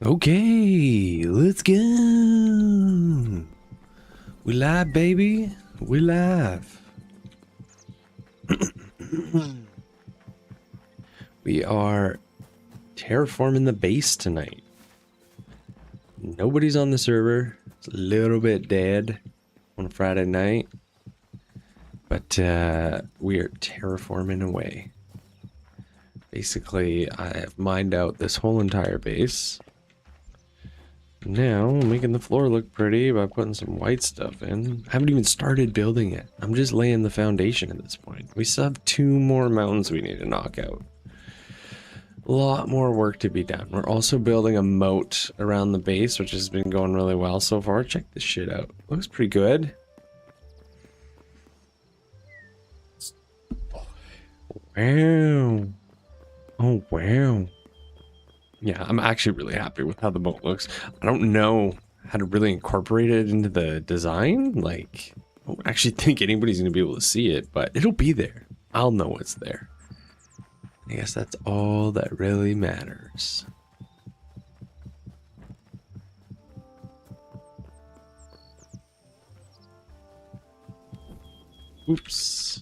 Okay, let's go. We live, baby. We live. We are terraforming the base tonight. Nobody's on the server. It's a little bit dead on Friday night. But we are terraforming away. Basically, I have mined out this whole entire base. Now, I'm making the floor look pretty by putting some white stuff in. I haven't even started building it. I'm just laying the foundation at this point. We still have 2 more mountains we need to knock out. A lot more work to be done. We're also building a moat around the base, which has been going really well so far. Check this shit out. Looks pretty good. Wow. Oh, wow. Yeah, I'm actually really happy with how the boat looks. I don't know how to really incorporate it into the design. Like, I don't actually think anybody's going to be able to see it, but it'll be there. I'll know it's there. I guess that's all that really matters. Oops.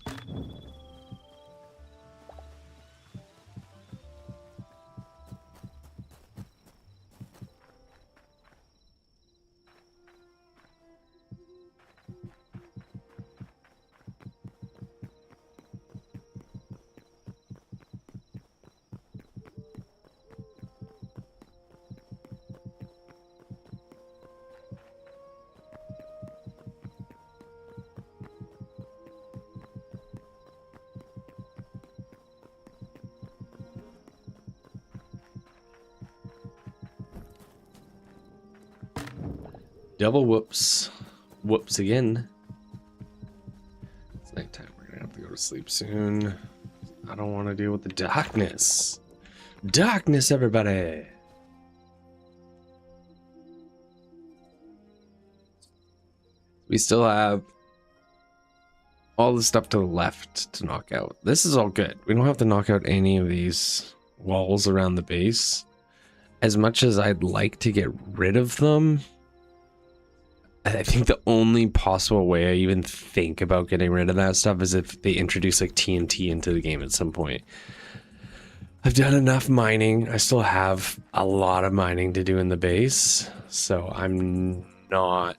Double whoops. Whoops again. It's nighttime. We're gonna have to go to sleep soon. I don't want to deal with the darkness. Darkness, everybody. We still have all the stuff to the left to knock out. This is all good. We don't have to knock out any of these walls around the base. As much as I'd like to get rid of them, I think the only possible way I even think about getting rid of that stuff is if they introduce like TNT into the game at some point. I've done enough mining. I still have a lot of mining to do in the base, so I'm not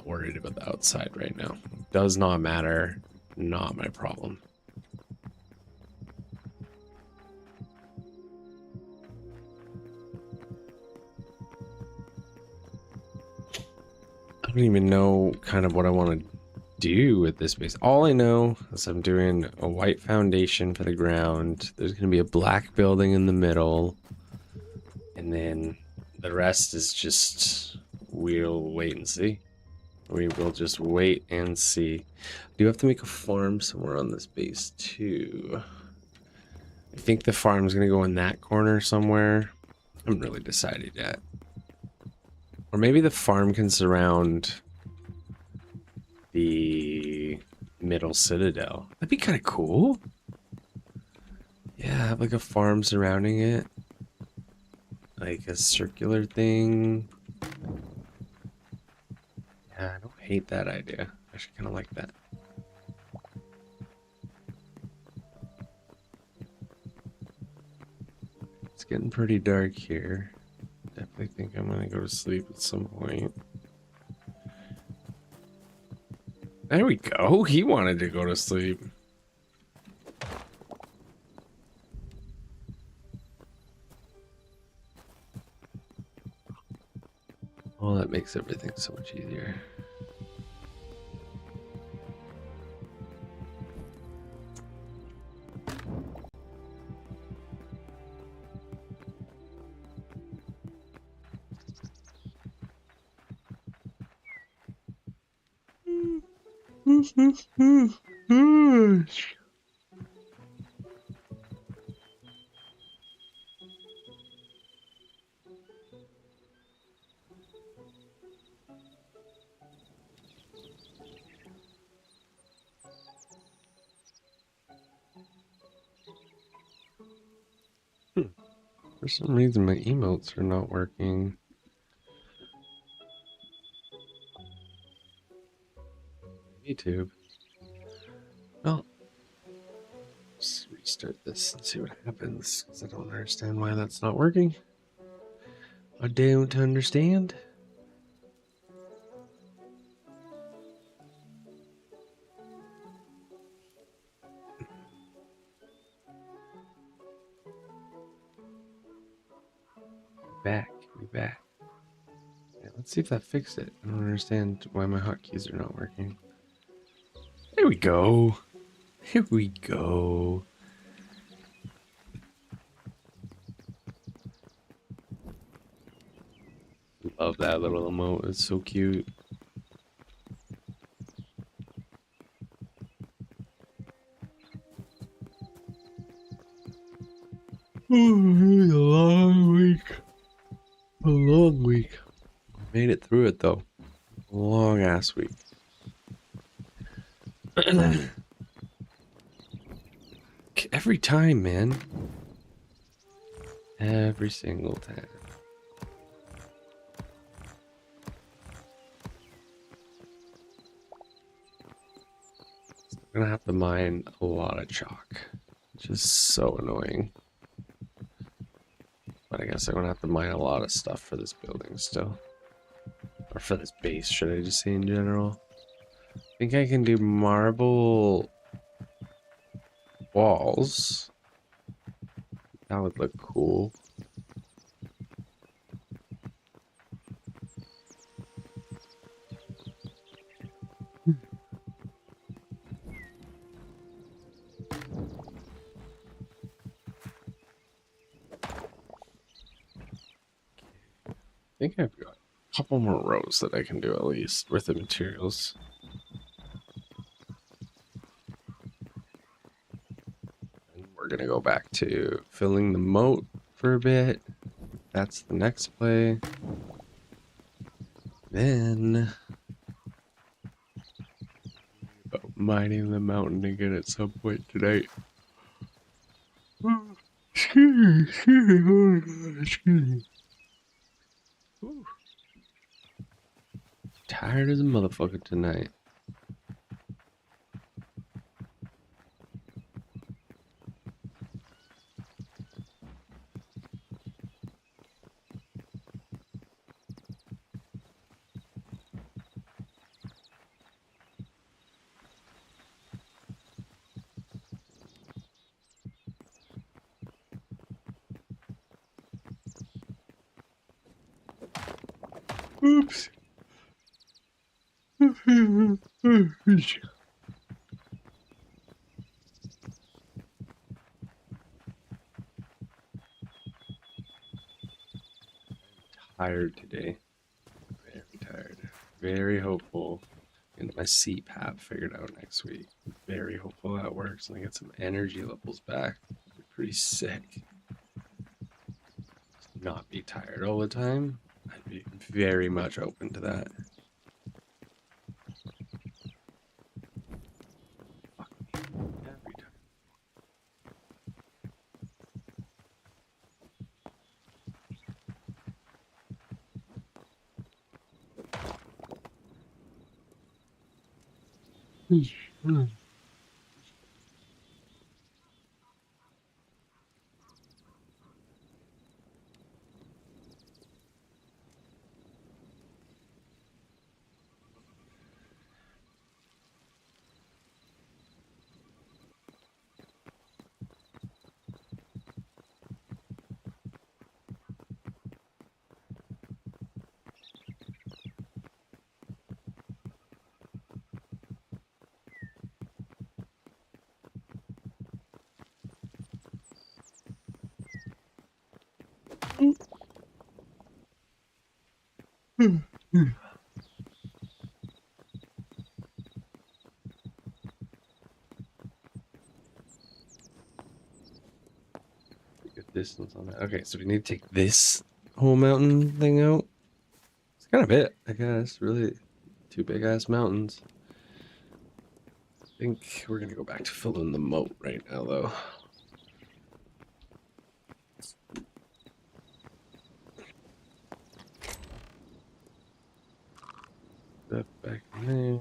worried about the outside right now. Does not matter. Not my problem. I don't even know kind of what I want to do with this base. All I know is I'm doing a white foundation for the ground. There's going to be a black building in the middle. And then the rest is just, we'll wait and see. We will just wait and see. I do have to make a farm somewhere on this base too. I think the farm's going to go in that corner somewhere. I haven't really decided yet. Or maybe the farm can surround the middle citadel. That'd be kind of cool. Yeah, have like a farm surrounding it. Like a circular thing. Yeah, I don't hate that idea. I actually kind of like that. It's getting pretty dark here. Definitely think I'm gonna go to sleep at some point. There we go. He wanted to go to sleep. Well, that makes everything so much easier. For some reason, my emotes are not working. YouTube. Well, let's restart this and see what happens, because I don't understand why that's not working. I don't understand. Be back. Yeah, let's see if that fixed it. I don't understand why my hotkeys are not working. There we go. Here we go. Love that little emote. It's so cute. Oh, it was a long week. A long week. Made it through it though. A long ass week. Every time, man. Every single time. I'm gonna have to mine a lot of chalk, which is so annoying. But I guess I'm gonna have to mine a lot of stuff for this building still. Or for this base, should I just say in general? I think I can do marble walls. That would look cool. I think I've got a couple more rows that I can do at least with the materials. And we're gonna go back to filling the moat for a bit. That's the next play. Then about mining the mountain again at some point tonight. Excuse me, oh God, excuse me. Ooh. Tired as a motherfucker tonight. Oops. Tired today. Very tired. Very hopeful. Get my CPAP figured out next week. Very hopeful that works and I get some energy levels back. It'd be pretty sick. Not be tired all the time. I'd be very much open to that. Fuck me. Every time. Good distance on that. Okay, so we need to take this whole mountain thing out. It's kind of it, I guess. Really, two big ass mountains. I think we're gonna go back to filling the moat right now, though. stuff back in there.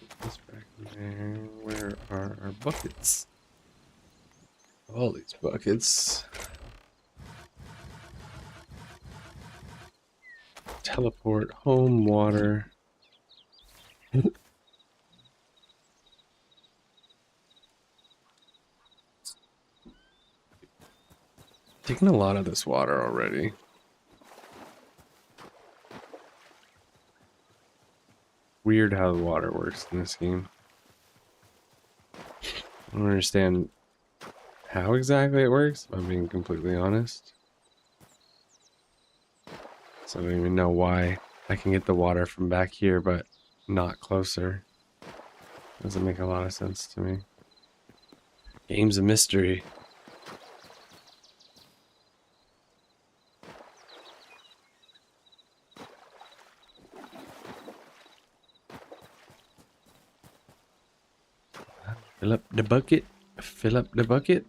Put this back in there. Where are our buckets? All these buckets. Teleport, home, water. Taking a lot of this water already. Weird how the water works in this game. I don't understand how exactly it works, if I'm being completely honest. So I don't even know why I can get the water from back here, but not closer. Doesn't make a lot of sense to me. Game's a mystery. Fill up the bucket. Fill up the bucket.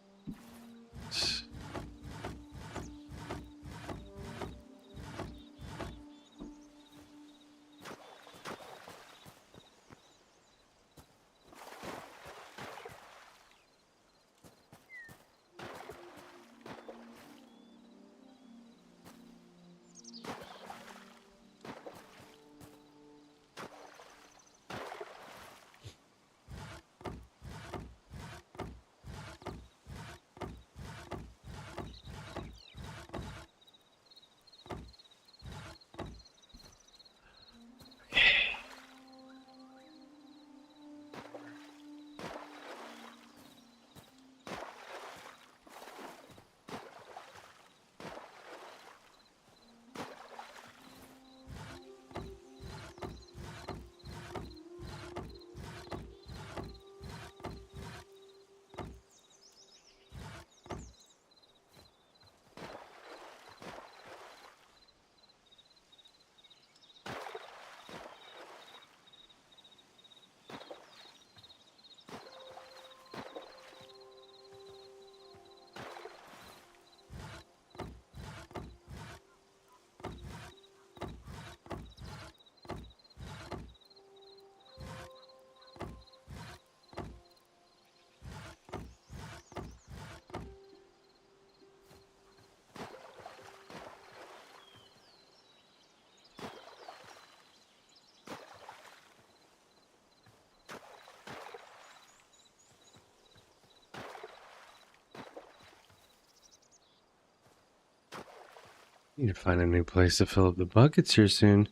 Need to find a new place to fill up the buckets here soon.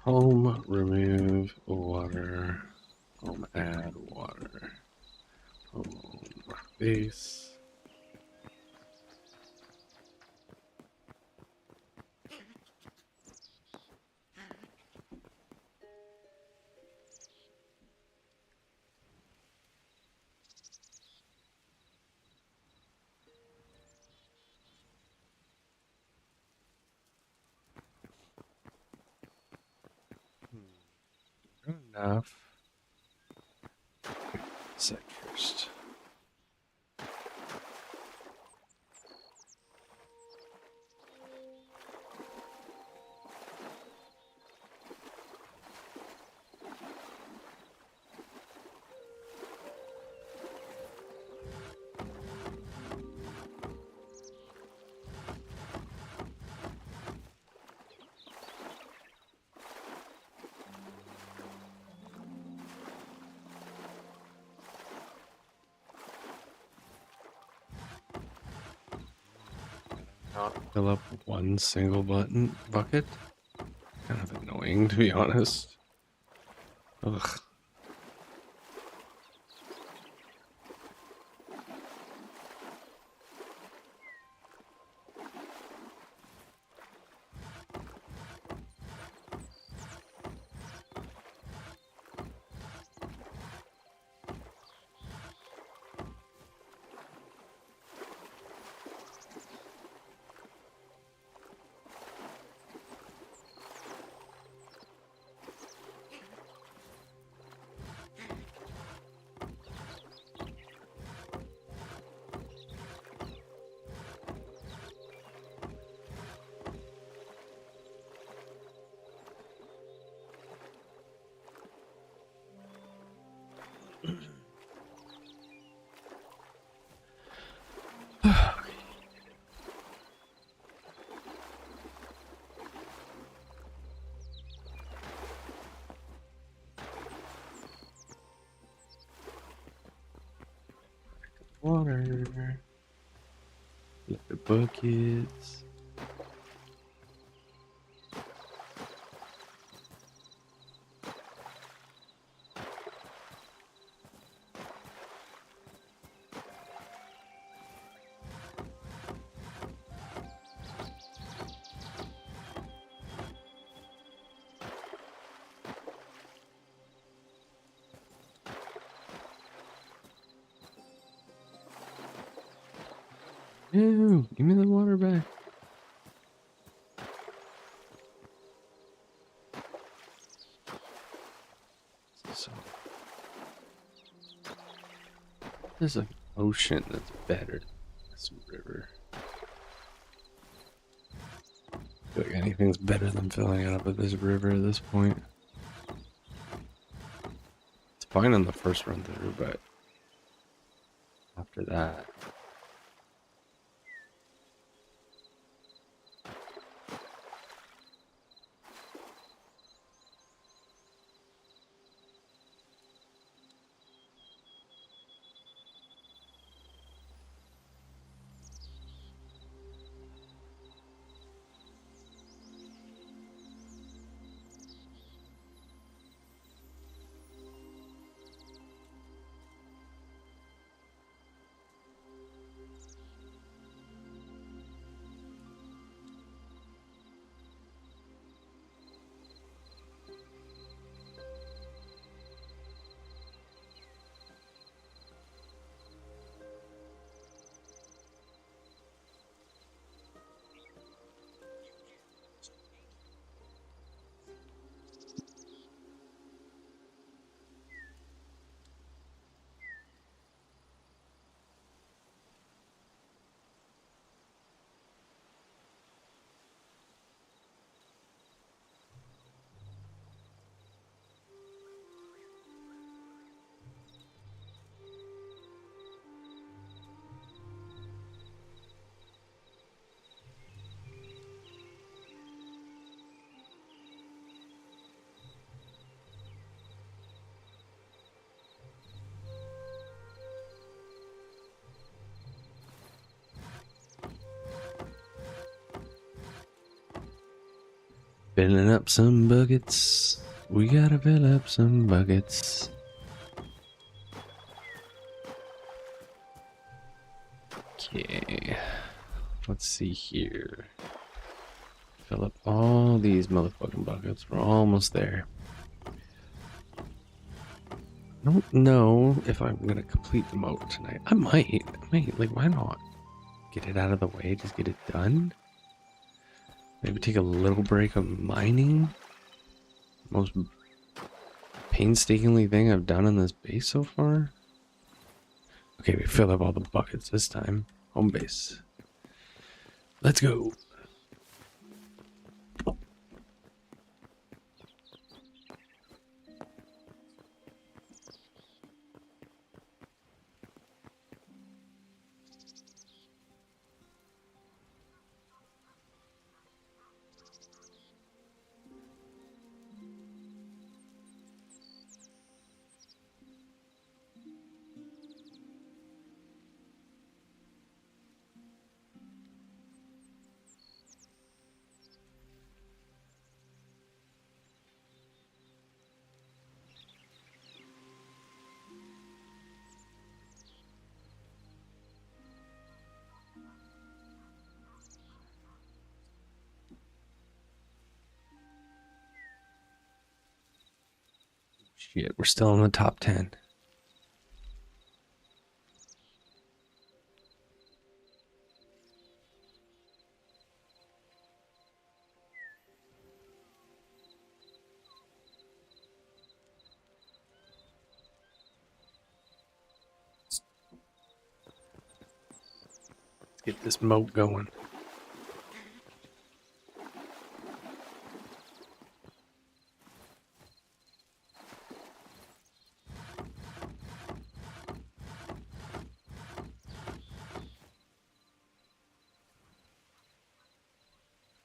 Home, remove water. Home, add water. Home, base. Good enough. Set first. Not fill up one single bucket. Kind of annoying, to be honest. Ugh. water. Look at buckets. Ew, give me the water back. So there's an ocean that's better than this river. I feel like anything's better than filling it up at this river at this point. It's fine on the first run through, but after that. Filling up some buckets. We gotta fill up some buckets. Okay. Let's see here. Fill up all these motherfucking buckets. We're almost there. I don't know if I'm gonna complete the moat tonight. I might. Like, why not? Get it out of the way. Just get it done. Maybe take a little break of mining. Most painstakingly thing I've done on this base so far. Okay, we filled up all the buckets this time. Home base. Let's go. Shit, we're still in the top 10. Let's get this moat going.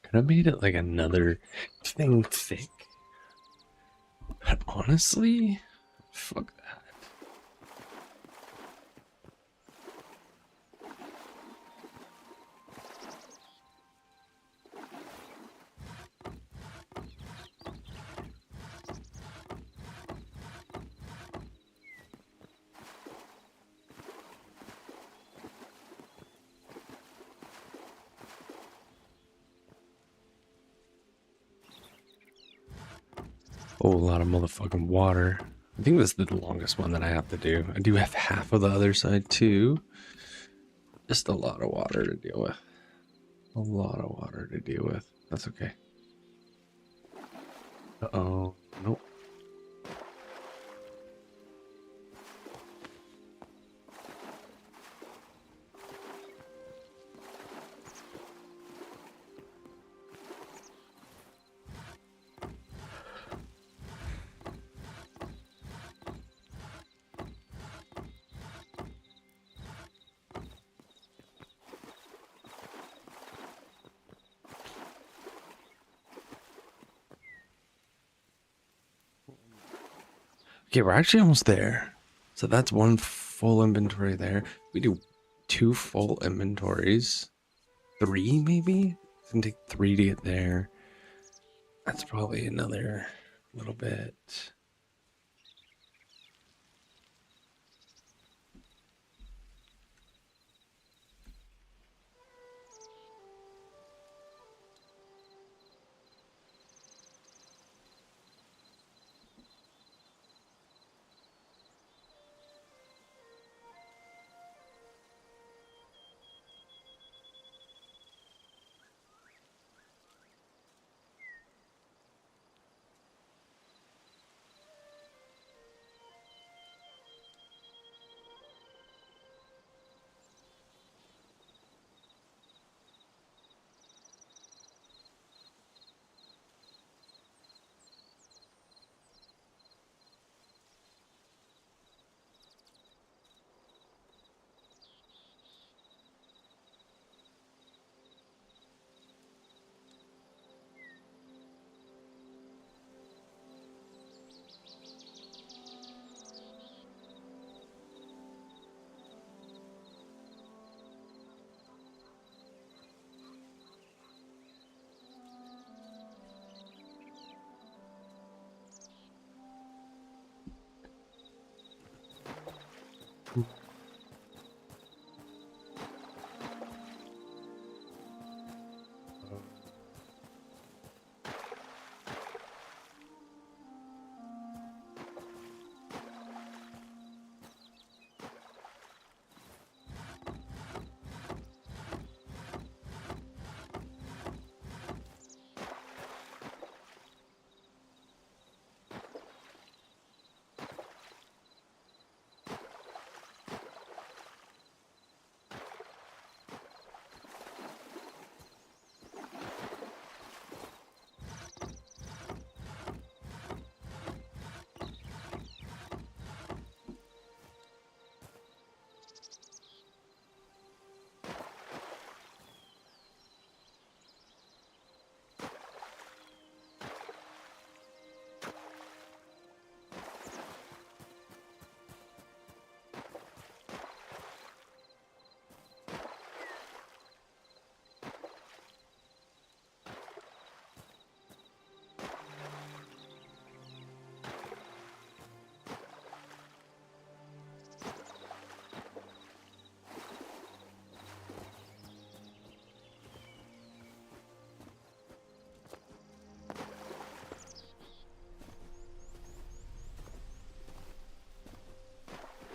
Could have made it like another thing thick. But honestly, fuck that. Oh, a lot of motherfucking water. I think this is the longest one that I have to do. I do have half of the other side too. Just a lot of water to deal with. A lot of water to deal with. That's okay. Uh-oh. Nope. Okay, we're actually almost there. So that's one full inventory there. We do 2 full inventories. 3 maybe? It's gonna take 3 to get there. That's probably another little bit.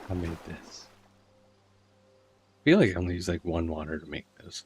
I made this. I feel like I only use like 1 water to make this.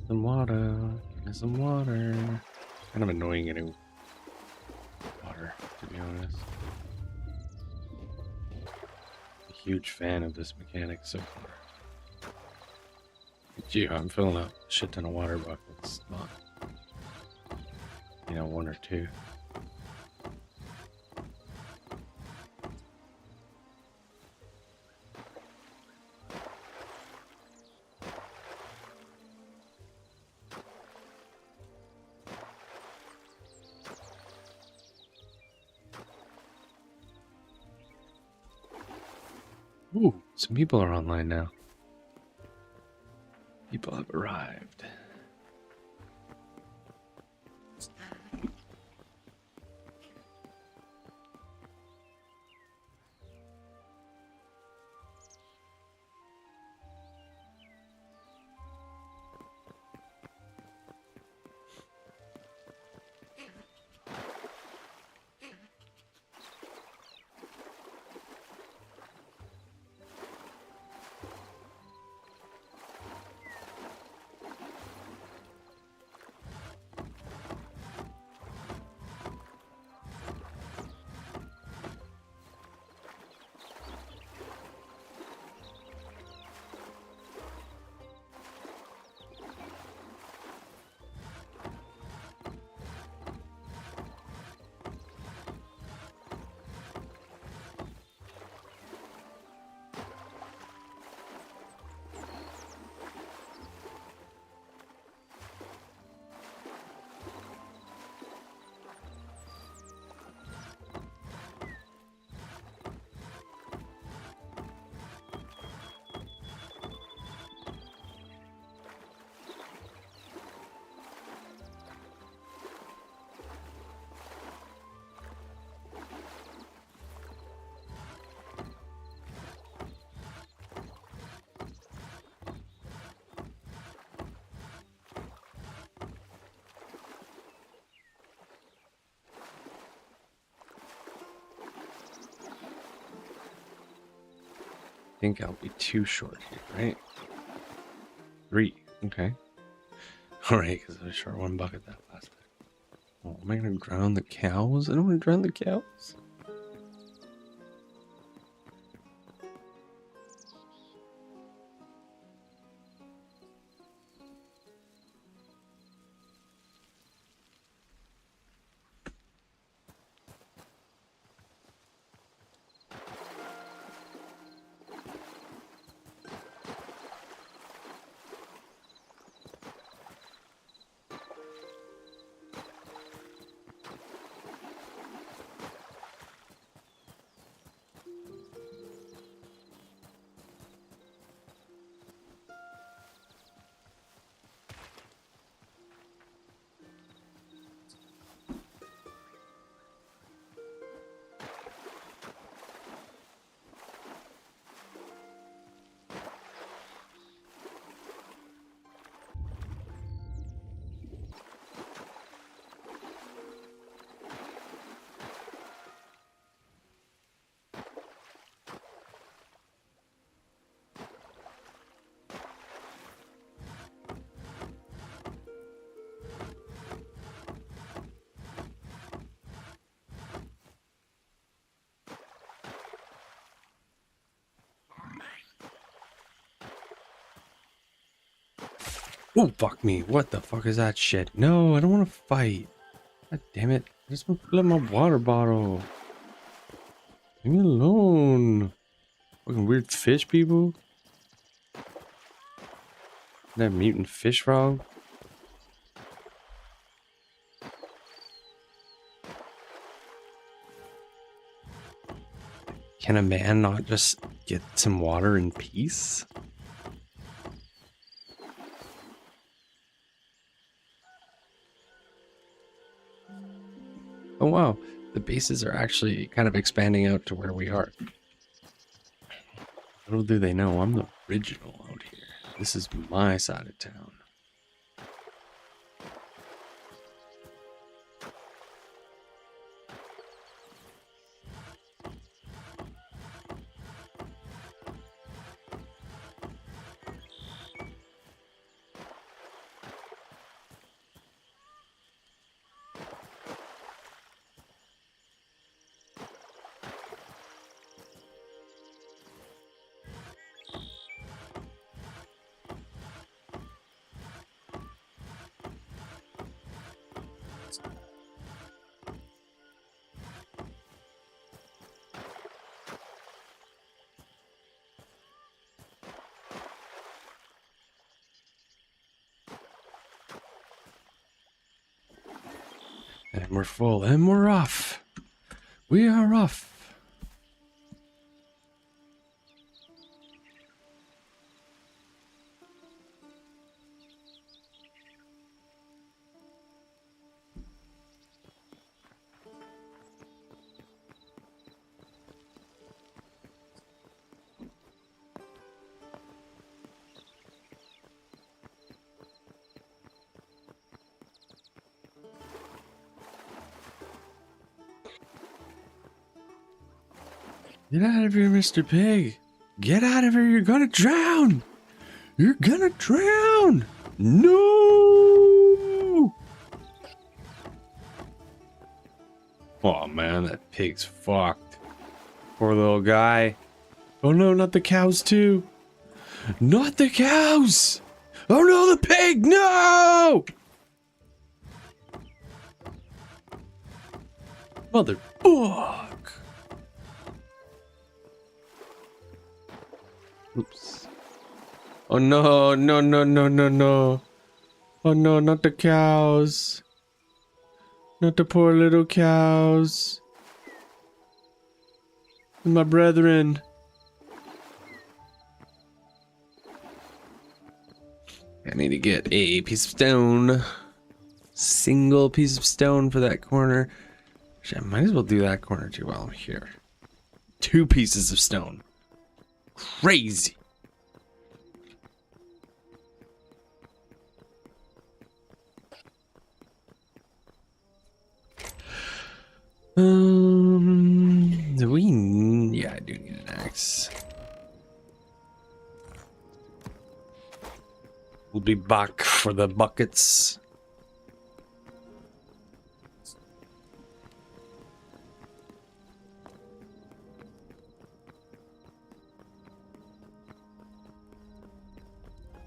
Some water. Get some water. Kind of annoying getting water, to be honest. A huge fan of this mechanic so far. Gee, I'm filling up a shit ton of water buckets, not, 1 or 2. Ooh, some people are online now. People have arrived. I think I'll be too short here, right? 3. Okay. Alright, because I was short 1 bucket that last time. Oh, am I going to drown the cows? I don't want to drown the cows. Oh, fuck me. What the fuck is that shit? No, I don't want to fight. God damn it. I just want to fill up my water bottle. Leave me alone. Fucking weird fish people. That mutant fish frog. Can a man not just get some water in peace? Oh wow, the bases are actually kind of expanding out to where we are. Little do they know, I'm the original out here. This is my side of town. And we're full, and we're off. We are off. Get out of here, Mr. Pig. Get out of here. You're gonna drown. You're gonna drown. No. Oh, man, that pig's fucked. Poor little guy. Oh, no, not the cows, too. Not the cows. Oh, no, the pig. No. Mother fuck. Oops. Oh no, no, no, no, no, no. Oh no, not the cows. Not the poor little cows. My brethren. I need to get a piece of stone. Single piece of stone for that corner. I might as well do that corner too while I'm here. 2 pieces of stone. Crazy. Yeah, I do need an axe. We'll be back for the buckets.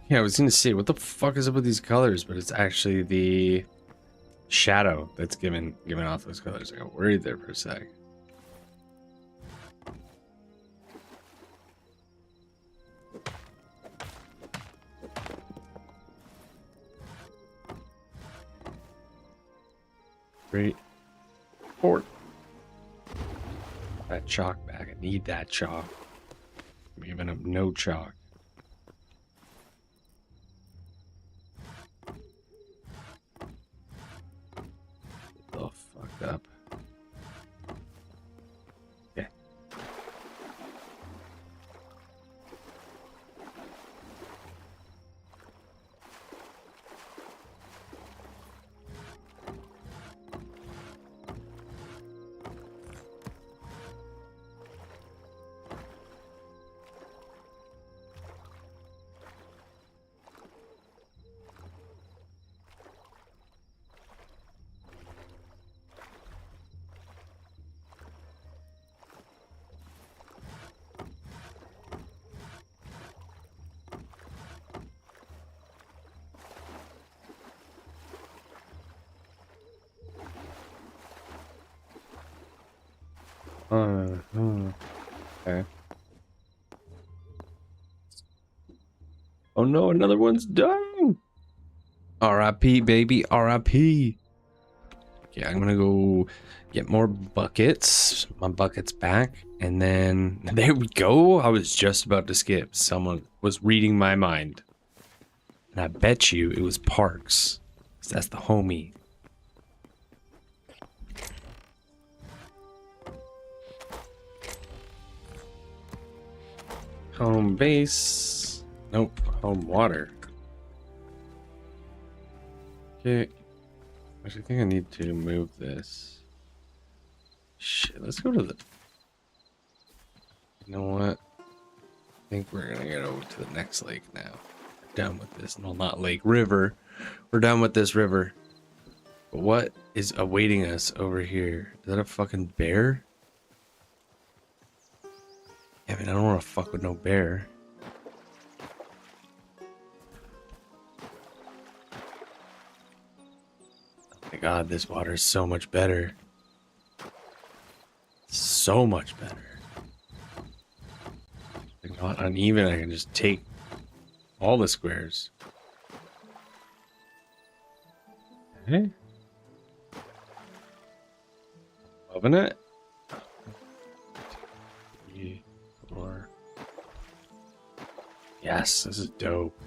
Yeah, I was gonna say, what the fuck is up with these colors? But it's actually the shadow that's giving off those colors. I got worried there for a sec. Great. Forward. That chalk back. I need that chalk. I'm giving up no chalk. Oh, fucked up. Okay. Okay. Oh no, another one's done. R.I.P. baby, R.I.P. Yeah, I'm gonna go get more buckets. My bucket's back, and then there we go. I was just about to skip. Someone was reading my mind, and I bet you it was Parks, 'cause that's the homie. Home base. Nope. Home water. Okay. Actually, I think I need to move this. Shit, let's go to the... You know what? I think we're gonna get over to the next lake now. We're done with this. No, not lake. River. We're done with this river. But what is awaiting us over here? Is that a fucking bear? Yeah, I mean, I don't want to fuck with no bear. Oh my god, this water is so much better. So much better. Like, not uneven, I can just take all the squares. Okay. Loving it. 3, 4. Yes, this is dope.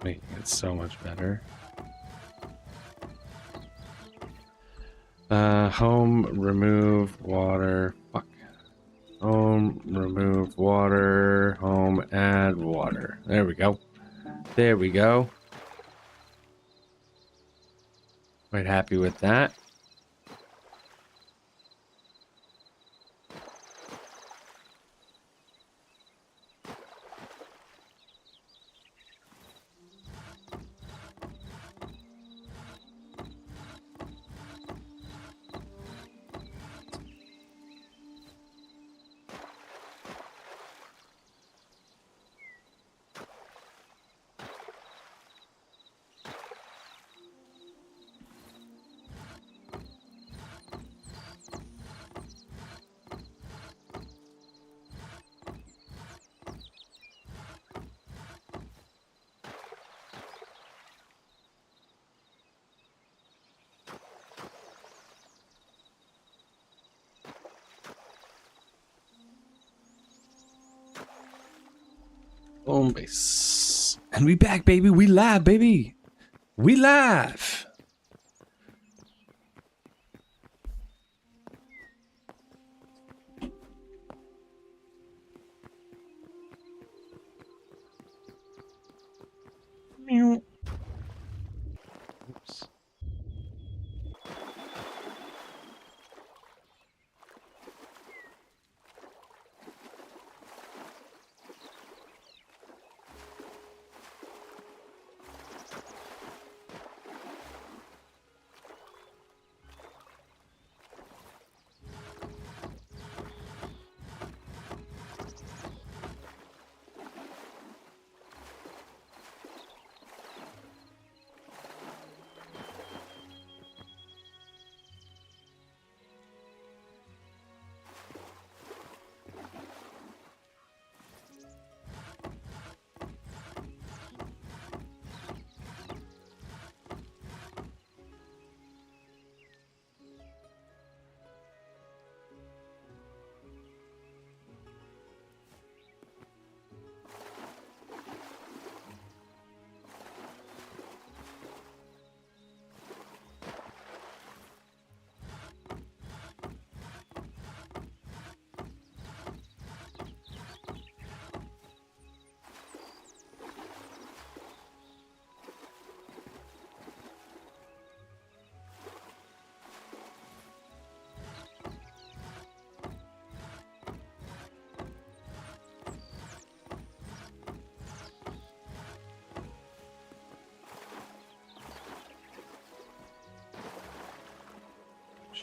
Making it so much better. Home, remove water. Fuck. Home, remove water. Home, add water. There we go. There we go. Quite happy with that. Home base. And we back, baby. We live, baby. We live. Meow. Oops.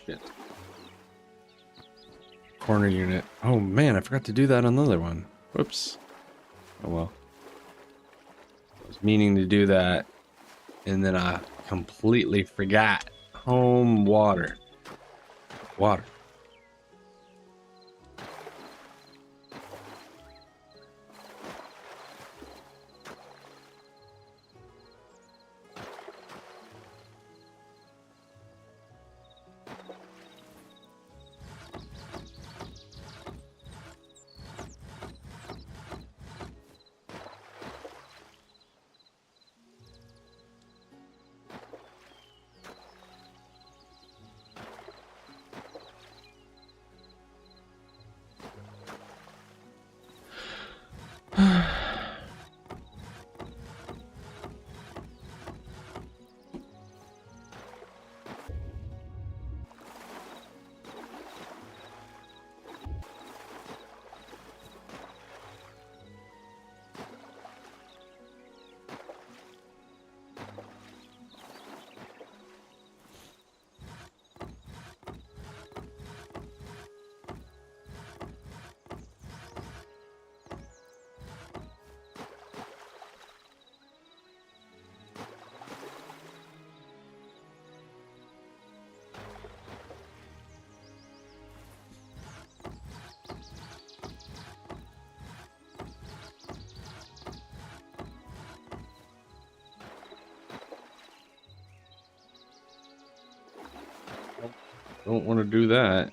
Shit. Corner unit. Oh man, I forgot to do that on the other one. Whoops. Oh well. I was meaning to do that, and then I completely forgot. Home water. Water. Don't want to do that.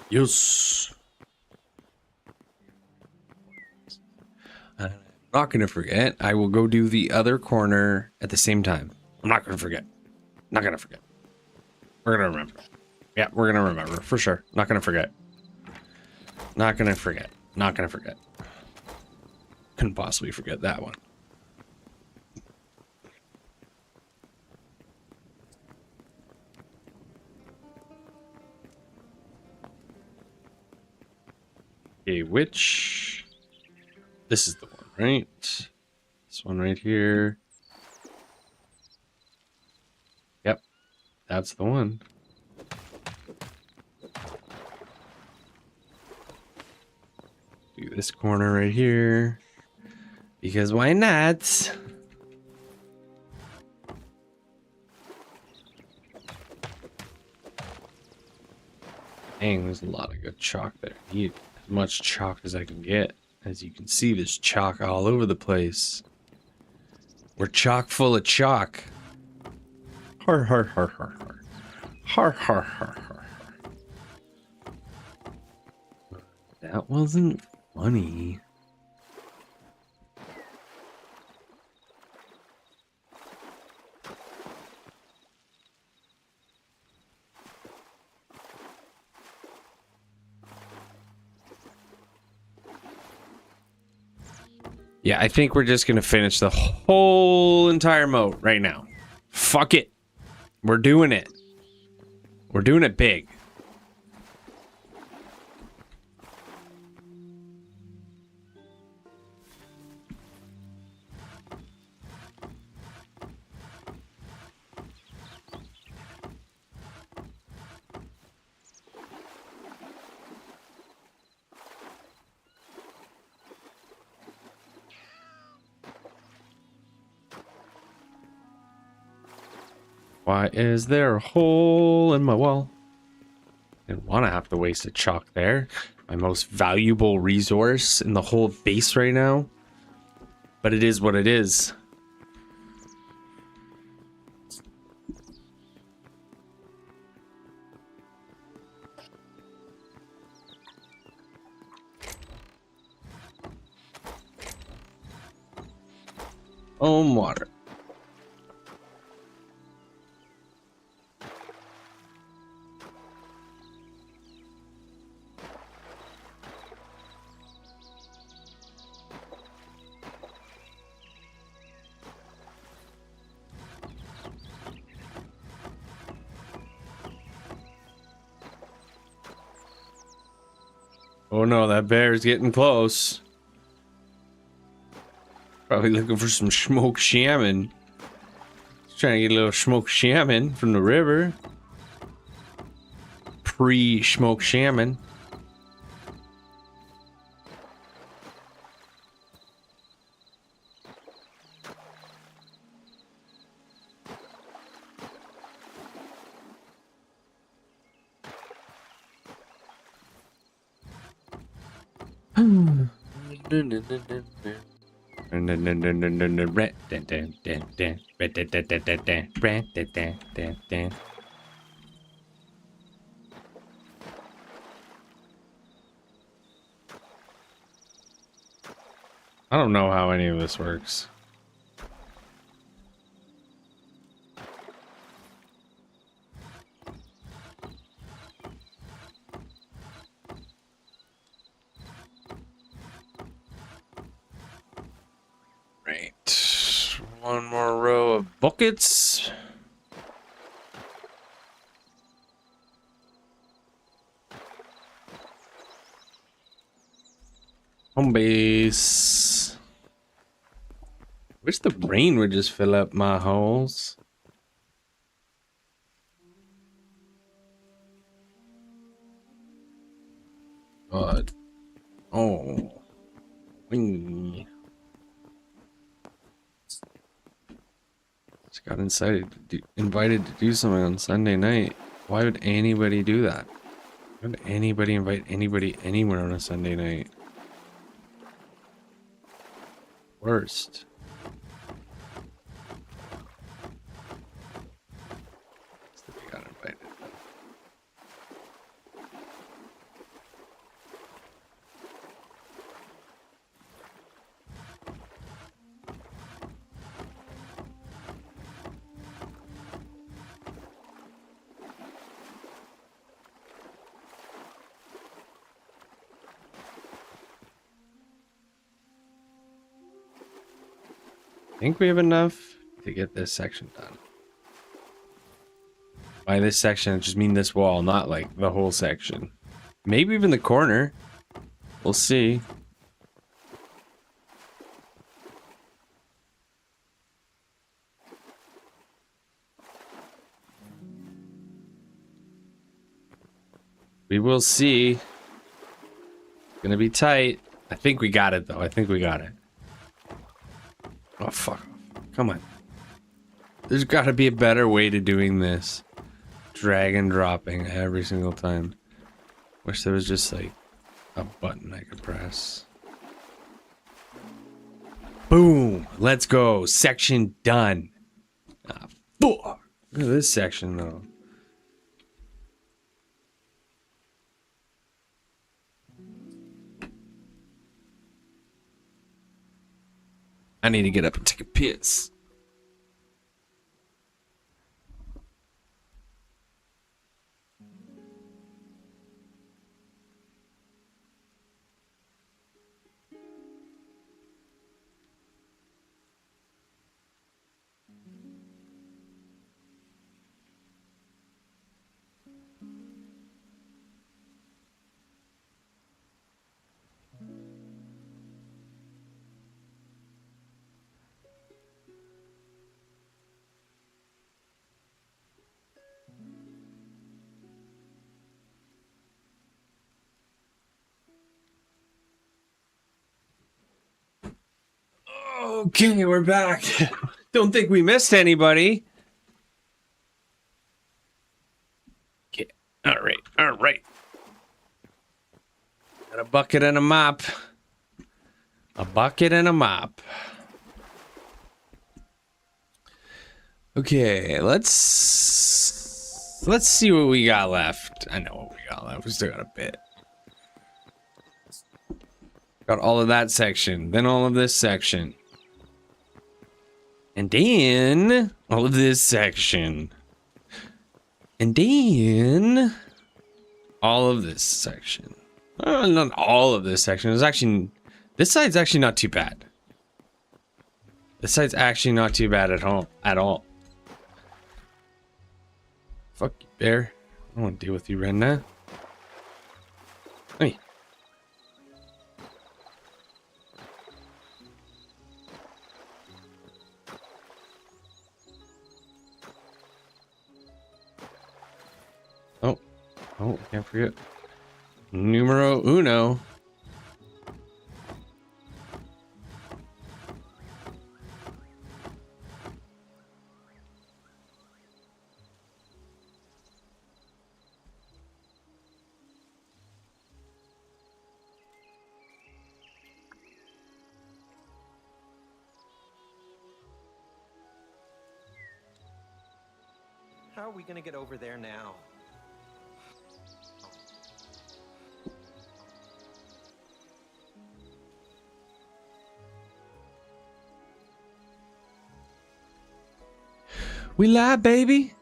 Yes. I'm not going to forget. I will go do the other corner at the same time. I'm not going to forget. Not going to forget. We're going to remember. Yeah, we're going to remember for sure. Not going to forget. Not going to forget. Not going to forget. Couldn't possibly forget that one. Okay, which... This is the one, right? This one right here. Yep, that's the one. Do this corner right here. Because why not? Dang, there's a lot of good chalk there. I need as much chalk as I can get. As you can see, there's chalk all over the place. We're chock full of chalk. Har har har har har. Har har har har. That wasn't funny. Yeah, I think we're just gonna finish the whole entire moat right now. Fuck it. We're doing it. We're doing it big. Why is there a hole in my wall? Didn't want to have to waste a chalk there. My most valuable resource in the whole base right now. But it is what it is. Water. Oh no, that bear's getting close. Probably looking for some smoked salmon. Just trying to get a little smoked salmon from the river. Pre-smoked salmon. I don't know how any of this works. Right. One more row of buckets. Home base. Wish the rain would just fill up my holes. God. Oh. Wing. Just got invited to do something on Sunday night. Why would anybody do that? Why would anybody invite anybody anywhere on a Sunday night? Worst. They got invited. I think we have enough to get this section done. By this section, I just mean this wall, not like the whole section. Maybe even the corner. We'll see. We will see. Gonna be tight. I think we got it, though. I think we got it. Oh, fuck. Come on. There's gotta be a better way to doing this. Drag and dropping every single time. Wish there was just, like, a button I could press. Boom! Let's go. Section done. Ah, fuck. Look at this section, though. I need to get up and take a piss. Okay, we're back. Don't think we missed anybody. Okay, all right. Got a bucket and a mop. A bucket and a mop. Okay, let's see what we got left. I know what we got left. We still got a bit. Got all of that section, then all of this section. And then all of this section. And then all of this section. Not all of this section. It's actually, this side's actually not too bad. This side's actually not too bad at all. Fuck you, bear. I don't want to deal with you right now. Hey. Oh, can't forget. Numero uno. How are we gonna get over there now? We live, baby.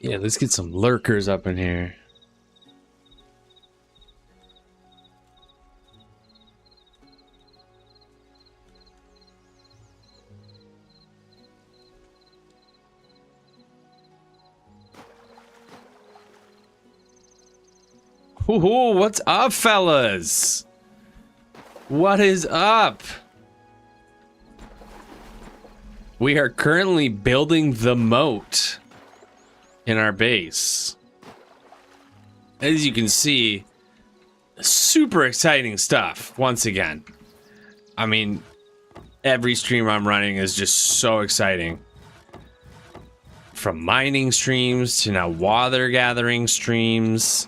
Yeah, let's get some lurkers up in here. Ooh, what's up, fellas? What is up? We are currently building the moat in our base. As you can see, super exciting stuff once again. I mean, every stream I'm running is just so exciting. From mining streams to now water gathering streams.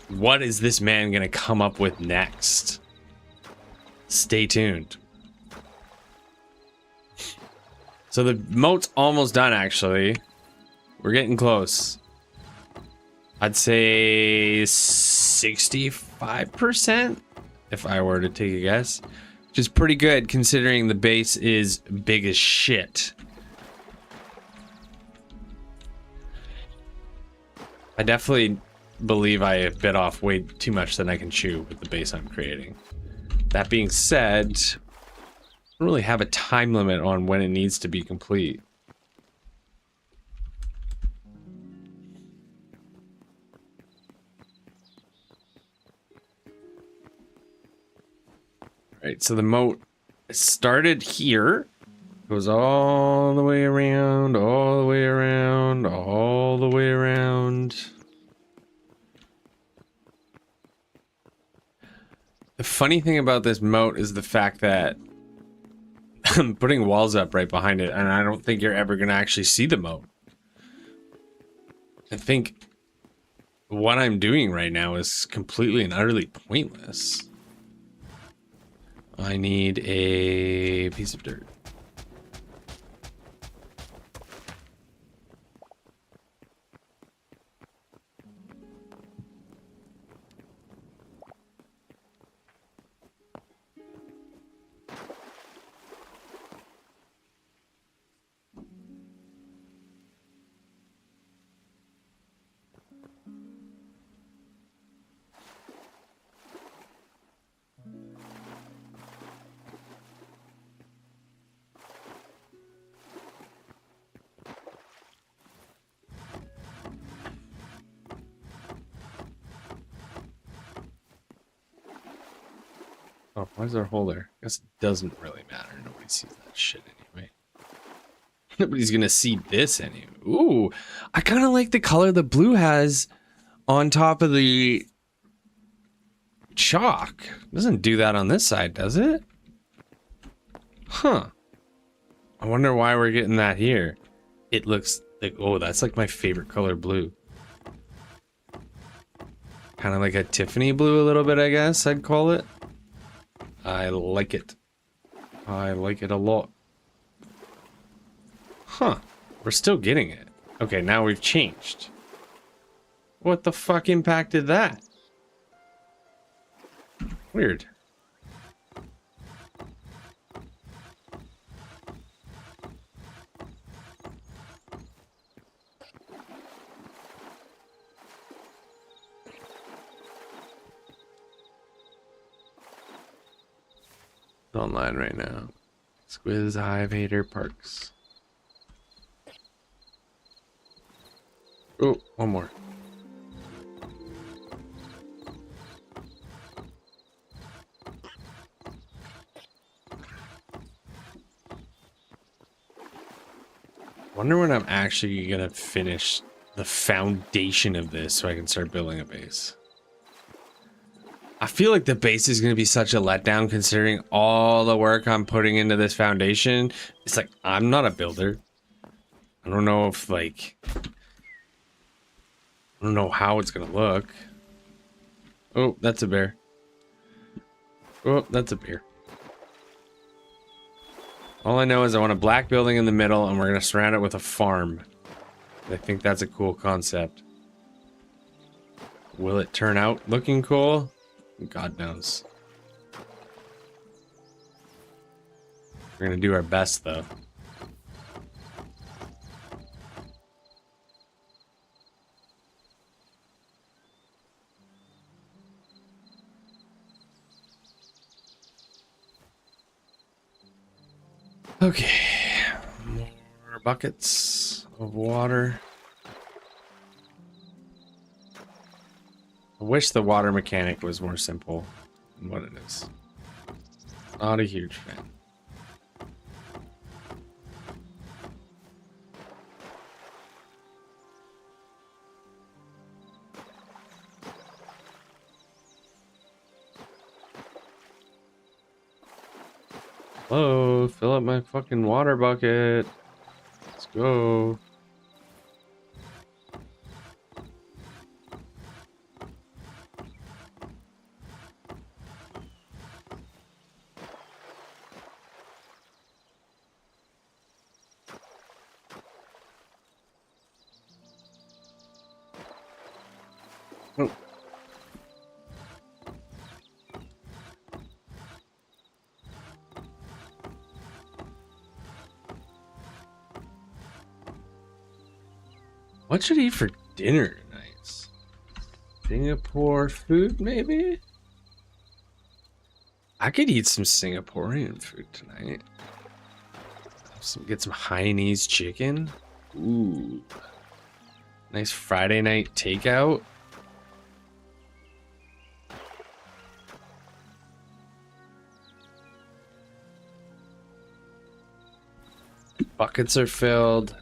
What is this man gonna come up with next? Stay tuned. So the moat's almost done, actually. We're getting close. I'd say 65% if I were to take a guess. Which is pretty good considering the base is big as shit. I definitely believe I bit off way too much than I can chew with the base I'm creating. That being said, I don't really have a time limit on when it needs to be complete. Alright, so the moat started here. Goes all the way around, all the way around, all the way around. The funny thing about this moat is the fact that I'm putting walls up right behind it, and I don't think you're ever going to actually see the moat. I think what I'm doing right now is completely and utterly pointless. I need a piece of dirt. Oh, why is there a hole there? I guess it doesn't really matter. Nobody sees that shit anyway. Nobody's gonna see this anyway. Ooh, I kind of like the color the blue has on top of the chalk. Doesn't do that on this side, does it? Huh. I wonder why we're getting that here. It looks like, oh, that's like my favorite color blue. Kind of like a Tiffany blue a little bit, I guess I'd call it. I like it. I like it a lot. Huh. We're still getting it. Okay, now we've changed. What the fuck impacted that? Weird. Online right now. Squiz Hive Hater Parks. Oh, one more. Wonder when I'm actually gonna finish the foundation of this so I can start building a base. I feel like the base is going to be such a letdown considering all the work I'm putting into this foundation. It's like, I'm not a builder. I don't know if, like, I don't know how it's going to look. Oh, that's a bear. Oh, that's a bear. All I know is I want a black building in the middle and we're going to surround it with a farm. I think that's a cool concept. Will it turn out looking cool? God knows. We're gonna do our best, though. Okay. More buckets of water. I wish the water mechanic was more simple than what it is. Not a huge fan. Hello, fill up my fucking water bucket. Let's go. Oh. What should I eat for dinner tonight? Singapore food, maybe? I could eat some Singaporean food tonight. Get some Hainanese chicken. Ooh. Nice Friday night takeout. Buckets are filled.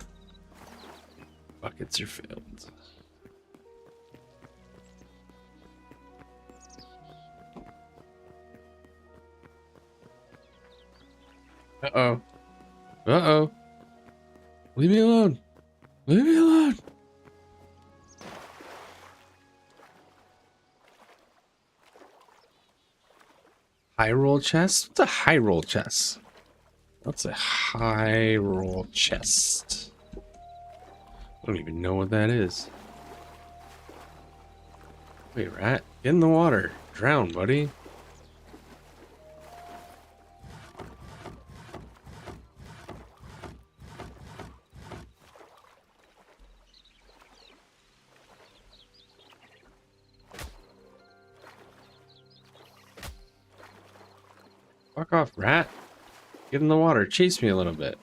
Buckets are filled. Uh-oh. Uh-oh. Leave me alone. Leave me alone. High roll chest? What's a high roll chest? What's a high roll chest? I don't even know what that is. Wait, rat. Get in the water. Drown, buddy. Fuck off, rat. Get in the water. Chase me a little bit.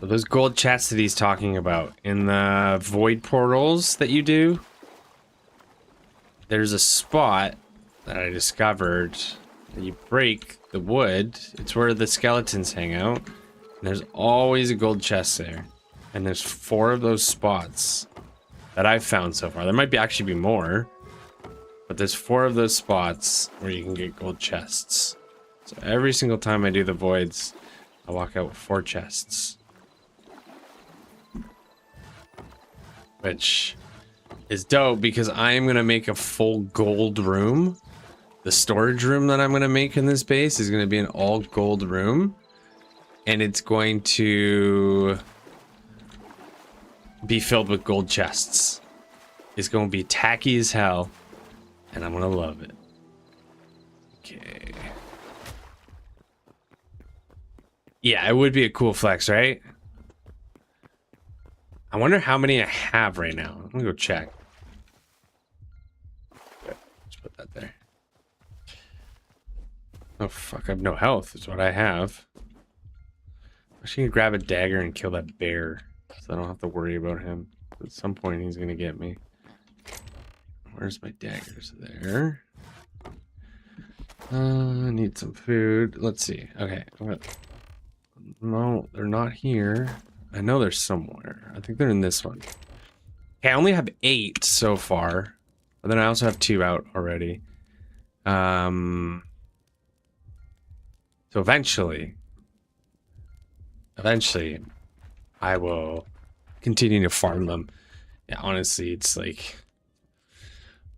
So those gold chests that he's talking about in the void portals that you do, there's a spot that I discovered that you break the wood. It's where the skeletons hang out. And there's always a gold chest there. And there's 4 of those spots that I've found so far. There might be actually be more, but there's 4 of those spots where you can get gold chests. So every single time I do the voids, I walk out with 4 chests. Which is dope because I am going to make a full gold room. The storage room that I'm going to make in this base is going to be an all gold room. And it's going to be filled with gold chests. It's going to be tacky as hell. And I'm going to love it. Okay. Yeah, it would be a cool flex, right? I wonder how many I have right now. I'm gonna go check. Okay, let's put that there. Oh fuck, I have no health is what I have. I should grab a dagger and kill that bear so I don't have to worry about him. At some point he's gonna get me. Where's my daggers? There. I need some food. Let's see. Okay. No, they're not here. I know they're somewhere. I think they're in this one. Okay, I only have 8 so far. But then I also have 2 out already. So eventually, I will continue to farm them. Yeah, honestly, it's like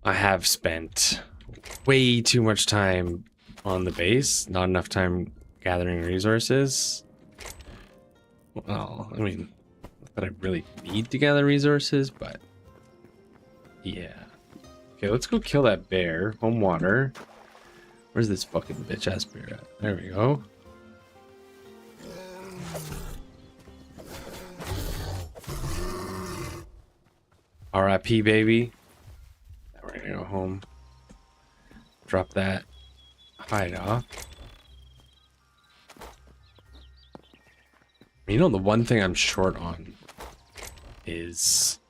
I have spent way too much time on the base, not enough time gathering resources. Well, I mean, not that I really need to gather resources, but yeah. Okay, let's go kill that bear. Home water. Where's this fucking bitch ass bear at? There we go. RIP, baby. Now we're gonna go home. Drop that hide off. You know, the one thing I'm short on is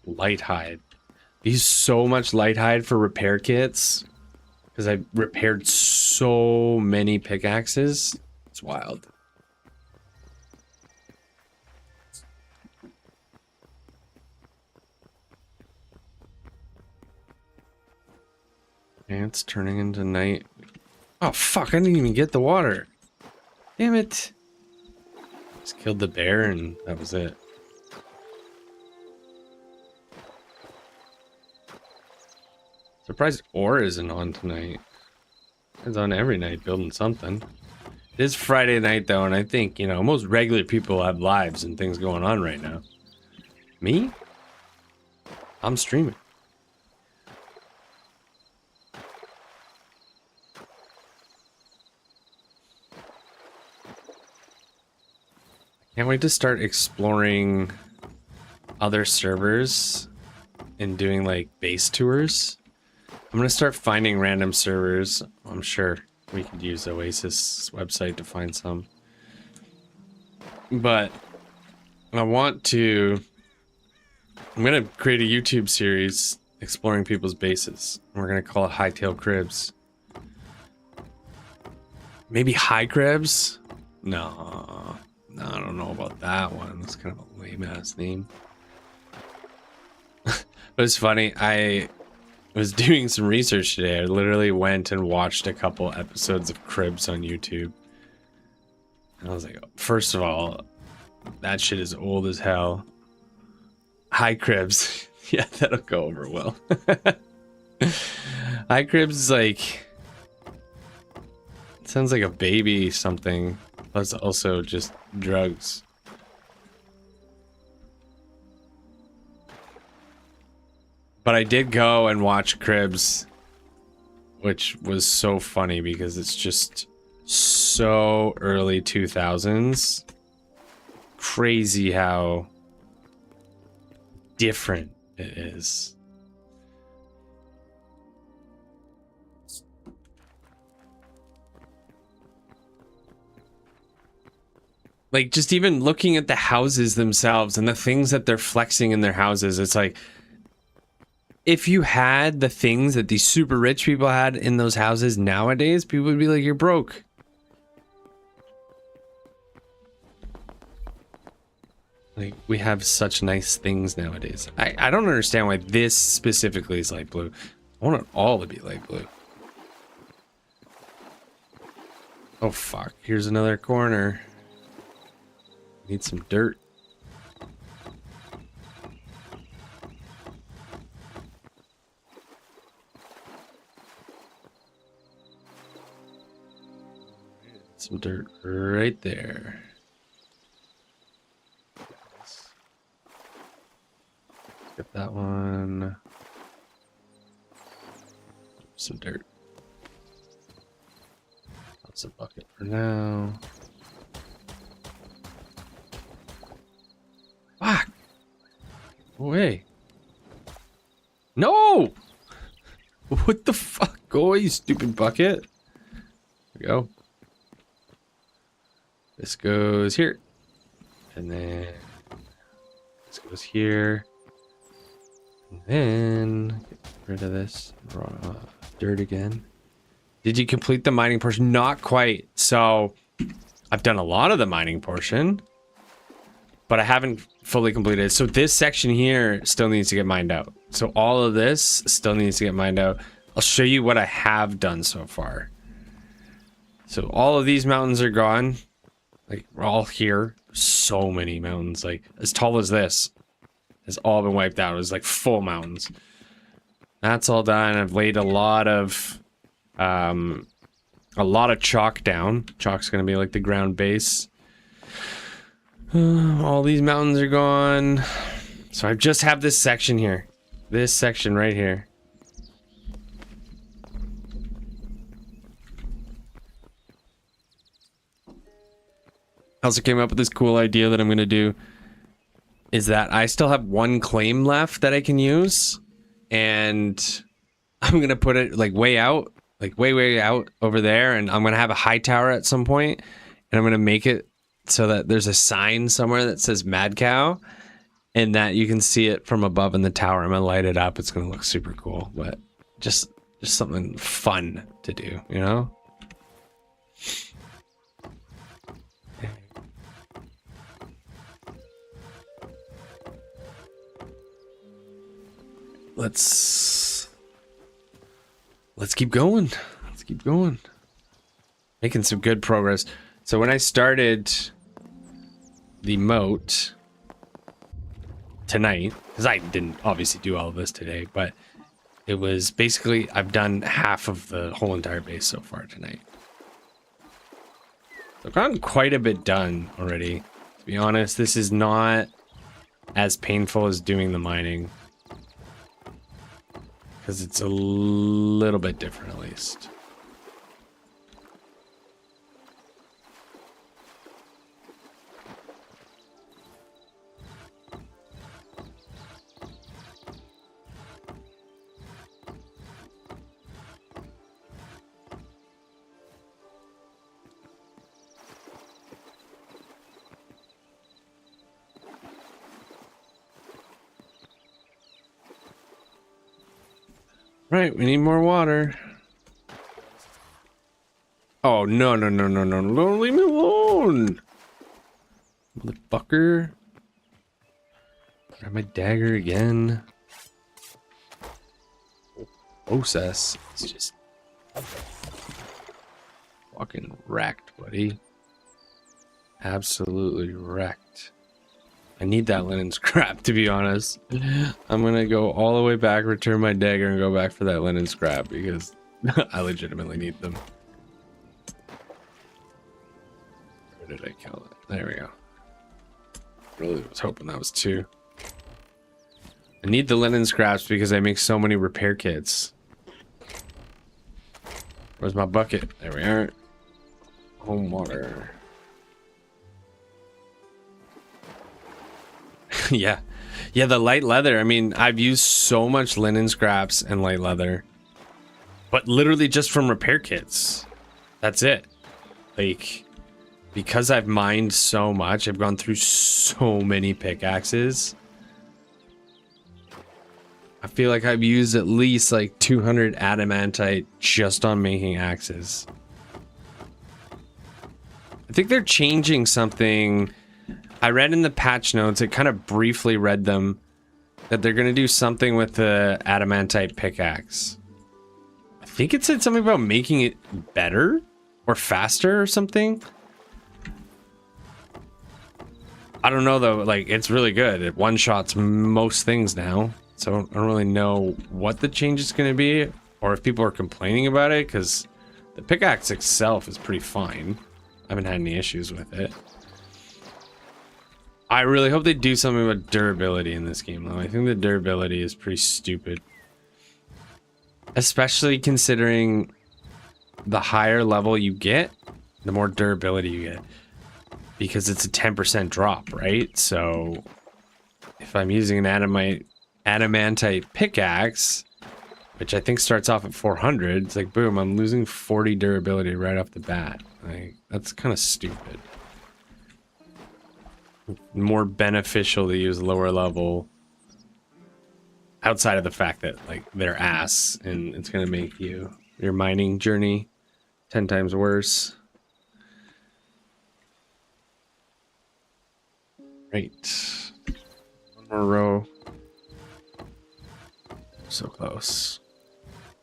light hide. I use so much light hide for repair kits because I repaired so many pickaxes. It's wild. And it's turning into night. Oh fuck, I didn't even get the water. Damn it. Just killed the bear and that was it. Surprised Ore isn't on tonight. It's on every night building something. It is Friday night though, and I think, you know, most regular people have lives and things going on right now. Me? I'm streaming. Can't wait to start exploring other servers and doing like base tours. I'm gonna start finding random servers. I'm sure we could use Oasis website to find some. But I'm gonna create a YouTube series exploring people's bases. We're gonna call it Hightail Cribs. Maybe High Cribs? No, I don't know about that one. That's kind of a lame ass name. But it's funny, I was doing some research today. I literally went and watched a couple episodes of Cribs on YouTube. And I was like, first of all, that shit is old as hell. High Cribs. Yeah, that'll go over well. High Cribs is like... It sounds like a baby something. Plus also just drugs. But I did go and watch Cribs, which was so funny because it's just so early 2000s. Crazy how different it is. Like, just even looking at the houses themselves and the things that they're flexing in their houses, it's like, if you had the things that these super rich people had in those houses nowadays, people would be like, you're broke. Like, we have such nice things nowadays. I don't understand why this specifically is light blue. I want it all to be light blue. Oh, fuck. Here's another corner. Need some dirt. Some dirt right there. Get that one. Some dirt. That's a bucket for now. Fuck! Go away. No! What the fuck? Go away, you stupid bucket. There we go. This goes here. And then this goes here. And then get rid of this raw dirt again. Did you complete the mining portion? Not quite. So I've done a lot of the mining portion, but I haven't fully completed. So this section here still needs to get mined out. So all of this still needs to get mined out. I'll show you what I have done so far. So all of these mountains are gone. Like, we're all here. So many mountains, like as tall as this, has all been wiped out. It was like full mountains. That's all done. I've laid a lot of chalk down. Chalk's gonna be like the ground base. All these mountains are gone. So I just have this section here. This section right here. I also came up with this cool idea that I'm gonna do. Is that I still have one claim left that I can use. And I'm gonna put it like way out. Like way out over there. And I'm gonna have a high tower at some point. And I'm gonna make it so that there's a sign somewhere that says Mad Cow, and that you can see it from above in the tower. I'm gonna light it up. It's gonna look super cool, but just something fun to do, you know? Let's keep going. Let's keep going. Making some good progress. So when I started the moat tonight, because I didn't obviously do all of this today, but it was basically I've done half of the whole entire base so far tonight. I've gotten quite a bit done already. To be honest, this is not as painful as doing the mining, because it's a little bit different at least. Right, we need more water. Oh, no, no, no, no, no, no, leave me alone. Motherfucker. Grab my dagger again. Process. It's just fucking wrecked, buddy. Absolutely wrecked. I need that linen scrap, to be honest. I'm gonna go all the way back, return my dagger, and go back for that linen scrap because I legitimately need them. Where did I kill it? There we go. Really was hoping that was 2. I need the linen scraps because I make so many repair kits. Where's my bucket? There we are. Home water. Yeah, the light leather. I mean, I've used so much linen scraps and light leather, but literally just from repair kits. That's it. Like, because I've mined so much, I've gone through so many pickaxes. I feel like I've used at least like 200 adamantite just on making axes. I think they're changing something. I read in the patch notes, it kind of briefly read them, that they're going to do something with the adamantite pickaxe. I think it said something about making it better or faster or something. I don't know though, like it's really good. It one-shots most things now. So I don't really know what the change is going to be or if people are complaining about it, because the pickaxe itself is pretty fine. I haven't had any issues with it. I really hope they do something about durability in this game, though. I think the durability is pretty stupid. Especially considering the higher level you get, the more durability you get. Because it's a 10% drop, right? So if I'm using an adamantite pickaxe, which I think starts off at 400, it's like, boom, I'm losing 40 durability right off the bat. Like, that's kind of stupid. More beneficial to use lower level, outside of the fact that like they're ass and it's going to make your mining journey 10 times worse. Right, one more row. So close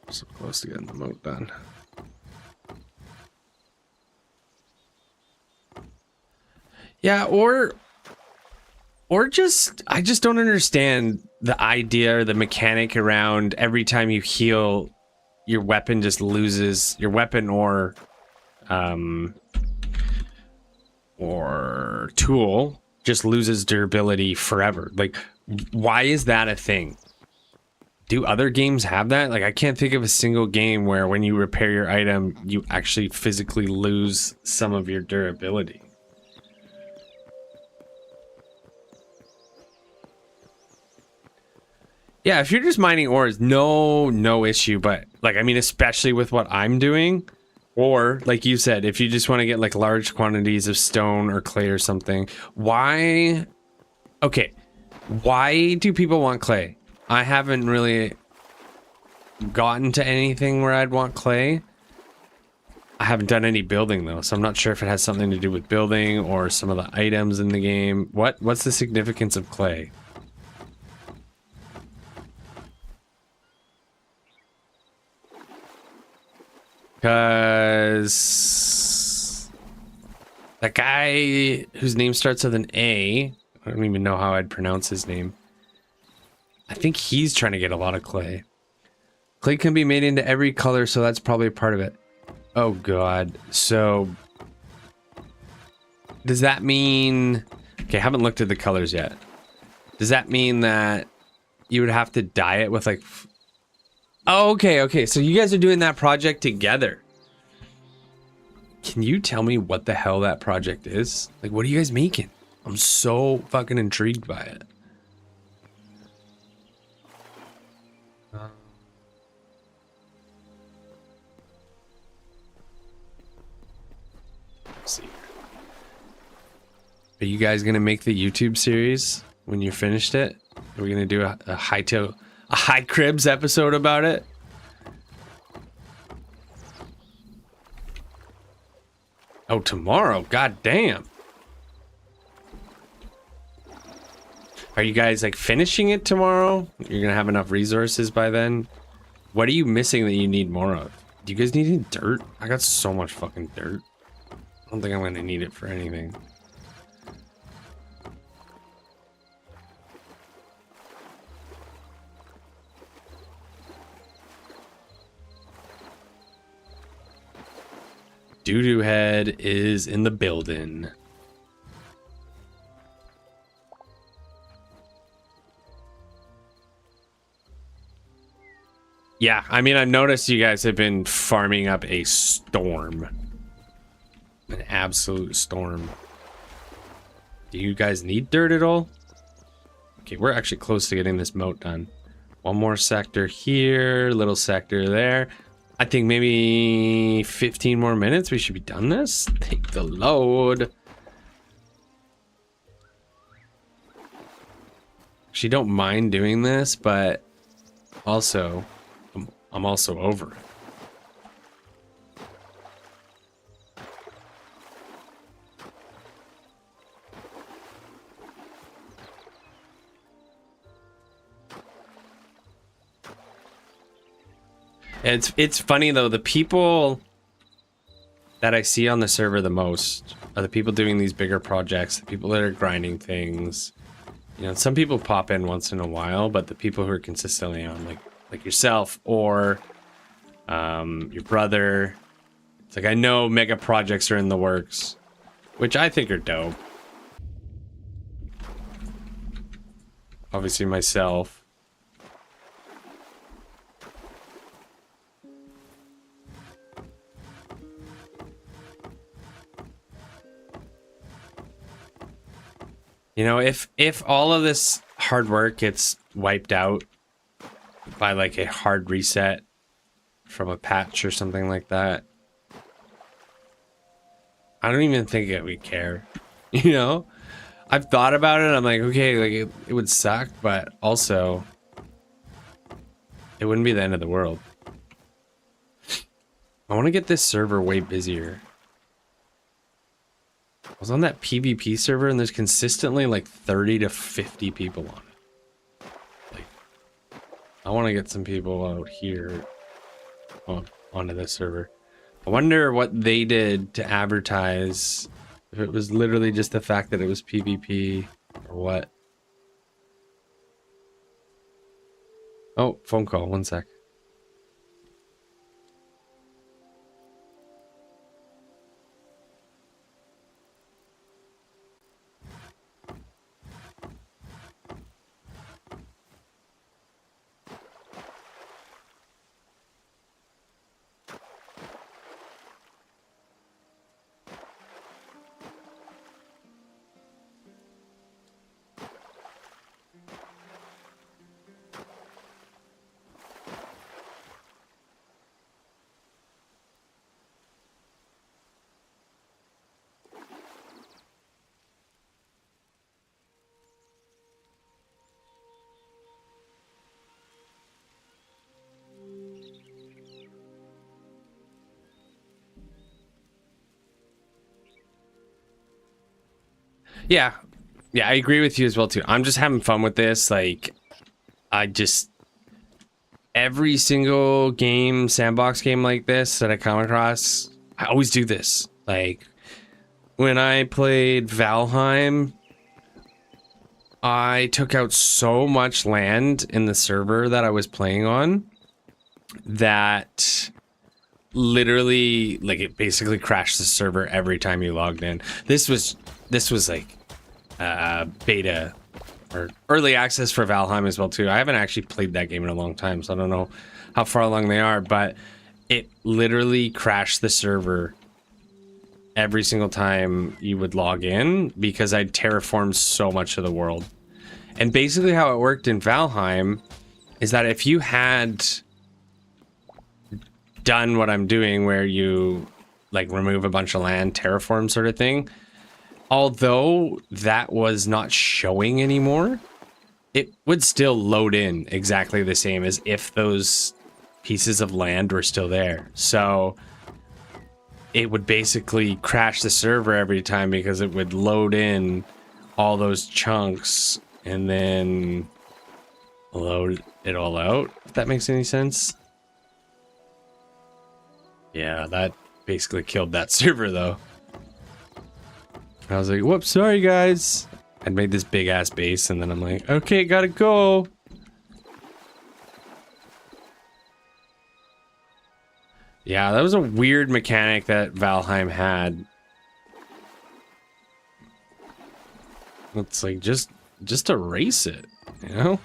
to getting the moat done. Yeah, or just, I just don't understand the idea or the mechanic around every time you heal, your weapon just loses, your weapon or tool just loses durability forever. Like, why is that a thing? Do other games have that? Like, I can't think of a single game where when you repair your item, you actually physically lose some of your durability. Yeah, if you're just mining ores, no issue. But like, I mean, especially with what I'm doing, or like you said, if you just want to get like large quantities of stone or clay or something, why? Okay, why do people want clay? I haven't really gotten to anything where I'd want clay. I haven't done any building though, so I'm not sure if it has something to do with building or some of the items in the game. What's the significance of clay? Because That guy whose name starts with an A, I don't even know how I'd pronounce his name. I think he's trying to get a lot of clay. Clay can be made into every color, so that's probably a part of it. Oh god. So does that mean... Okay, I haven't looked at the colors yet. Does that mean that you would have to dye it with like... Oh, okay. So you guys are doing that project together. Can you tell me what the hell that project is? Like, what are you guys making? I'm so fucking intrigued by it. Let's see. Are you guys gonna make the YouTube series when you finished it? Are we gonna do a high cribs episode about it? Oh, tomorrow. God damn. Are you guys like finishing it tomorrow? You're gonna have enough resources by then? What are you missing that you need more of? Do you guys need any dirt? I got so much fucking dirt. I don't think I'm gonna need it for anything. Doo-doo head is in the building. Yeah, I mean, I've noticed you guys have been farming up a storm. An absolute storm. Do you guys need dirt at all? Okay, we're actually close to getting this moat done. One more sector here, little sector there. I think maybe 15 more minutes we should be done this. Take the load. Actually, don't mind doing this, but also, I'm also over it. It's funny though, the people that I see on the server the most are the people doing these bigger projects, the people that are grinding things. You know, some people pop in once in a while, but the people who are consistently on, like yourself or your brother. It's like, I know mega projects are in the works, which I think are dope. Obviously myself. You know, if all of this hard work gets wiped out by like a hard reset from a patch or something like that, I don't even think that we care. You know, I've thought about it. I'm like, okay, like it would suck, but also it wouldn't be the end of the world. I want to get this server way busier. I was on that PvP server and there's consistently like 30 to 50 people on it. Like, I want to get some people out here onto this server. I wonder what they did to advertise, if it was literally just the fact that it was PvP or what. Oh, phone call, 1 sec. Yeah, I agree with you as well too. I'm just having fun with this. Like, every single game, sandbox game like this that I come across, I always do this. Like, when I played Valheim, I took out so much land in the server that I was playing on that literally, like, it basically crashed the server every time you logged in. This was like beta or early access for Valheim as well too. I haven't actually played that game in a long time, so I don't know how far along they are, but it literally crashed the server every single time you would log in because I'd terraformed so much of the world. And basically how it worked in Valheim is that if you had done what I'm doing where you like remove a bunch of land, terraform sort of thing, although that was not showing anymore, it would still load in exactly the same as if those pieces of land were still there. So it would basically crash the server every time because it would load in all those chunks and then load it all out, if that makes any sense. Yeah, that basically killed that server though. I was like, whoops, sorry guys. I'd made this big ass base and then I'm like, okay, gotta go. Yeah, that was a weird mechanic that Valheim had. It's like, just erase it, you know?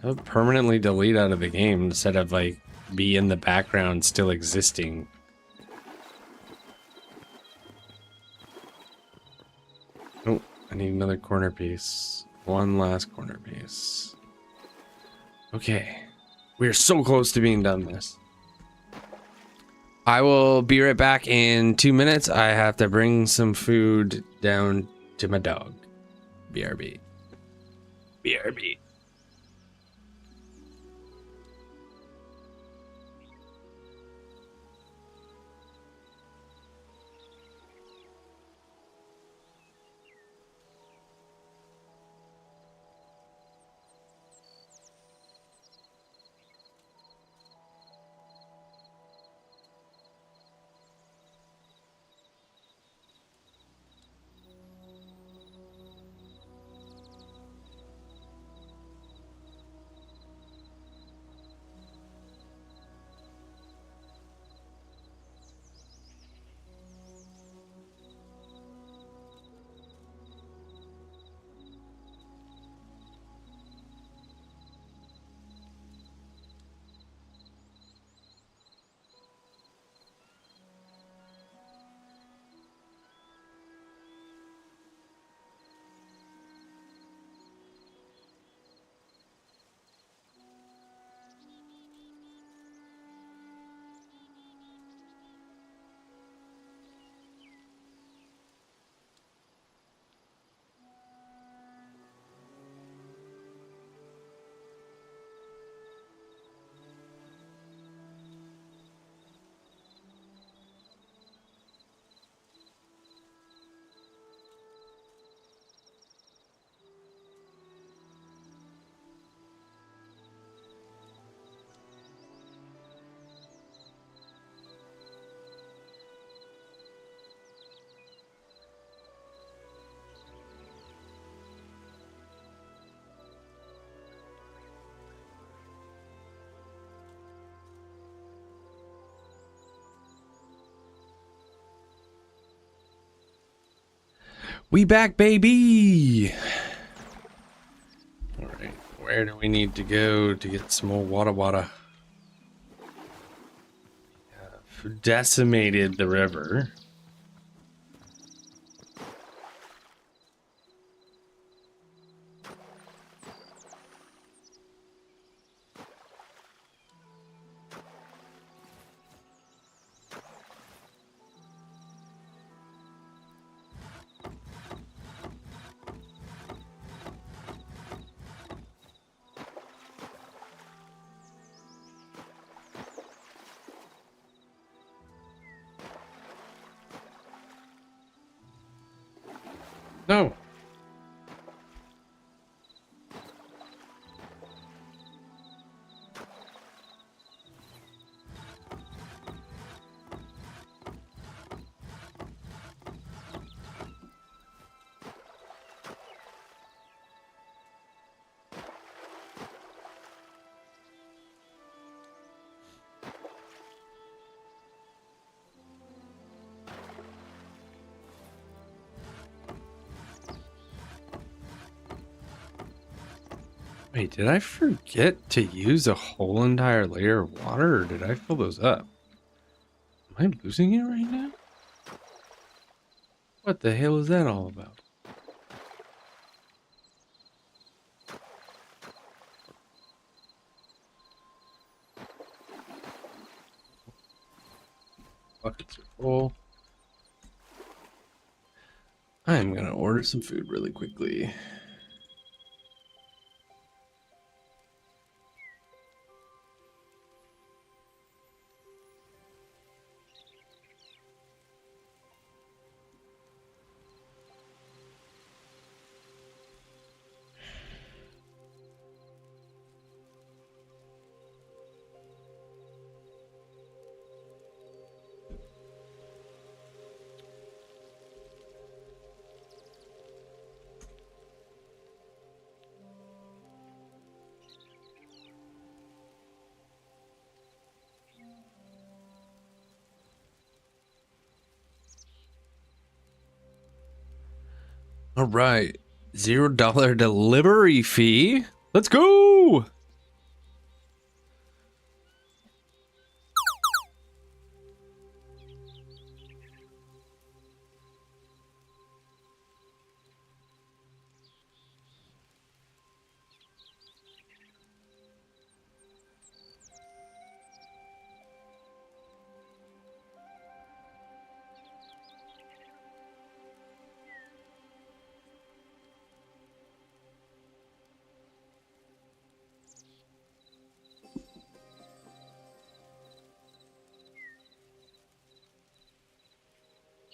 It'll permanently delete out of the game instead of like be in the background still existing. Oh, I need another corner piece. One last corner piece. Okay. We are so close to being done this. I will be right back in 2 minutes. I have to bring some food down to my dog. BRB. BRB. We back, baby. All right, where do we need to go to get some more water? Decimated the river. No. Wait, did I forget to use a whole entire layer of water, or did I fill those up? Am I losing it right now? What the hell is that all about? Buckets are full. I'm gonna order some food really quickly. All right, $0 delivery fee. Let's go.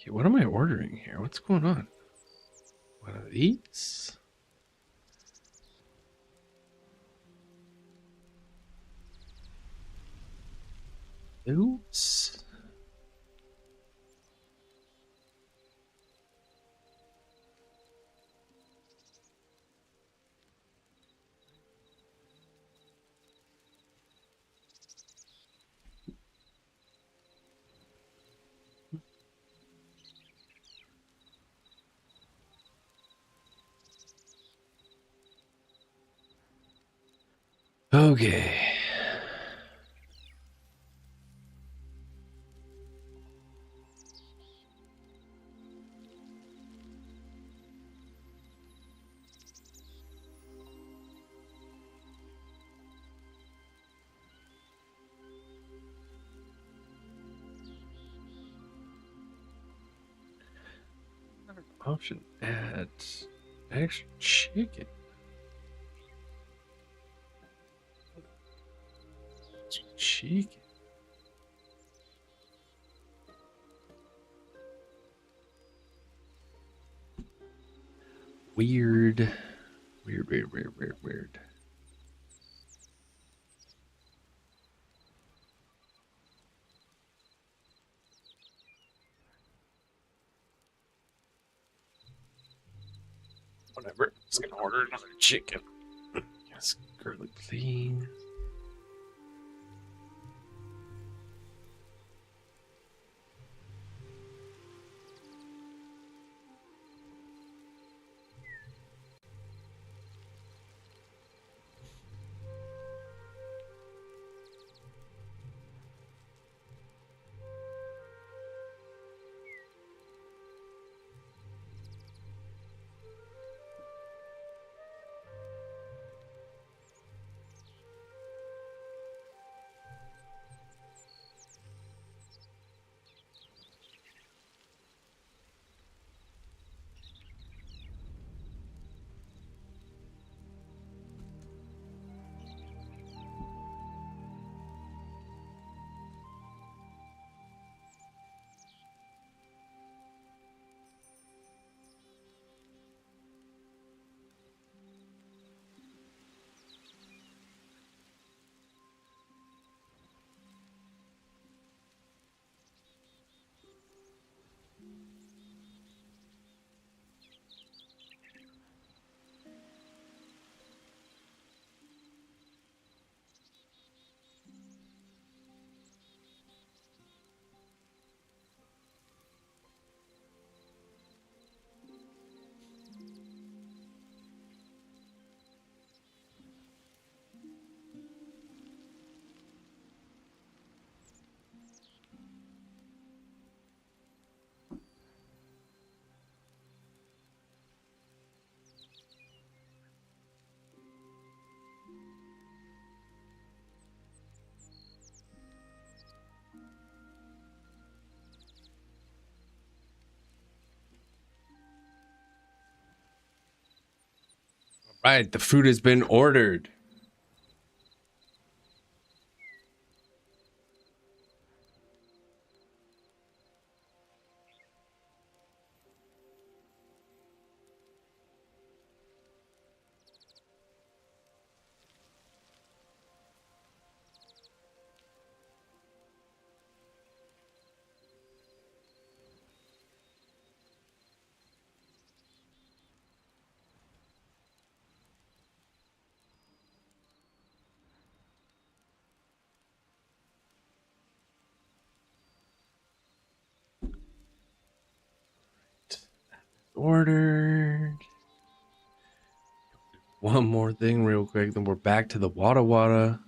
Okay, what am I ordering here? What's going on? One of these? Oops. Okay. Option add extra chicken. Chicken. Weird. Weird. Whatever. Just gonna order another chicken. Yes, girly, please. Right, the food has been ordered. Ordered. One more thing real quick, then we're back to the Wada Wada.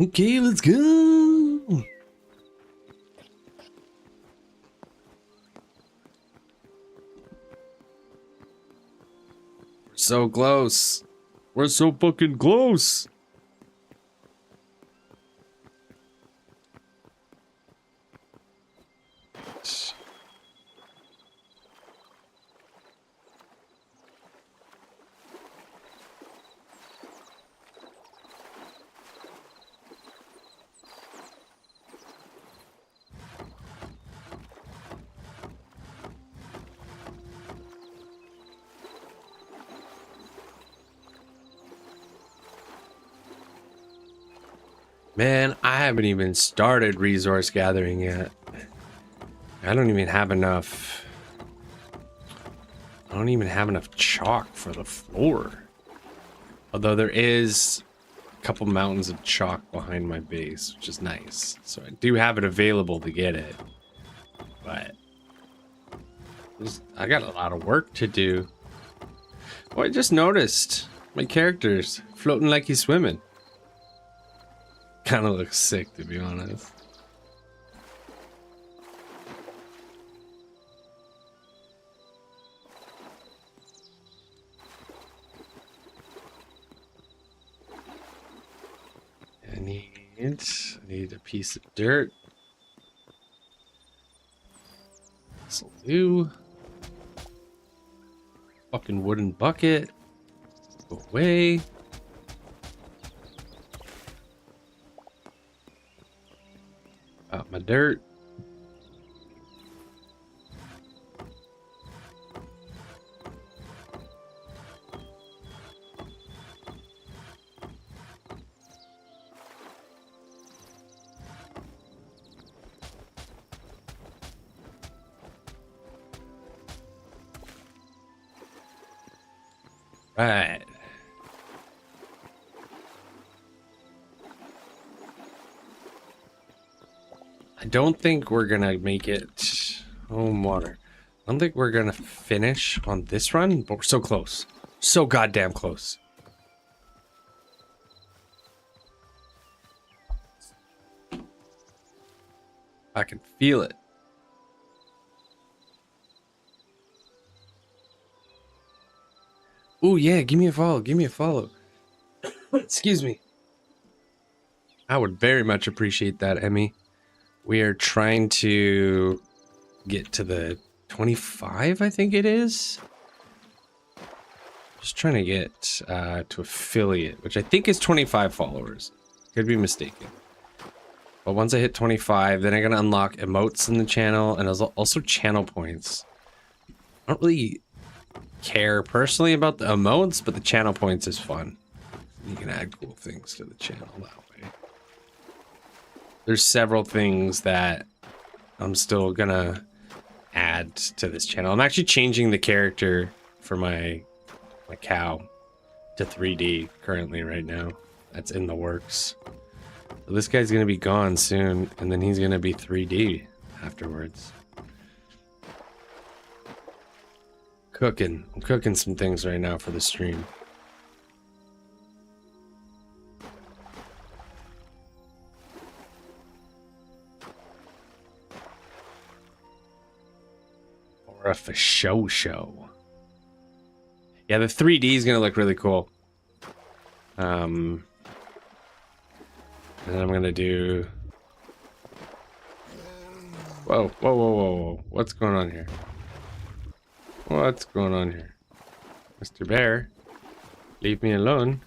Okay, let's go. We're so close. We're so fucking close. Man, I haven't even started resource gathering yet. I don't even have enough. I don't even have enough chalk for the floor. Although there is a couple mountains of chalk behind my base, which is nice. So I do have it available to get it. But I got a lot of work to do. Oh, I just noticed my character's floating like he's swimming. Kind of looks sick, to be honest. I need a piece of dirt. This'll do. Fucking wooden bucket. Go away. Got my dirt. Right. I don't think we're gonna make it home water. I don't think we're gonna finish on this run, but we're so close. So goddamn close. I can feel it. Oh yeah, give me a follow. Give me a follow. Excuse me. I would very much appreciate that, Emmy. We are trying to get to the 25, I think it is. Just trying to get to affiliate, which I think is 25 followers. Could be mistaken. But once I hit 25, then I'm going to unlock emotes in the channel and also channel points. I don't really care personally about the emotes, but the channel points is fun. You can add cool things to the channel that way. There's several things that I'm still gonna add to this channel. I'm actually changing the character for my cow to 3D currently right now. That's in the works. This guy's gonna be gone soon, and then he's gonna be 3D afterwards. I'm cooking some things right now for the stream. Or a for show. Yeah, the 3D is gonna look really cool. And then I'm gonna do. Whoa. What's going on here? What's going on here? Mr. Bear, leave me alone.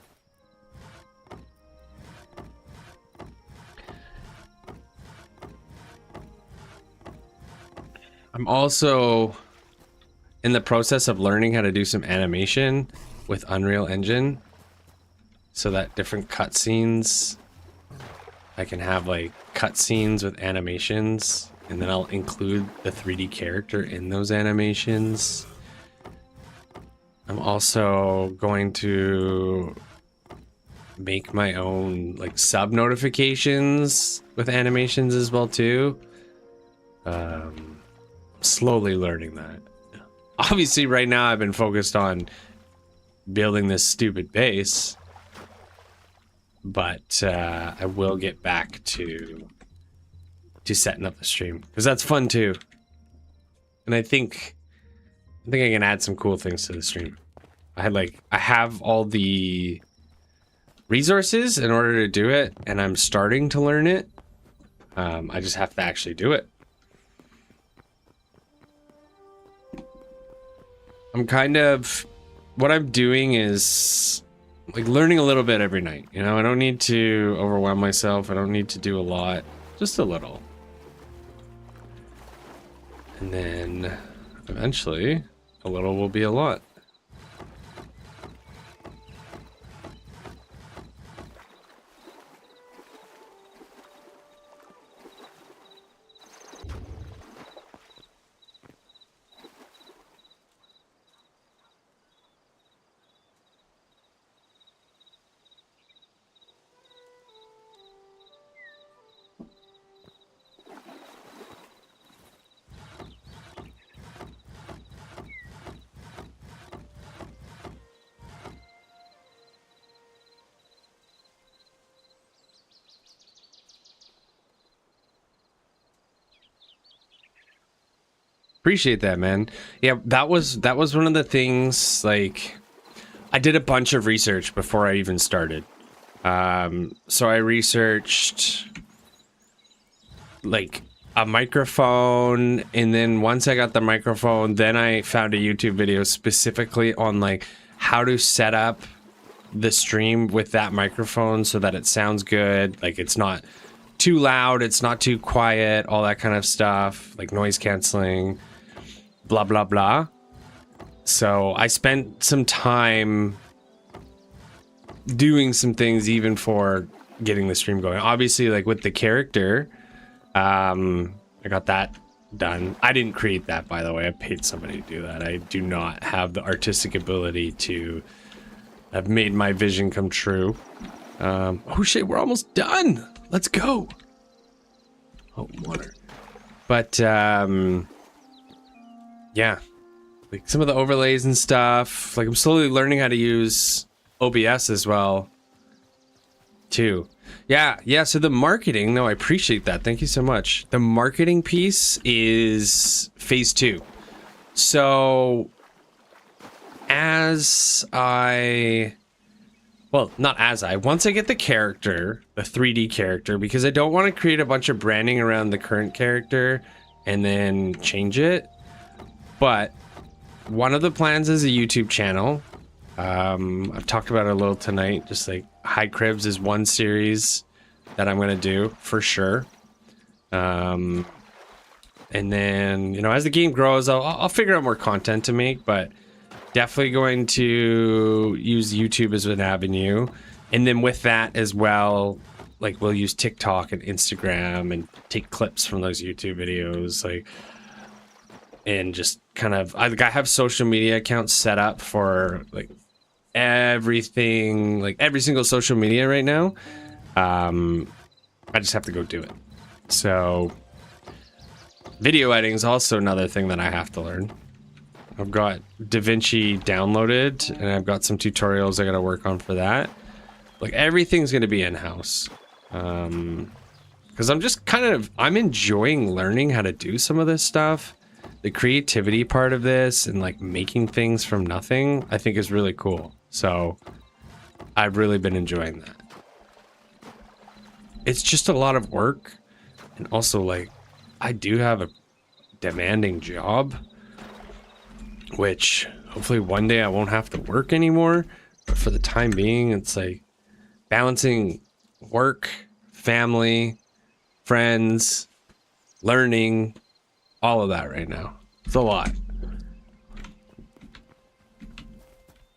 I'm also in the process of learning how to do some animation with Unreal Engine so that different cutscenes, I can have like cutscenes with animations, and then I'll include the 3D character in those animations. I'm also going to make my own like sub notifications with animations as well too. Slowly learning that. Obviously right now I've been focused on building this stupid base, but I will get back to setting up the stream because that's fun too. And I think I can add some cool things to the stream. I have all the resources in order to do it, and I'm starting to learn it. I just have to actually do it. I'm kind of, what I'm doing is like learning a little bit every night. You know, I don't need to overwhelm myself. I don't need to do a lot, just a little. And then eventually a little will be a lot. Appreciate that, man. Yeah, that was one of the things. Like, I did a bunch of research before I even started. So I researched like a microphone, and then once I got the microphone, then I found a YouTube video specifically on like how to set up the stream with that microphone so that it sounds good. Like, it's not too loud, it's not too quiet, all that kind of stuff, like noise canceling, blah blah blah. So I spent some time doing some things even for getting the stream going. Obviously, like with the character, I got that done. I didn't create that, by the way. I paid somebody to do that. I do not have the artistic ability to have made my vision come true. Oh shit, we're almost done. Let's go. Oh, water. But yeah, like some of the overlays and stuff. Like, I'm slowly learning how to use OBS as well too. Yeah, so the marketing, no, I appreciate that. Thank you so much. The marketing piece is phase 2. So once I get the character, the 3D character, because I don't want to create a bunch of branding around the current character and then change it. But one of the plans is a YouTube channel. I've talked about it a little tonight. Just like High Cribs is one series that I'm going to do for sure. And then, you know, as the game grows, I'll figure out more content to make, but definitely going to use YouTube as an avenue. And then with that as well, like, we'll use TikTok and Instagram and take clips from those YouTube videos, like, and just kind of, I have social media accounts set up for like everything, like every single social media right now. I just have to go do it. So video editing is also another thing that I have to learn. I've got DaVinci downloaded, and I've got some tutorials I got to work on for that. Like, everything's going to be in-house. Because I'm enjoying learning how to do some of this stuff. The creativity part of this and like making things from nothing, I think is really cool. So I've really been enjoying that. It's just a lot of work. And also, like, I do have a demanding job, which hopefully one day I won't have to work anymore. But for the time being, it's like balancing work, family, friends, learning, all of that right now. It's a lot.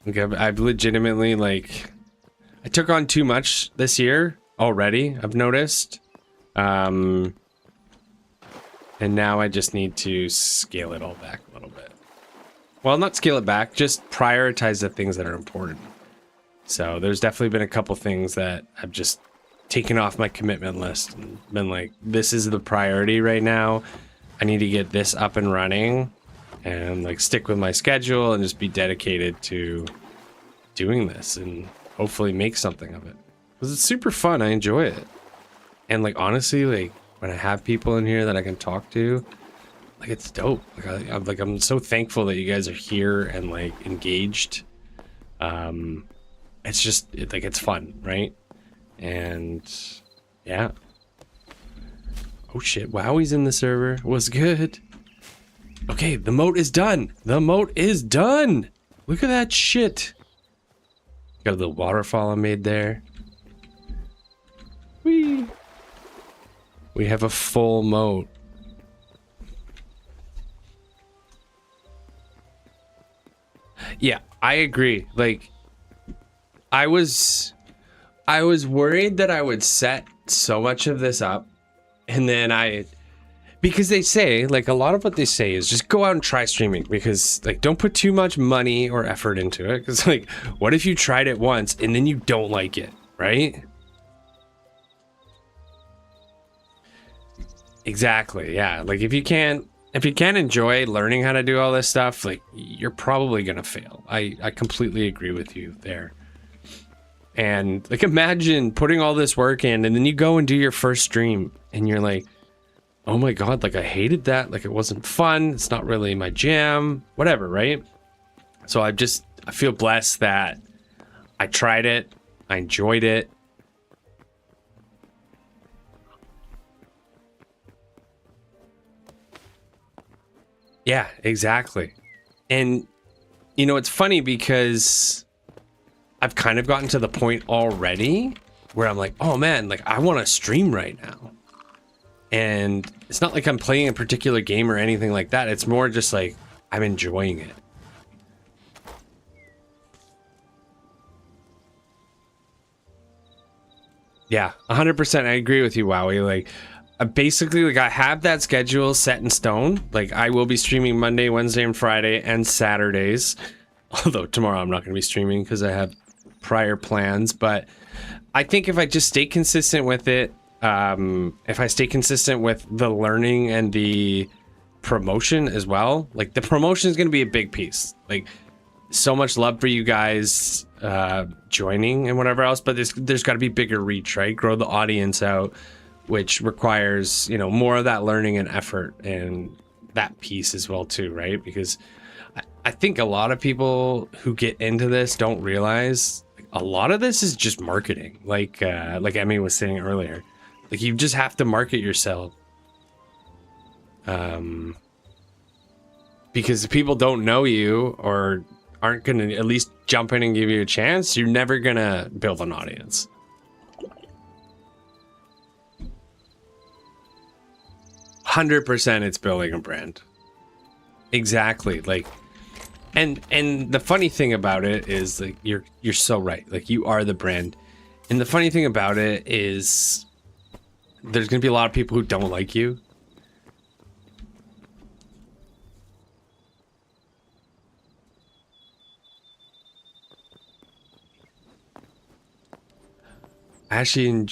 Like, I've legitimately, like, I took on too much this year already, I've noticed. And now I just need to scale it all back a little bit. Well, not scale it back, just prioritize the things that are important. So there's definitely been a couple things that I've just taken off my commitment list and been like, this is the priority right now. I need to get this up and running and like stick with my schedule and just be dedicated to doing this and hopefully make something of it. Because it's super fun. I enjoy it. And like, honestly, like when I have people in here that I can talk to, like, it's dope. Like, I'm so thankful that you guys are here and like engaged. It's just it's fun, right? And yeah. Oh shit, Wowie's in the server. Was good. Okay, the moat is done. The moat is done. Look at that shit. Got a little waterfall I made there. Whee. We have a full moat. Yeah, I agree. Like, I was worried that I would set so much of this up, and then because they say, like, a lot of what they say is just go out and try streaming, because like, don't put too much money or effort into it, because like, what if you tried it once and then you don't like it, right? Exactly. Yeah. Like, if you can't enjoy learning how to do all this stuff, like, you're probably gonna fail. I completely agree with you there. And like, imagine putting all this work in and then you go and do your first stream and you're like, oh my god, like, I hated that, like, it wasn't fun, it's not really my jam, whatever, right? So I feel blessed that I tried it, I enjoyed it. Yeah, exactly. And you know, it's funny because I've kind of gotten to the point already where I'm like, oh man, like, I want to stream right now. And it's not like I'm playing a particular game or anything like that. It's more just like, I'm enjoying it. Yeah, 100%. I agree with you, Wowie. Like, basically, like, I have that schedule set in stone. Like, I will be streaming Monday, Wednesday, and Friday, and Saturdays. Although tomorrow I'm not going to be streaming because I have prior plans. But I think if I just stay consistent with it, if I stay consistent with the learning and the promotion as well, like, the promotion is going to be a big piece. Like, so much love for you guys joining and whatever else, but there's got to be bigger reach, right? Grow the audience out, which requires, you know, more of that learning and effort and that piece as well too, right? Because I think a lot of people who get into this don't realize, like, a lot of this is just marketing, like Emmy was saying earlier. Like, you just have to market yourself. Because if people don't know you or aren't going to at least jump in and give you a chance, you're never going to build an audience. %, it's building a brand. Exactly. Like, and the funny thing about it is, like, you're so right. Like, you are the brand. And the funny thing about it is there's going to be a lot of people who don't like you. Actually,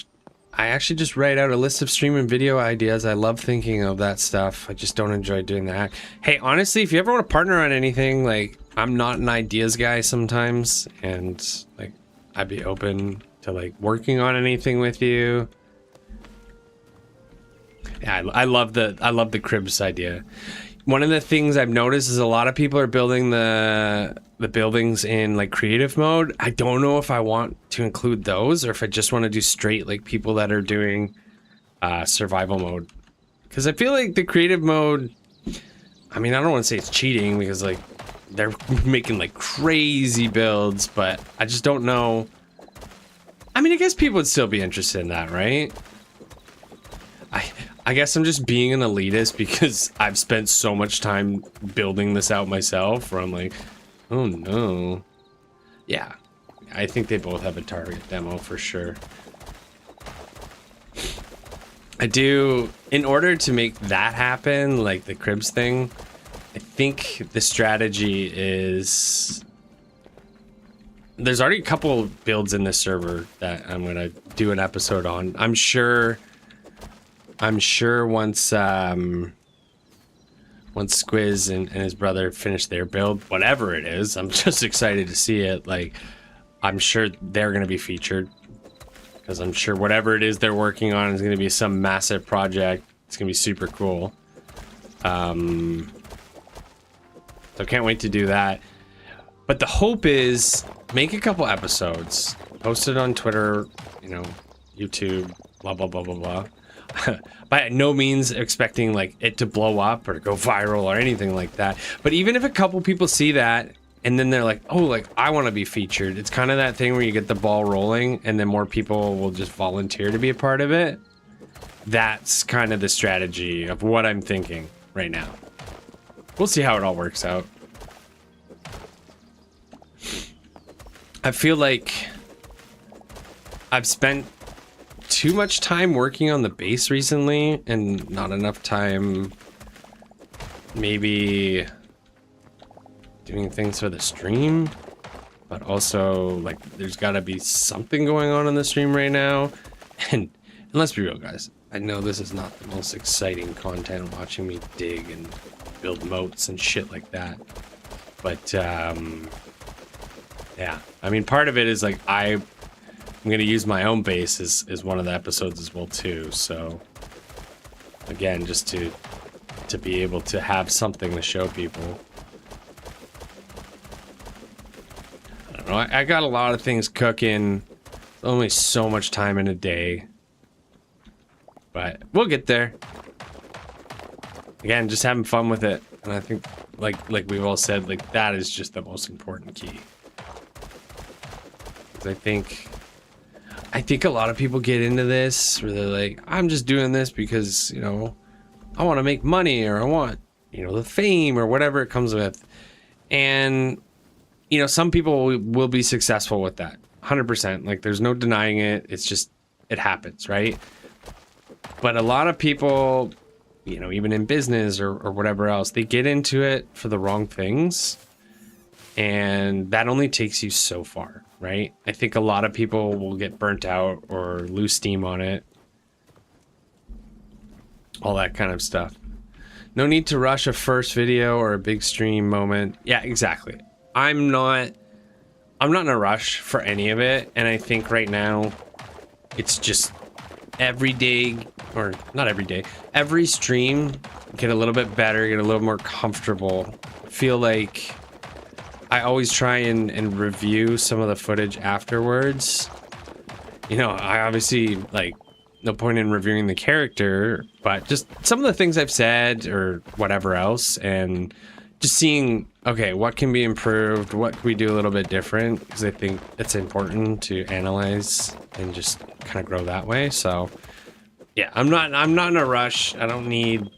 I actually just write out a list of stream and video ideas. I love thinking of that stuff. I just don't enjoy doing that. Hey, honestly, if you ever want to partner on anything, like, I'm not an ideas guy sometimes, and like, I'd be open to like working on anything with you. Yeah, I love the cribs idea. One of the things I've noticed is a lot of people are building the buildings in like creative mode. I don't know if I want to include those or if I just want to do straight like people that are doing survival mode. Because I feel like the creative mode, I mean, I don't want to say it's cheating because like they're making like crazy builds, but I just don't know. I mean, I guess people would still be interested in that, right? I guess I'm just being an elitist because I've spent so much time building this out myself where I'm like, oh no. Yeah, I think they both have a target demo for sure. I do, in order to make that happen, like the cribs thing, I think the strategy is... There's already a couple builds in this server that I'm gonna do an episode on. I'm sure once Squiz and his brother finish their build, whatever it is, I'm just excited to see it. Like, I'm sure they're going to be featured because I'm sure whatever it is they're working on is going to be some massive project. It's going to be super cool. So I can't wait to do that. But the hope is make a couple episodes, post it on Twitter, you know, YouTube, blah, blah, blah, blah, blah. By no means expecting like it to blow up or go viral or anything like that, but even if a couple people see that and then they're like, oh, like I want to be featured, it's kind of that thing where you get the ball rolling and then more people will just volunteer to be a part of it. That's kind of the strategy of what I'm thinking right now. We'll see how it all works out. I feel like I've spent too much time working on the base recently and not enough time maybe doing things for the stream, but also like there's got to be something going on in the stream right now. And let's be real, guys, I know this is not the most exciting content, watching me dig and build moats and shit like that, but yeah, I mean, part of it is like I'm gonna use my own base as one of the episodes as well too. So again, just to be able to have something to show people. I don't know. I got a lot of things cooking. Only so much time in a day, but we'll get there. Again, just having fun with it, and I think like we've all said, like that is just the most important key. 'Cause I think a lot of people get into this where they're like, I'm just doing this because, you know, I want to make money or I want, you know, the fame or whatever it comes with. And, you know, some people will be successful with that 100%. Like there's no denying it. It's just, it happens, right? But a lot of people, you know, even in business or whatever else, they get into it for the wrong things. And that only takes you so far, right? I think a lot of people will get burnt out or lose steam on it. All that kind of stuff. No need to rush a first video or a big stream moment. Yeah, exactly. I'm not in a rush for any of it. And I think right now it's just every day, or not every day, every stream, get a little bit better, get a little more comfortable. Feel like I always try and review some of the footage afterwards. You know, I obviously, like, no point in reviewing the character, but just some of the things I've said or whatever else, and just seeing, okay, what can be improved, what can we do a little bit different, because I think it's important to analyze and just kind of grow that way. So yeah, I'm not in a rush. I don't need,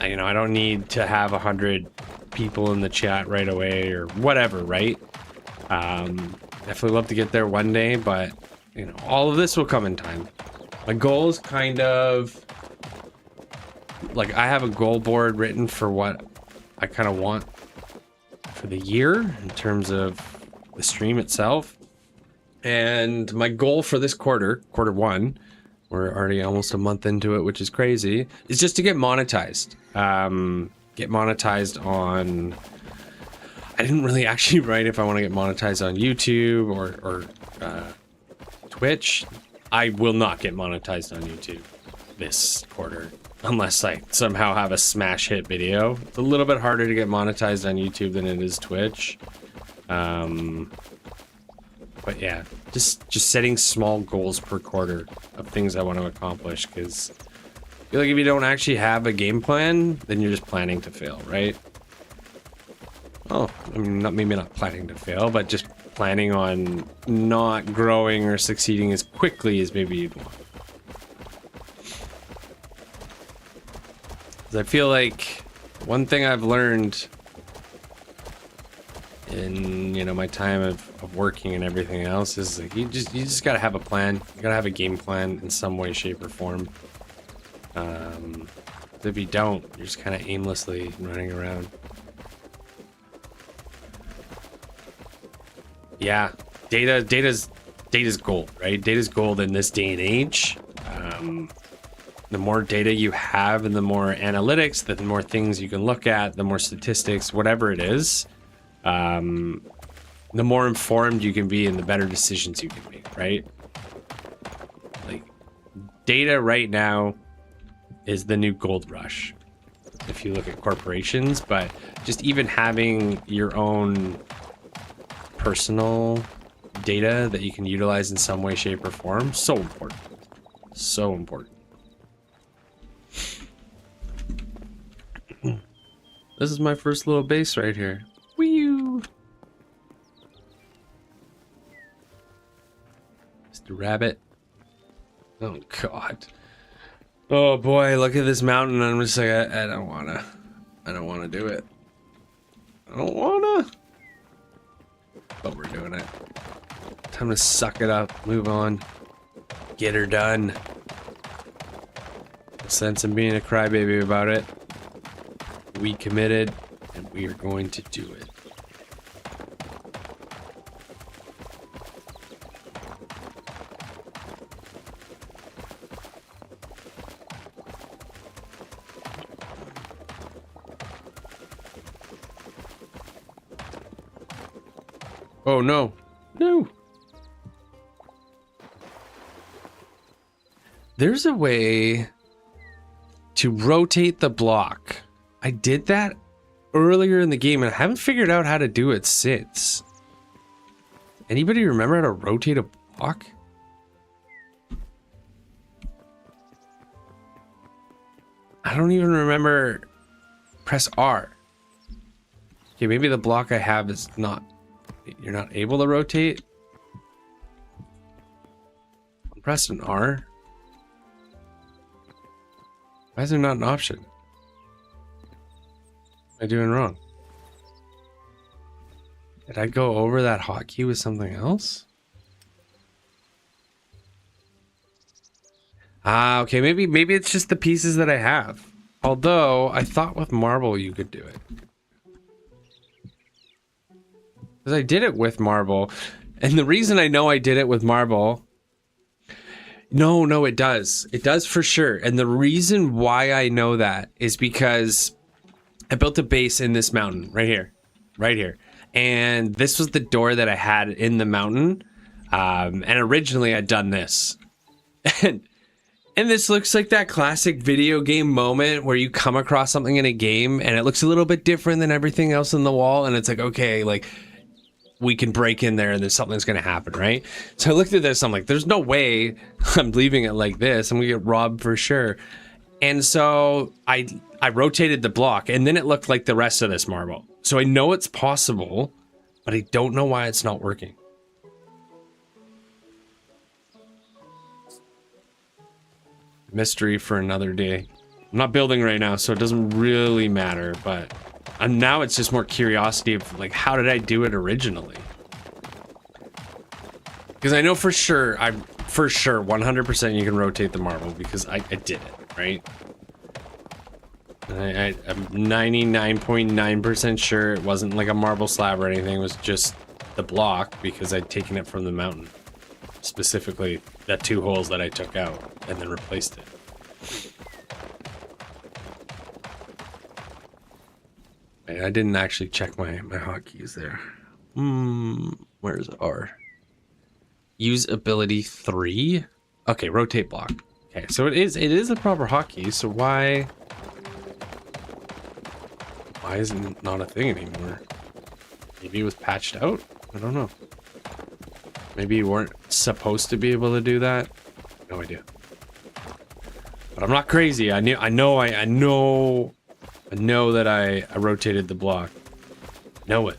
you know, I don't need to have 100 people in the chat right away or whatever, right? Definitely love to get there one day, but you know, all of this will come in time. My goal is kind of like, I have a goal board written for what I kind of want for the year in terms of the stream itself. And my goal for this quarter one, we're already almost a month into it, which is crazy, is just to get monetized. Get monetized on... I didn't really actually write if I want to get monetized on YouTube or Twitch. I will not get monetized on YouTube this quarter unless I somehow have a smash hit video. It's a little bit harder to get monetized on YouTube than it is Twitch. But yeah, just setting small goals per quarter of things I want to accomplish, because I feel like if you don't actually have a game plan, then you're just planning to fail, right? Oh, I mean, maybe not planning to fail, but just planning on not growing or succeeding as quickly as maybe you'd want. 'Cause I feel like one thing I've learned in, you know, my time of working and everything else is like you just gotta have a plan. You gotta have a game plan in some way, shape, or form. If you don't, you're just kind of aimlessly running around. Yeah, data's gold, right? Data's gold in this day and age. The more data you have and the more analytics, the more things you can look at, the more statistics, whatever it is, the more informed you can be and the better decisions you can make, right? Like, data right now is the new gold rush if you look at corporations, but just even having your own personal data that you can utilize in some way, shape, or form, so important. So important. This is my first little base right here. Whee! Mr. Rabbit. Oh god. Oh boy, look at this mountain. I'm just like, I don't wanna do it. I don't wanna. But we're doing it. Time to suck it up, move on, get her done. No sense in being a crybaby about it. We committed, and we are going to do it. Oh no. No. There's a way to rotate the block. I did that earlier in the game and I haven't figured out how to do it since. Anybody remember how to rotate a block? I don't even remember. Press R. Okay, maybe the block I have is not... You're not able to rotate? I'm pressing R. Why is there not an option? What am I doing wrong? Did I go over that hotkey with something else? Ah, okay, maybe it's just the pieces that I have. Although, I thought with marble you could do it. Because I did it with marble. And the reason I know I did it with marble... No, it does. It does for sure. And the reason why I know that is because I built a base in this mountain right here. Right here. And this was the door that I had in the mountain. And originally I'd done this. And this looks like that classic video game moment where you come across something in a game and it looks a little bit different than everything else in the wall. And it's like, okay, like... we can break in there and then something's going to happen, right? So I looked at this, I'm like, there's no way I'm leaving it like this. I'm going to get robbed for sure. And so I rotated the block and then it looked like the rest of this marble. So I know it's possible, but I don't know why it's not working. Mystery for another day. I'm not building right now, so it doesn't really matter, but... And now it's just more curiosity of like, how did I do it originally? Because I know for sure, 100% you can rotate the marble because I did it, right? And I'm 99.9% sure it wasn't like a marble slab or anything. It was just the block because I'd taken it from the mountain. specifically the 2 holes that I took out and then replaced it. I didn't actually check my hotkeys there. Where's R? Use ability 3. Okay, rotate block. Okay, so it is a proper hotkey. So why is it not a thing anymore? Maybe it was patched out. I don't know. Maybe you weren't supposed to be able to do that. No idea. But I'm not crazy. I know that I rotated the block. Know it.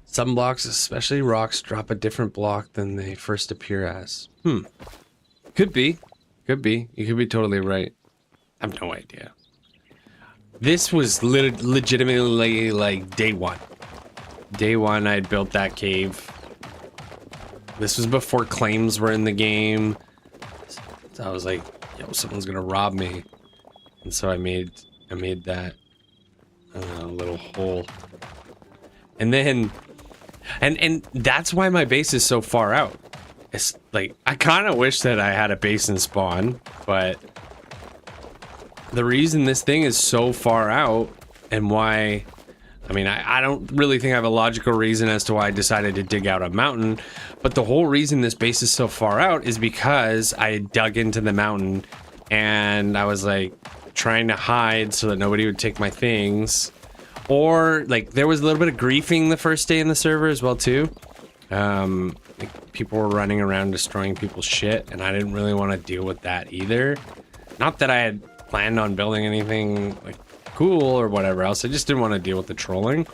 Some blocks, especially rocks, drop a different block than they first appear as. Could be. Could be. You could be totally right. I have no idea. This was legitimately like day one. Day one, I built that cave. This was before claims were in the game. So I was like, yo, someone's gonna rob me. And so I made that little hole. And then, and that's why my base is so far out. It's like, I kind of wish that I had a base in spawn, but the reason this thing is so far out and why, I mean, I don't really think I have a logical reason as to why I decided to dig out a mountain, but the whole reason this base is so far out is because I dug into the mountain and I was like trying to hide so that nobody would take my things. Or like there was a little bit of griefing the first day in the server as well too. Like, people were running around destroying people's shit and I didn't really want to deal with that either. Not that I had planned on building anything like cool or whatever else. I just didn't want to deal with the trolling.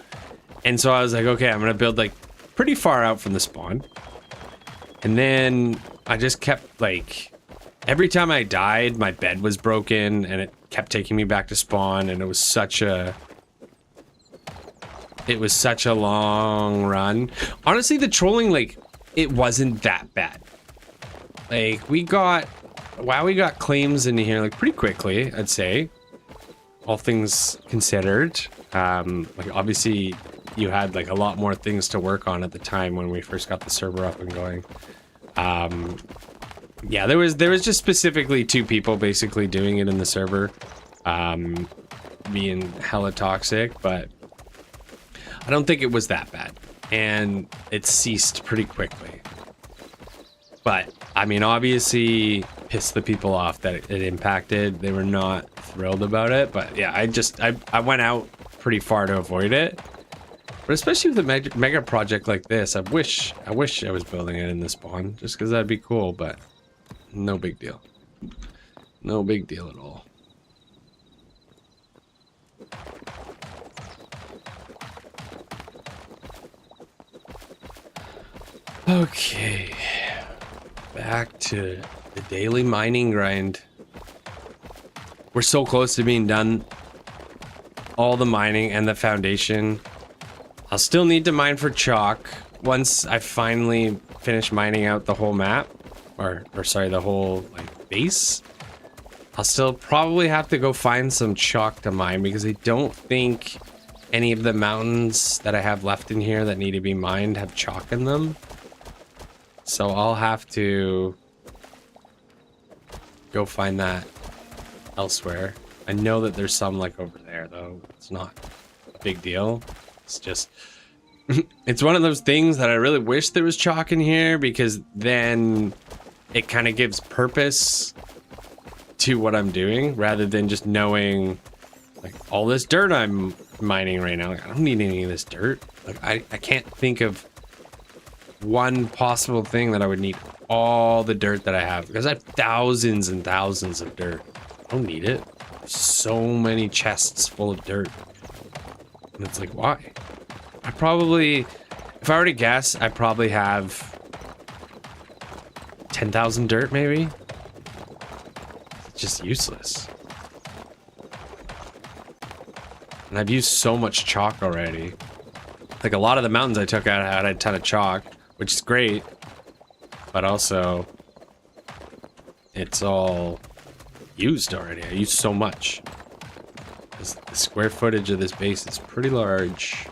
And so I was like, okay, I'm gonna build like pretty far out from the spawn. And then I just kept like, every time I died, my bed was broken and it kept taking me back to spawn, and it was such a long run. Honestly, the trolling, like, it wasn't that bad. Like, we got claims into here like pretty quickly, I'd say, all things considered. Like, obviously you had like a lot more things to work on at the time when we first got the server up and going. Yeah, there was just specifically 2 people basically doing it in the server, being hella toxic, but I don't think it was that bad, and it ceased pretty quickly. But I mean, obviously pissed the people off that it impacted. They were not thrilled about it, but yeah, I went out pretty far to avoid it. But especially with a mega project like this, I wish I was building it in the spawn, just because that'd be cool, but no big deal. No big deal at all. Okay, back to the daily mining grind. We're so close to being done. All the mining and the foundation. I'll still need to mine for chalk once I finally finish mining out the whole map, or sorry, the whole like base. I'll still probably have to go find some chalk to mine because I don't think any of the mountains that I have left in here that need to be mined have chalk in them. So I'll have to go find that elsewhere. I know that there's some like over there though. It's not a big deal. It's just, it's one of those things that I really wish there was chalk in here, because then it kind of gives purpose to what I'm doing rather than just knowing like all this dirt I'm mining right now. Like, I don't need any of this dirt. Like I can't think of one possible thing that I would need all the dirt that I have, because I have thousands and thousands of dirt. I don't need it. So many chests full of dirt. And it's like, why? I probably, if I were to guess, I probably have 10,000 dirt maybe. It's just useless. And I've used so much chalk already. Like a lot of the mountains I took out had a ton of chalk, which is great, but also it's all used already. I used so much. The square footage of this base is pretty large.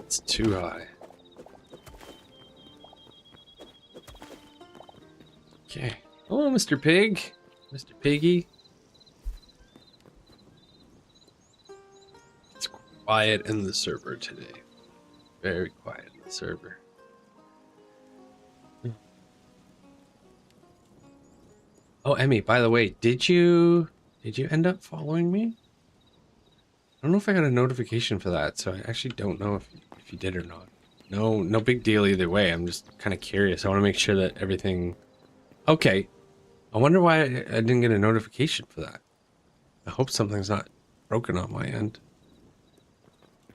It's too high. Okay. Hello, Mr. Pig. Mr. Piggy. It's quiet in the server today. Very quiet in the server. Oh, Emmy, by the way, did you end up following me? I don't know if I got a notification for that, so I actually don't know if you did or not. No big deal either way. I'm just kind of curious. I want to make sure that everything... Okay. I wonder why I didn't get a notification for that. I hope something's not broken on my end.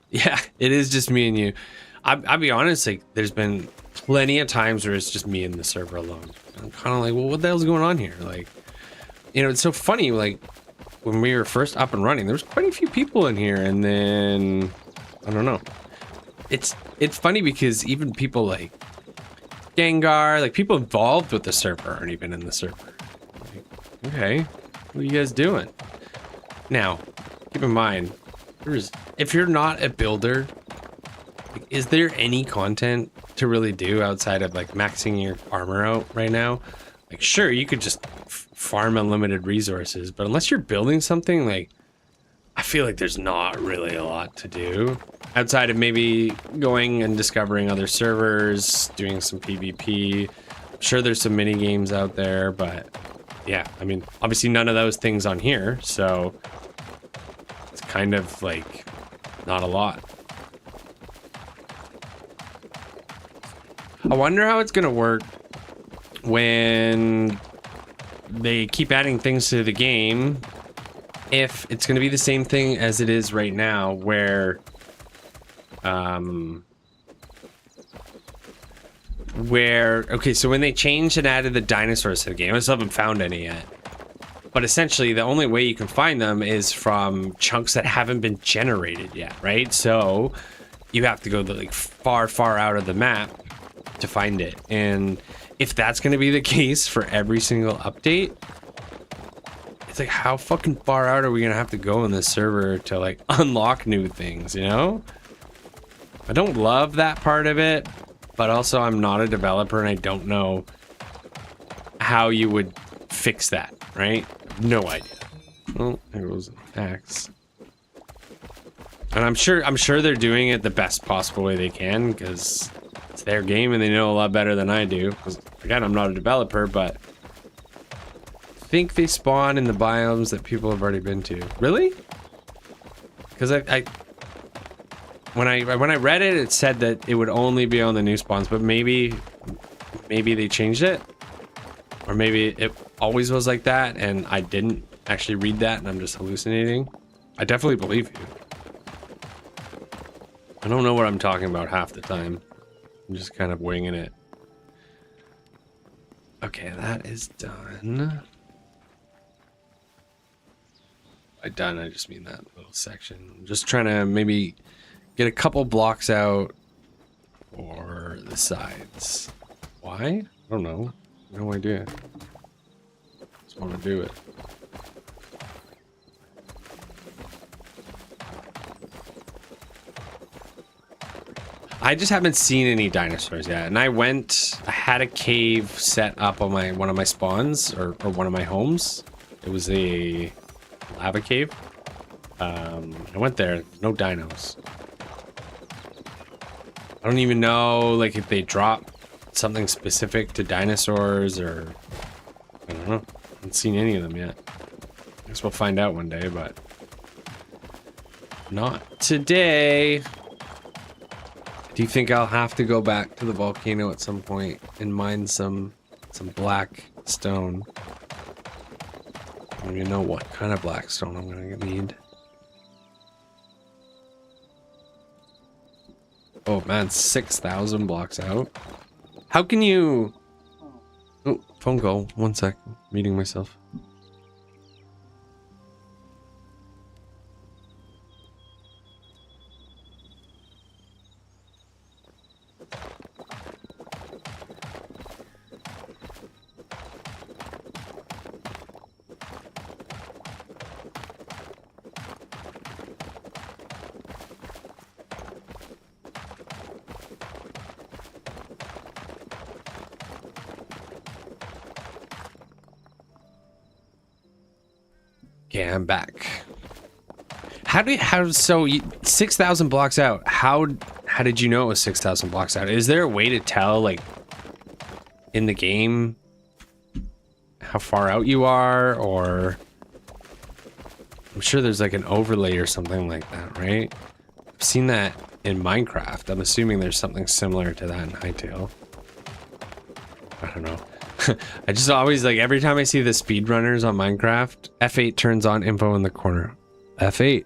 Yeah, it is just me and you. I'll be honest, like, there's been plenty of times where it's just me and the server alone. I'm kind of like, well, what the hell's going on here? Like, you know, it's so funny, like, when we were first up and running, there was quite a few people in here, and then, I don't know. It's funny because even people like Gengar, like, people involved with the server aren't even in the server. Like, okay, what are you guys doing? Now, keep in mind, if you're not a builder, like, is there any content to really do outside of like maxing your armor out right now? Like, sure, you could just farm unlimited resources, but unless you're building something, like, I feel like there's not really a lot to do outside of maybe going and discovering other servers, doing some PvP. I'm sure there's some mini games out there, but yeah, I mean, obviously none of those things on here, so it's kind of like not a lot. I wonder how it's gonna work when they keep adding things to the game, if it's gonna be the same thing as it is right now, where okay, so when they changed and added the dinosaurs to the game, I still haven't found any yet, but essentially the only way you can find them is from chunks that haven't been generated yet, right? So you have to go like far out of the map to find it. And if that's going to be the case for every single update, it's like, how fucking far out are we going to have to go in this server to like unlock new things, you know? I don't love that part of it, but also I'm not a developer and I don't know how you would fix that, right? No idea. Oh, there goes an axe. And I'm sure they're doing it the best possible way they can, because it's their game and they know a lot better than I do. Because again, I'm not a developer, but I think they spawn in the biomes that people have already been to. Really? Because when I read it, it said that it would only be on the new spawns, but maybe they changed it, or maybe it always was like that and I didn't actually read that and I'm just hallucinating. I definitely believe you. I don't know what I'm talking about half the time. I'm just kind of winging it. Okay, that is done. By done, I just mean that little section. I'm just trying to maybe get a couple blocks out for the sides. Why? I don't know. No idea. Just want to do it. I just haven't seen any dinosaurs yet, and I had a cave set up on one of my spawns, or one of my homes. It was a lava cave. I went there, no dinos. I don't even know, like, if they drop something specific to dinosaurs, or I don't know. I haven't seen any of them yet. I guess we'll find out one day, but not today. Do you think I'll have to go back to the volcano at some point and mine some black stone? I don't even know what kind of black stone I'm gonna need. Oh man, 6,000 blocks out. How can you... Oh, phone call. 1 sec. Meeting myself. Okay, I'm back. So 6,000 blocks out. How did you know it was 6,000 blocks out? Is there a way to tell, like, in the game how far out you are, or I'm sure there's like an overlay or something like that, right? I've seen that in Minecraft. I'm assuming there's something similar to that in Hytale. I don't know. I just always, like, every time I see the speedrunners on Minecraft, F8 turns on info in the corner. F8.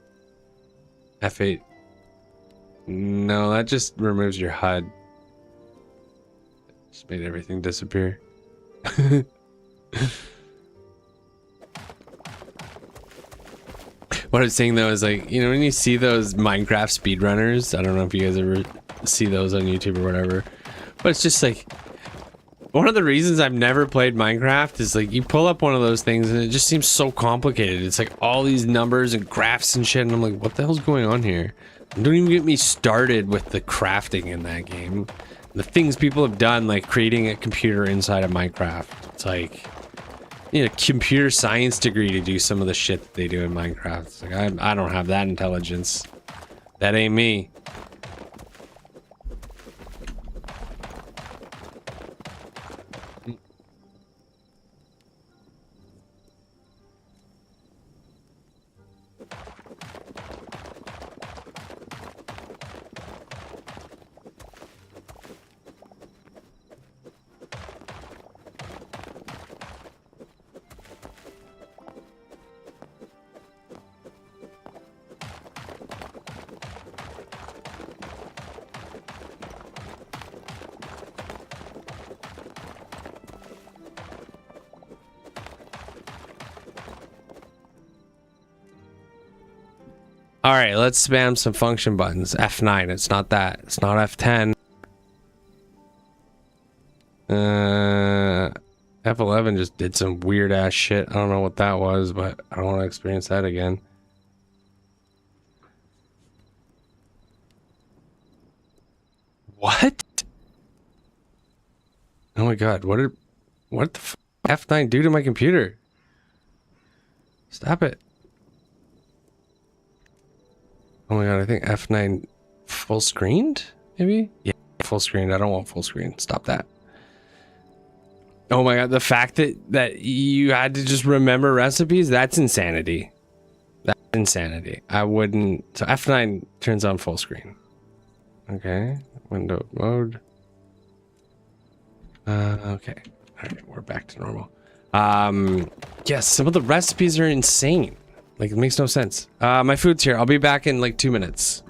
F8. No, that just removes your HUD. Just made everything disappear. What I was saying though is, like, you know, when you see those Minecraft speedrunners, I don't know if you guys ever see those on YouTube or whatever, but it's just like, one of the reasons I've never played Minecraft is, like, you pull up one of those things and it just seems so complicated. It's like all these numbers and graphs and shit, and I'm like, what the hell's going on here? And don't even get me started with the crafting in that game. The things people have done, like creating a computer inside of Minecraft. It's like, you know, computer science degree to do some of the shit that they do in Minecraft. It's like, I don't have that intelligence. That ain't me. All right, let's spam some function buttons. F9, it's not that. It's not F10. F11 just did some weird ass shit. I don't know what that was, but I don't want to experience that again. What? Oh my god, what the F9 do to my computer? Stop it. Oh my god, I think F9 full screened, maybe? Yeah, full screened. I don't want full screen. Stop that. Oh my god, the fact that you had to just remember recipes, that's insanity. That's insanity. I wouldn't. So F9 turns on full screen. Okay, window mode. Okay. All right, we're back to normal. Yes, some of the recipes are insane. Like, it makes no sense. My food's here. I'll be back in like 2 minutes.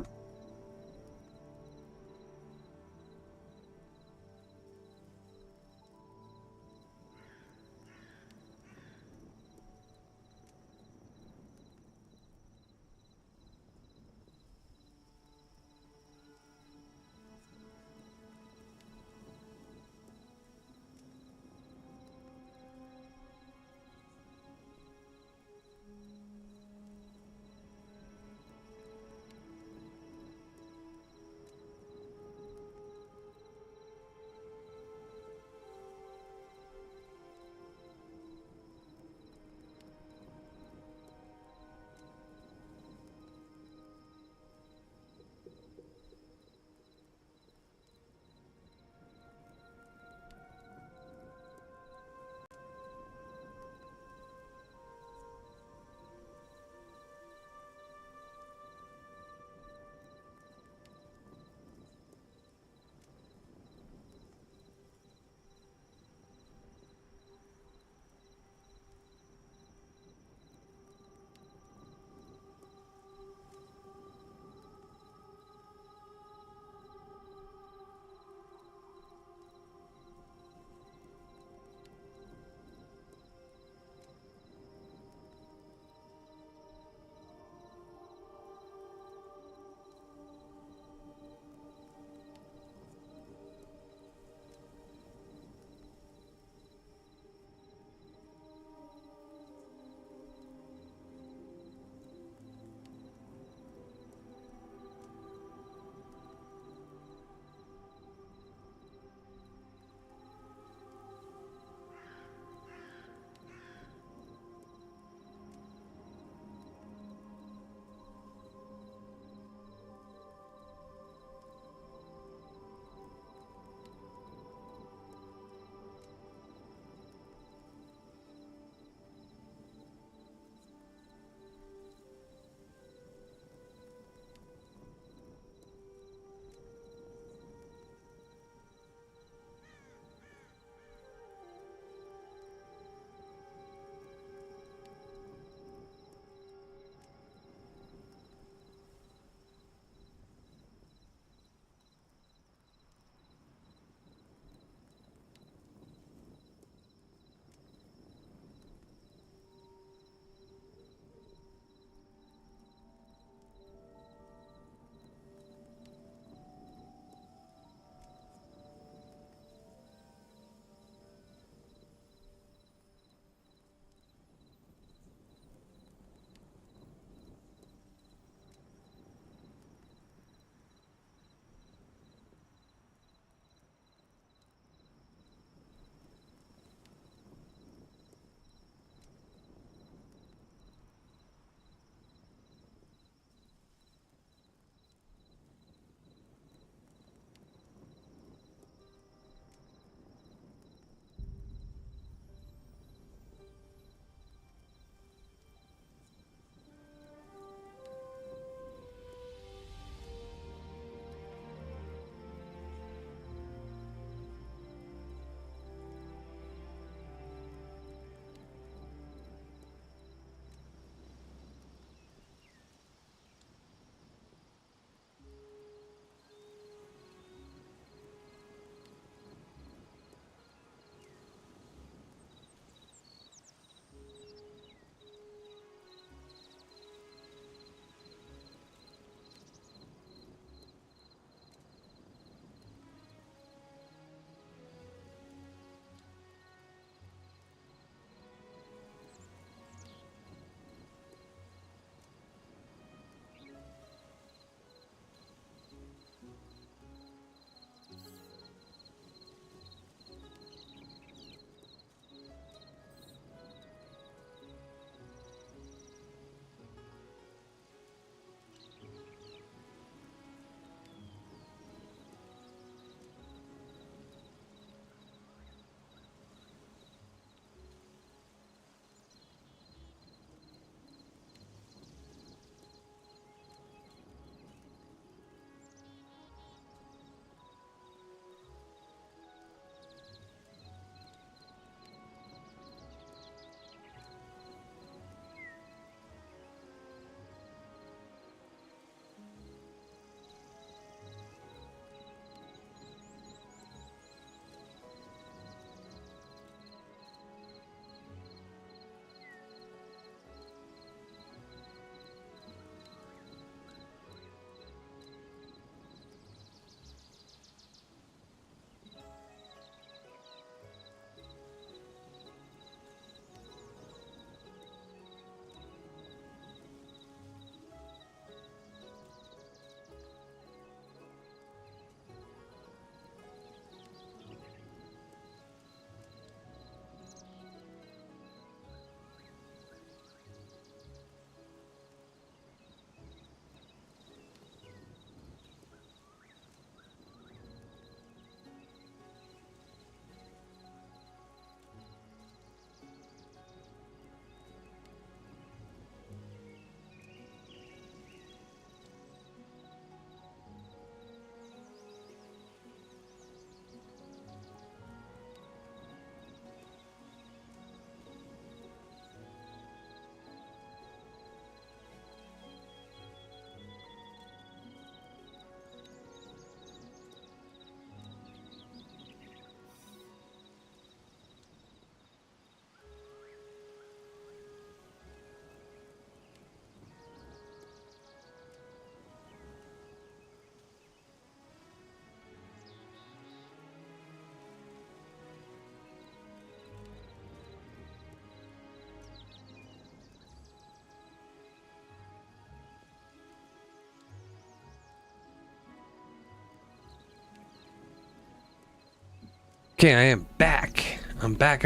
Okay, I am back. I'm back.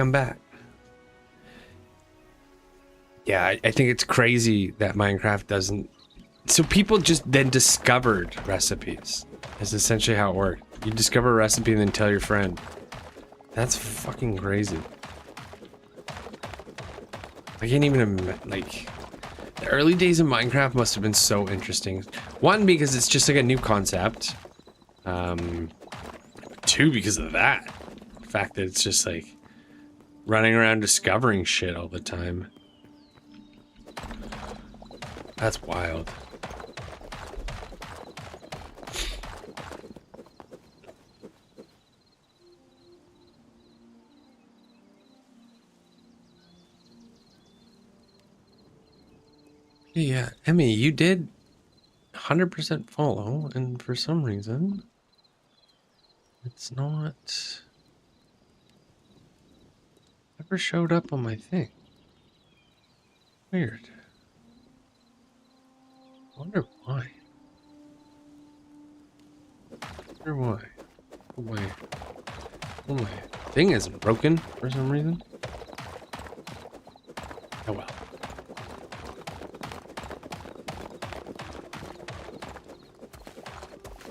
Yeah, I think it's crazy that Minecraft doesn't... So people just then discovered recipes. That's essentially how it worked. You discover a recipe and then tell your friend. That's fucking crazy. I can't even like... The early days of Minecraft must have been so interesting. One, because it's just like a new concept. Two, because of that. The fact that it's just like running around discovering shit all the time. That's wild. Yeah, Emmy, you did 100% follow, and for some reason, it's not... Never showed up on my thing. Weird. Wonder why. Wonder why. Oh my thing isn't broken for some reason. Oh well.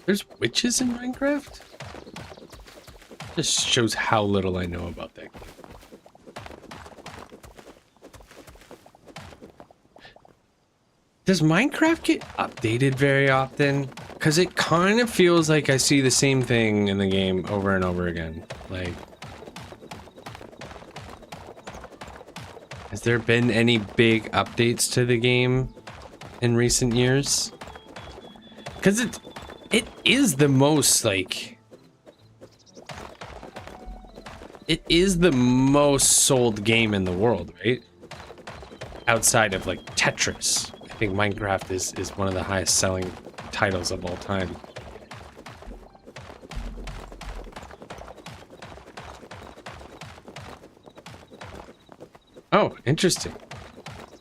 There's witches in Minecraft? Just shows how little I know about that game. Does Minecraft get updated very often? Because it kind of feels like I see the same thing in the game over and over again. Like, has there been any big updates to the game in recent years? Because it is the most, like... It is the most sold game in the world, right? Outside of, like, Tetris. I think Minecraft is one of the highest selling titles of all time. Oh, interesting.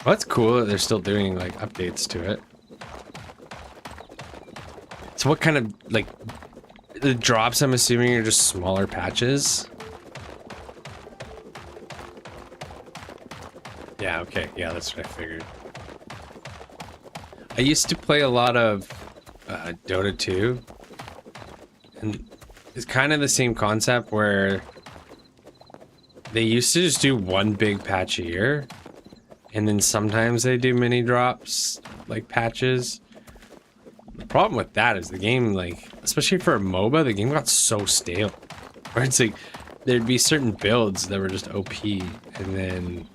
Well, that's cool that they're still doing, like, updates to it. So what kind of, like, the drops, I'm assuming, are just smaller patches? Yeah, okay. Yeah, that's what I figured. I used to play a lot of Dota 2. And it's kind of the same concept where they used to just do one big patch a year. And then sometimes they do mini drops, like patches. The problem with that is the game, like, especially for a MOBA, the game got so stale. Where it's like, there'd be certain builds that were just OP, and then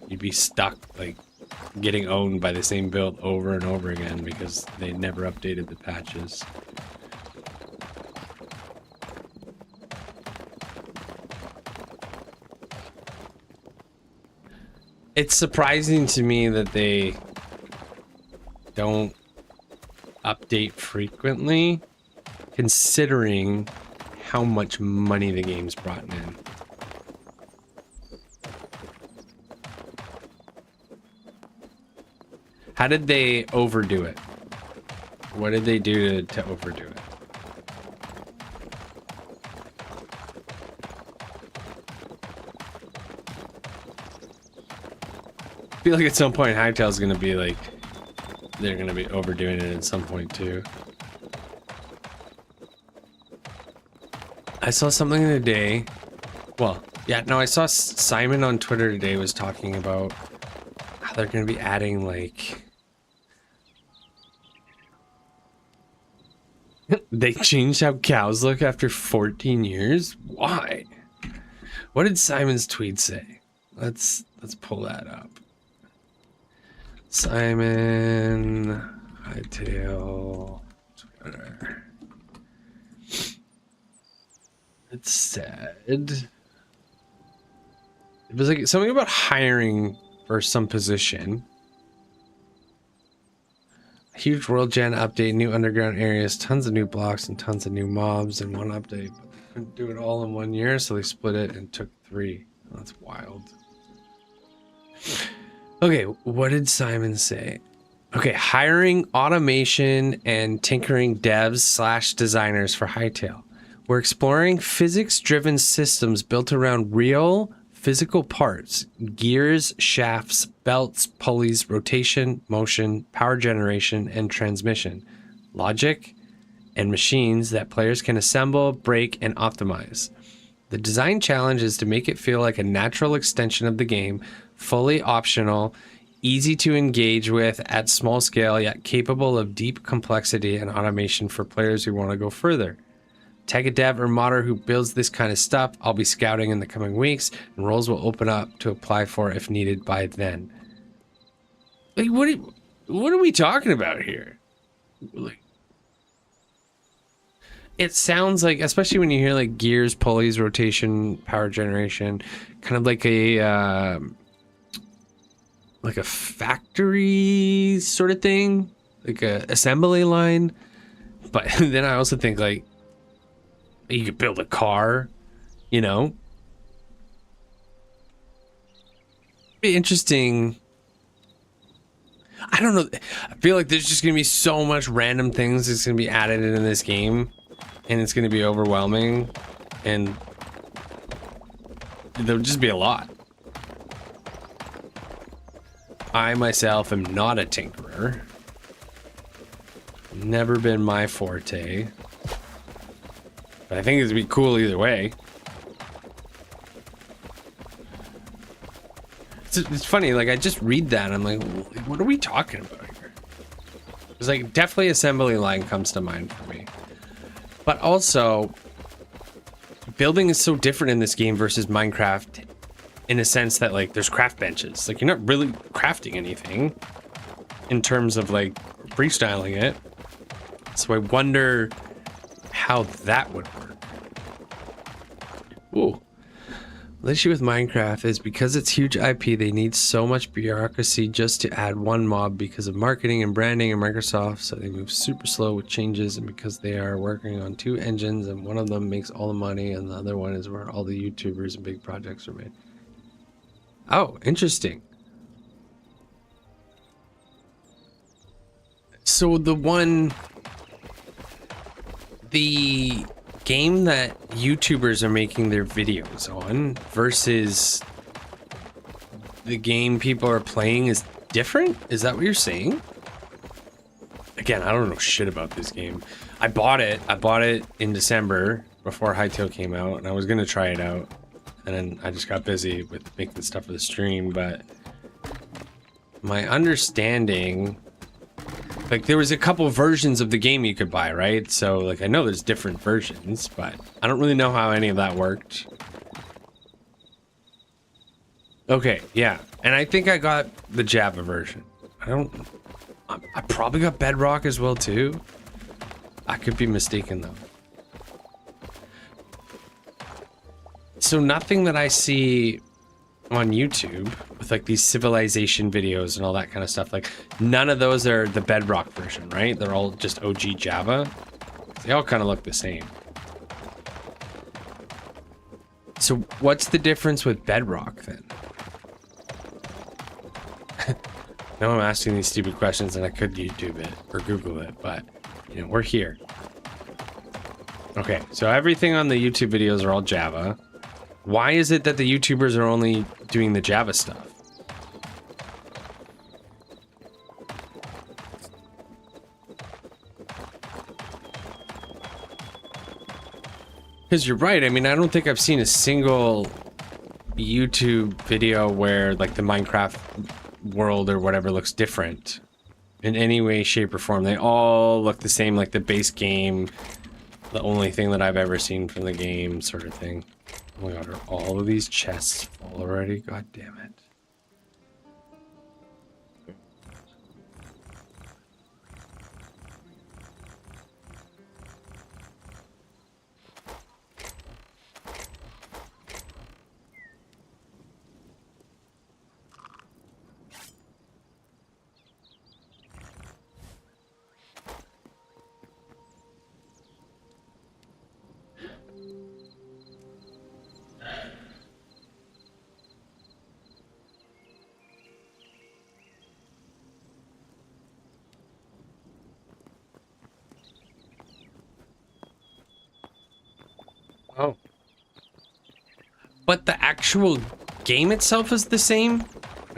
you'd be stuck, like, getting owned by the same build over and over again because they never updated the patches. It's surprising to me that they don't update frequently, considering how much money the game's brought in. How did they overdo it? What did they do to overdo it? I feel like at some point Hytale's gonna be like, they're gonna be overdoing it at some point too. I saw something today. Well, yeah, no, I saw Simon on Twitter today was talking about how they're gonna be adding, like, they changed how cows look after 14 years? Why? What did Simon's tweet say? Let's pull that up. Simon Hytale Twitter. It said it was like something about hiring for some position. Huge world gen update, new underground areas, tons of new blocks and tons of new mobs in one update. But they couldn't do it all in 1 year, so they split it and took 3. That's wild. Okay, what did Simon say? Okay, hiring automation and tinkering devs / designers for Hytale. We're exploring physics-driven systems built around real physical parts, gears, shafts, belts, pulleys, rotation, motion, power generation, and transmission, logic, and machines that players can assemble, break, and optimize. The design challenge is to make it feel like a natural extension of the game, fully optional, easy to engage with at small scale, yet capable of deep complexity and automation for players who want to go further. Tag a dev or modder who builds this kind of stuff. I'll be scouting in the coming weeks, and roles will open up to apply for if needed by then. Like, what are we talking about here? Like, it sounds like, especially when you hear like gears, pulleys, rotation, power generation, kind of like a factory sort of thing, like a assembly line. But then I also think like you could build a car, you know. Be interesting. I don't know. I feel like there's just gonna be so much random things that's gonna be added into this game, and it's gonna be overwhelming, and there'll just be a lot. I myself am not a tinkerer. Never been my forte. But I think it'd be cool either way. It's funny, like I just read that and I'm like, what are we talking about here? It's like definitely assembly line comes to mind for me. But also, building is so different in this game versus Minecraft in a sense that like there's craft benches. Like you're not really crafting anything in terms of like freestyling it. So I wonder how that would work. Ooh. The issue with Minecraft is because it's huge IP, they need so much bureaucracy just to add one mob because of marketing and branding and Microsoft, so they move super slow with changes, and because they are working on 2 engines and one of them makes all the money and the other one is where all the YouTubers and big projects are made. Oh, interesting. So the game that YouTubers are making their videos on versus the game people are playing is different? Is that what you're saying? Again, I don't know shit about this game. I bought it in December before Hytale came out, and I was gonna try it out, and then I just got busy with making stuff for the stream. But my understanding, like there was a couple versions of the game you could buy, right? So like I know there's different versions, but I don't really know how any of that worked. Okay, yeah. And I think I got the Java version. I probably got Bedrock as well too. I could be mistaken though. So nothing that I see on YouTube with like these civilization videos and all that kind of stuff, like none of those are the Bedrock version, right? They're all just OG Java. They all kind of look the same. So what's the difference with Bedrock then? Now I'm asking these stupid questions and I could YouTube it or Google it, but you know, we're here. Okay, so everything on the YouTube videos are all Java. Why is it that the YouTubers are only doing the Java stuff? Because you're right. I mean, I don't think I've seen a single YouTube video where like the Minecraft world or whatever looks different in any way, shape, or form. They all look the same, like the base game, the only thing that I've ever seen from the game sort of thing. Oh my god, are all of these chests full already? God damn it. Oh. But the actual game itself is the same?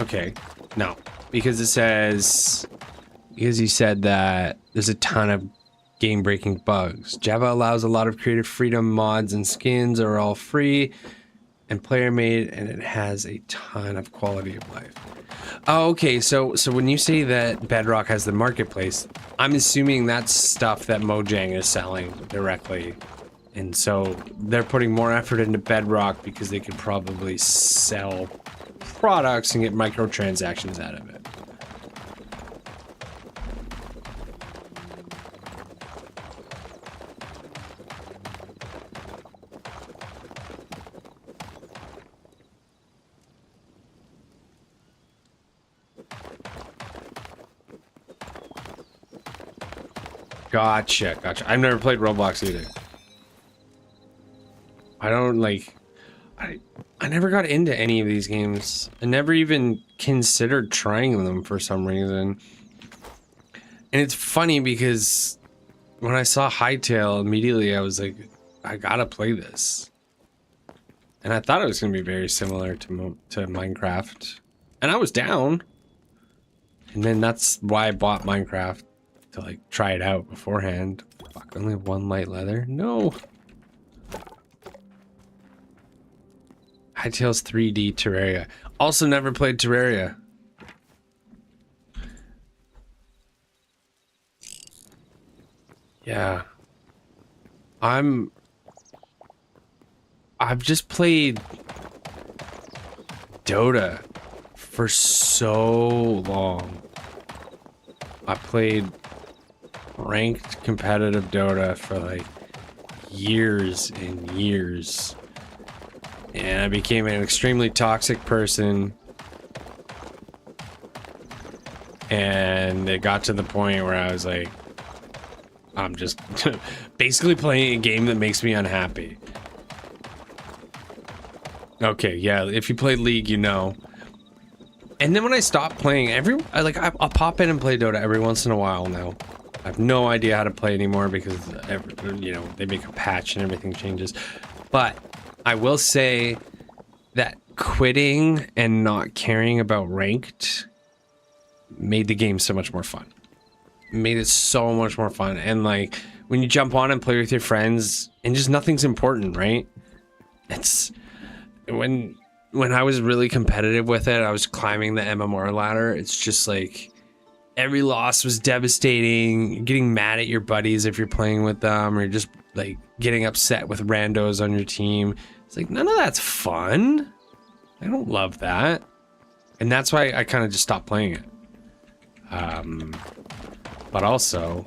Okay. No. Because it says... Because you said that there's a ton of game-breaking bugs. Java allows a lot of creative freedom. Mods and skins are all free and player-made, and it has a ton of quality of life. Oh, okay. So when you say that Bedrock has the marketplace, I'm assuming that's stuff that Mojang is selling directly. And so they're putting more effort into Bedrock because they could probably sell products and get microtransactions out of it. Gotcha. I've never played Roblox either. I don't like... I never got into any of these games. I never even considered trying them for some reason. And it's funny because when I saw Hytale, immediately I was like, I gotta play this. And I thought it was gonna be very similar to Minecraft. And I was down. And then that's why I bought Minecraft. To like try it out beforehand. Fuck, only one light leather? No. Hytale's 3D Terraria. Also never played Terraria. Yeah. I've just played Dota for so long. I played ranked competitive Dota for like years and years, and I became an extremely toxic person, and it got to the point where I was like, I'm just basically playing a game that makes me unhappy. Okay, yeah, if you play League, you know. And then when I stopped playing, I'll pop in and play Dota every once in a while now. I have no idea how to play anymore because, you know, they make a patch and everything changes. But I will say that quitting and not caring about ranked made the game so much more fun. Made it so much more fun. And like when you jump on and play with your friends and just nothing's important, right? It's when I was really competitive with it, I was climbing the MMR ladder. It's just like every loss was devastating. You're getting mad at your buddies if you're playing with them, or you're just like getting upset with randos on your team. It's like none of that's fun. I don't love that. And that's why I kind of just stopped playing it. But also,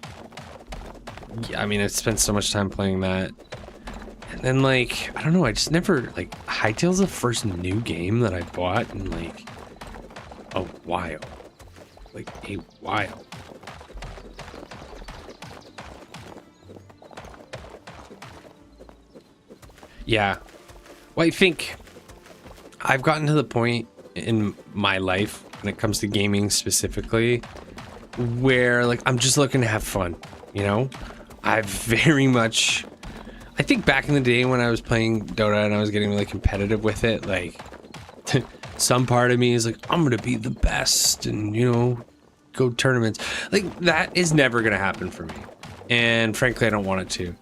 yeah, I mean, I spent so much time playing that. And then, like, I don't know, I just never, like, Hytale's the first new game that I bought in, like, a while. Like, a while. Yeah. Well, I think I've gotten to the point in my life, when it comes to gaming specifically, where, like, I'm just looking to have fun, you know? I think back in the day when I was playing Dota and I was getting really competitive with it, like, some part of me is like, I'm gonna be the best and, you know, go tournaments. Like, that is never gonna happen for me. And frankly, I don't want it to.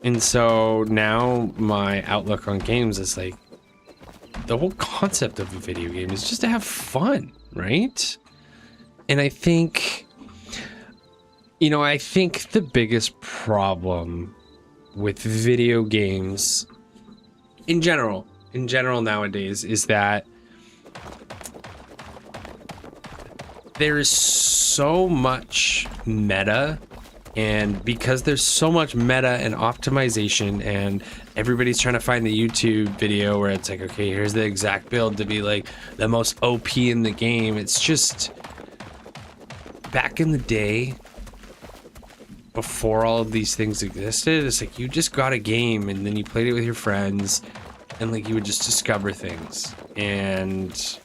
And so now my outlook on games is like, the whole concept of a video game is just to have fun, right? And I think, you know, I think the biggest problem with video games in general nowadays is that there is so much meta, and because there's so much meta and optimization, and everybody's trying to find the YouTube video where it's like, okay, here's the exact build to be like the most OP in the game. It's just, back in the day, before all of these things existed, it's like you just got a game and then you played it with your friends and like you would just discover things, and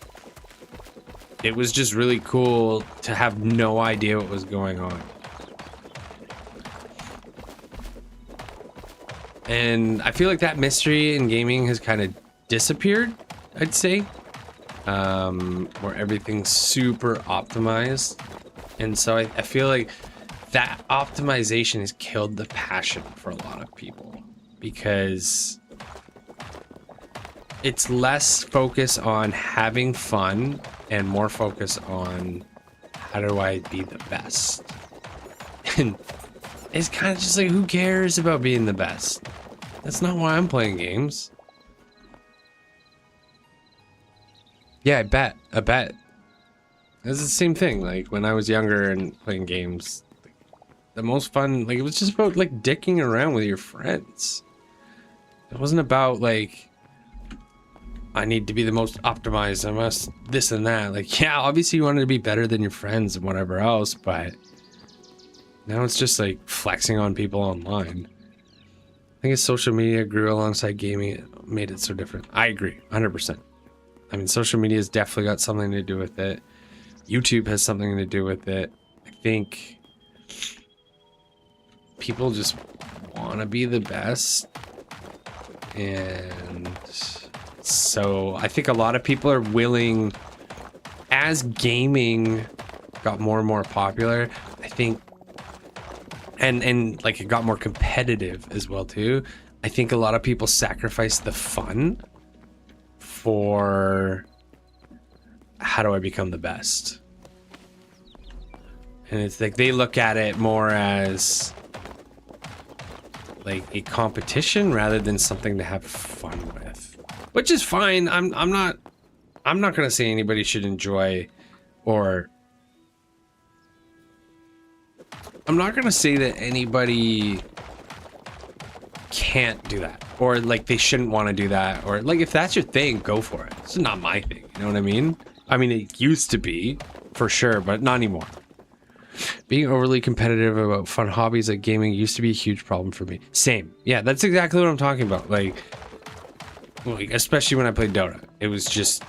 it was just really cool to have no idea what was going on. And I feel like that mystery in gaming has kind of disappeared, I'd say. Where everything's super optimized. And so I feel like that optimization has killed the passion for a lot of people, because it's less focus on having fun and more focus on how do I be the best. And it's kind of just like, who cares about being the best? That's not why I'm playing games. Yeah, I bet. It's the same thing. Like when I was younger and playing games, the most fun, like it was just about like dicking around with your friends. It wasn't about like, I need to be the most optimized, I must this and that. Like, yeah, obviously you wanted to be better than your friends and whatever else, but now it's just like flexing on people online. I think as social media grew alongside gaming, it made it so different. I agree, 100%. I mean, social media has definitely got something to do with it. YouTube has something to do with it. I think people just want to be the best. And so I think a lot of people are willing, as gaming got more and more popular, I think, and like it got more competitive as well too, I think a lot of people sacrifice the fun for how do I become the best. And it's like they look at it more as like a competition rather than something to have fun with, which is fine. I'm not gonna say anybody should enjoy, or I'm not gonna say that anybody can't do that, or like they shouldn't want to do that, or like if that's your thing, go for it. It's not my thing, you know what I mean? I mean, it used to be for sure, but not anymore. Being overly competitive about fun hobbies like gaming used to be a huge problem for me. Same. Yeah, that's exactly what I'm talking about. Like especially when I played Dota, it was just,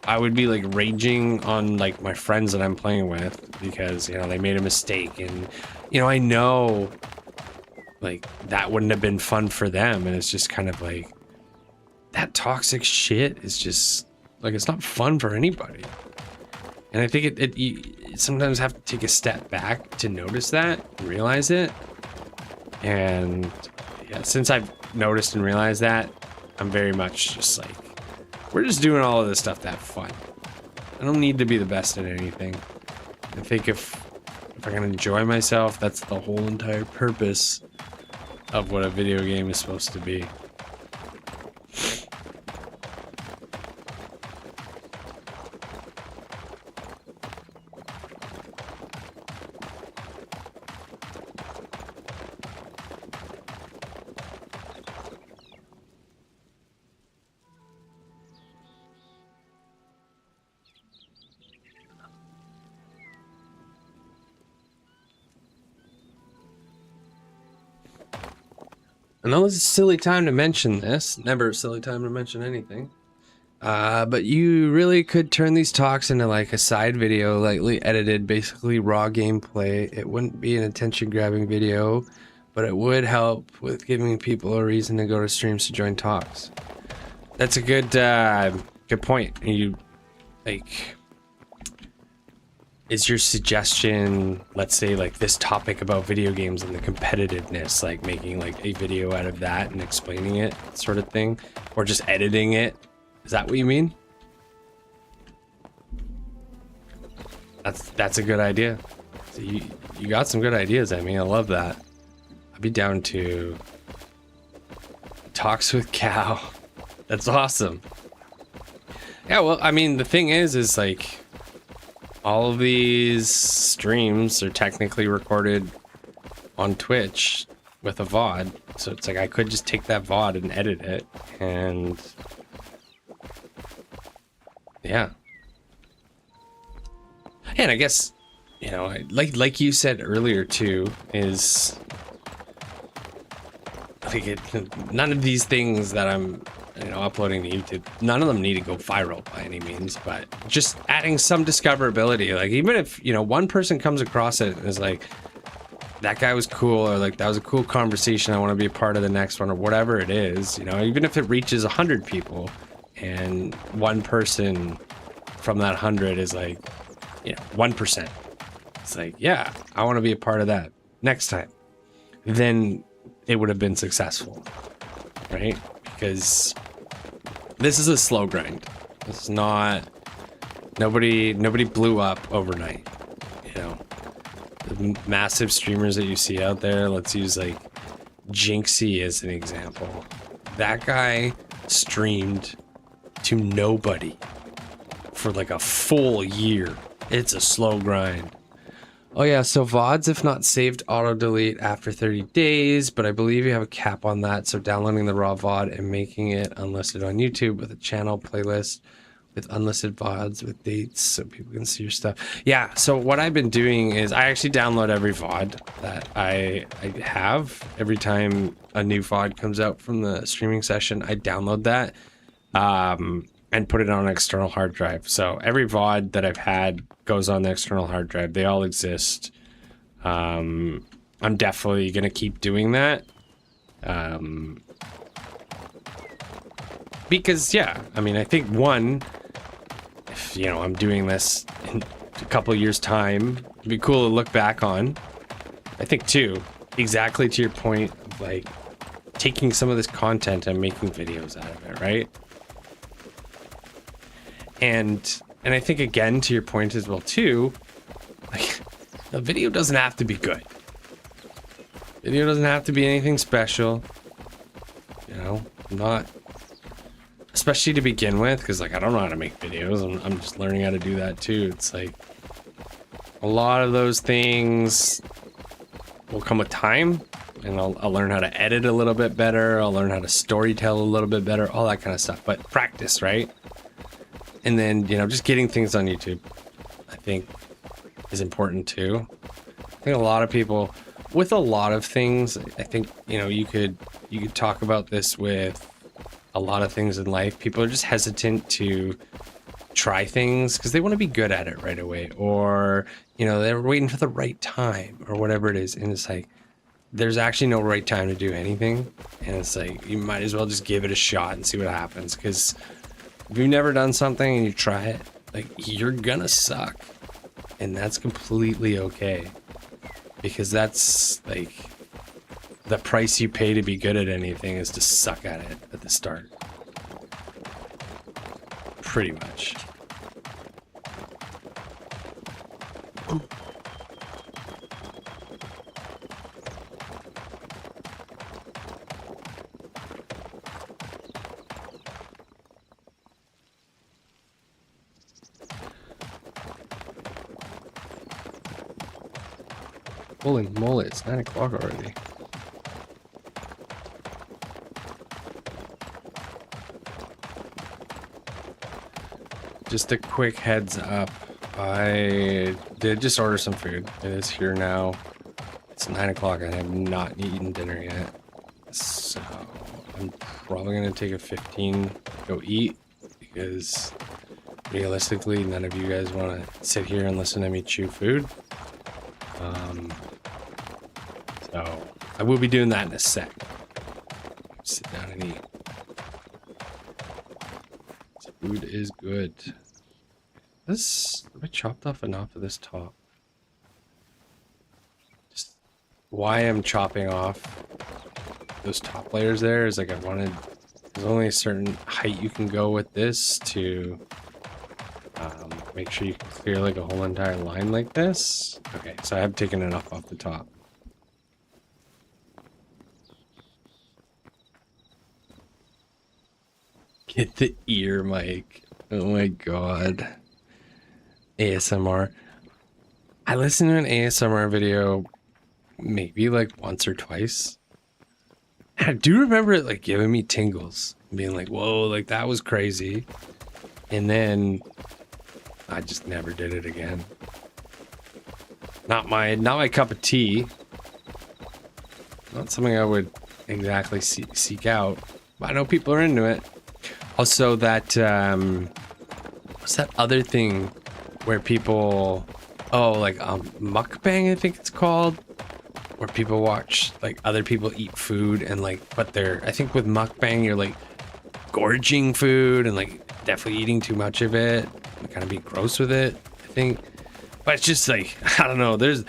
I would be like raging on like my friends that I'm playing with because, you know, they made a mistake, and you know, I know like that wouldn't have been fun for them, and it's just kind of like that toxic shit is just like, it's not fun for anybody. And I think you sometimes have to take a step back to notice that and realize it. And yeah, since I've noticed and realized that, I'm very much just like, we're just doing all of this stuff to have fun. I don't need to be the best at anything. I think if I can enjoy myself, that's the whole entire purpose of what a video game is supposed to be. I know it's a silly time to mention this. Never a silly time to mention anything. But you really could turn these talks into like a side video, lightly edited, basically raw gameplay. It wouldn't be an attention-grabbing video, but it would help with giving people a reason to go to streams to join talks. That's a good point. You like, is your suggestion, let's say like this topic about video games and the competitiveness, like making like a video out of that and explaining it, sort of thing, or just editing it? Is that what you mean? That's a good idea. So you got some good ideas. I mean, I love that. I'd be down to talks with Cow. That's awesome. Yeah, well, I mean, the thing is like, all of these streams are technically recorded on Twitch with a VOD. So it's like, I could just take that VOD and edit it, and yeah. And I guess, you know, like you said earlier too, is like none of these things that I'm, you know, uploading to YouTube, none of them need to go viral by any means, but just adding some discoverability. Like, even if, you know, one person comes across it and is like, that guy was cool, or like that was a cool conversation, I want to be a part of the next one, or whatever it is, you know, even if it reaches 100 people and one person from that 100 is like, you know, 1%. It's like, yeah, I want to be a part of that next time. Then it would have been successful, right? Because this is a slow grind. It's not, nobody blew up overnight, you know. The massive streamers that you see out there, let's use like Jinxie as an example. That guy streamed to nobody for like a full year. It's a slow grind. Oh yeah, so VODs, if not saved, auto delete after 30 days, but I believe you have a cap on that. So downloading the raw VOD and making it unlisted on YouTube with a channel playlist with unlisted VODs with dates so people can see your stuff. Yeah, so what I've been doing is I actually download every VOD that I have. Every time a new VOD comes out from the streaming session, I download that and put it on an external hard drive. So every VOD that I've had goes on the external hard drive. They all exist. I'm definitely going to keep doing that. Because, yeah, I mean, I think one, if, you know, I'm doing this in a couple of years' time, it'd be cool to look back on. I think two, exactly to your point of like taking some of this content and making videos out of it, right? And I think, again, to your point as well too, like, the video doesn't have to be good. Video doesn't have to be anything special, you know. Not, especially to begin with, because like I don't know how to make videos. I'm just learning how to do that too. It's like a lot of those things will come with time, and I'll learn how to edit a little bit better. I'll learn how to storytell a little bit better, all that kind of stuff. But practice, right? And then, you know, just getting things on YouTube, I think, is important too. I think a lot of people, with a lot of things, I think, you know, you could talk about this with a lot of things in life. People are just hesitant to try things because they want to be good at it right away, or, you know, they're waiting for the right time or whatever it is. And it's like, there's actually no right time to do anything. And it's like, you might as well just give it a shot and see what happens. Because if you've never done something and you try it, like, you're gonna suck. And that's completely okay. Because that's, like, the price you pay to be good at anything is to suck at it at the start. Pretty much. Ooh. Holy moly, it's 9 o'clock already. Just a quick heads up. I did just order some food. It is here now. It's 9 o'clock. I have not eaten dinner yet. So I'm probably going to take a 15, go eat, because realistically, none of you guys want to sit here and listen to me chew food. So I will be doing that in a sec. Sit down and eat. This food is good. This, I chopped off enough of this top. Just why I'm chopping off those top layers there is like I wanted, there's only a certain height you can go with this to make sure you can clear like a whole entire line like this. Okay, so I have taken enough off the top. Get the ear mic. Oh my god. ASMR. I listened to an ASMR video maybe like once or twice. And I do remember it like giving me tingles. Being like, whoa, like that was crazy. And then I just never did it again. Not my cup of tea. Not something I would exactly seek out. But I know people are into it. Also, that what's that other thing where people, oh, like mukbang, I think it's called, where people watch like other people eat food and like, but they're, I think with mukbang, you're like gorging food and like definitely eating too much of it and kind of being gross with it, I think. But it's just like, I don't know, there's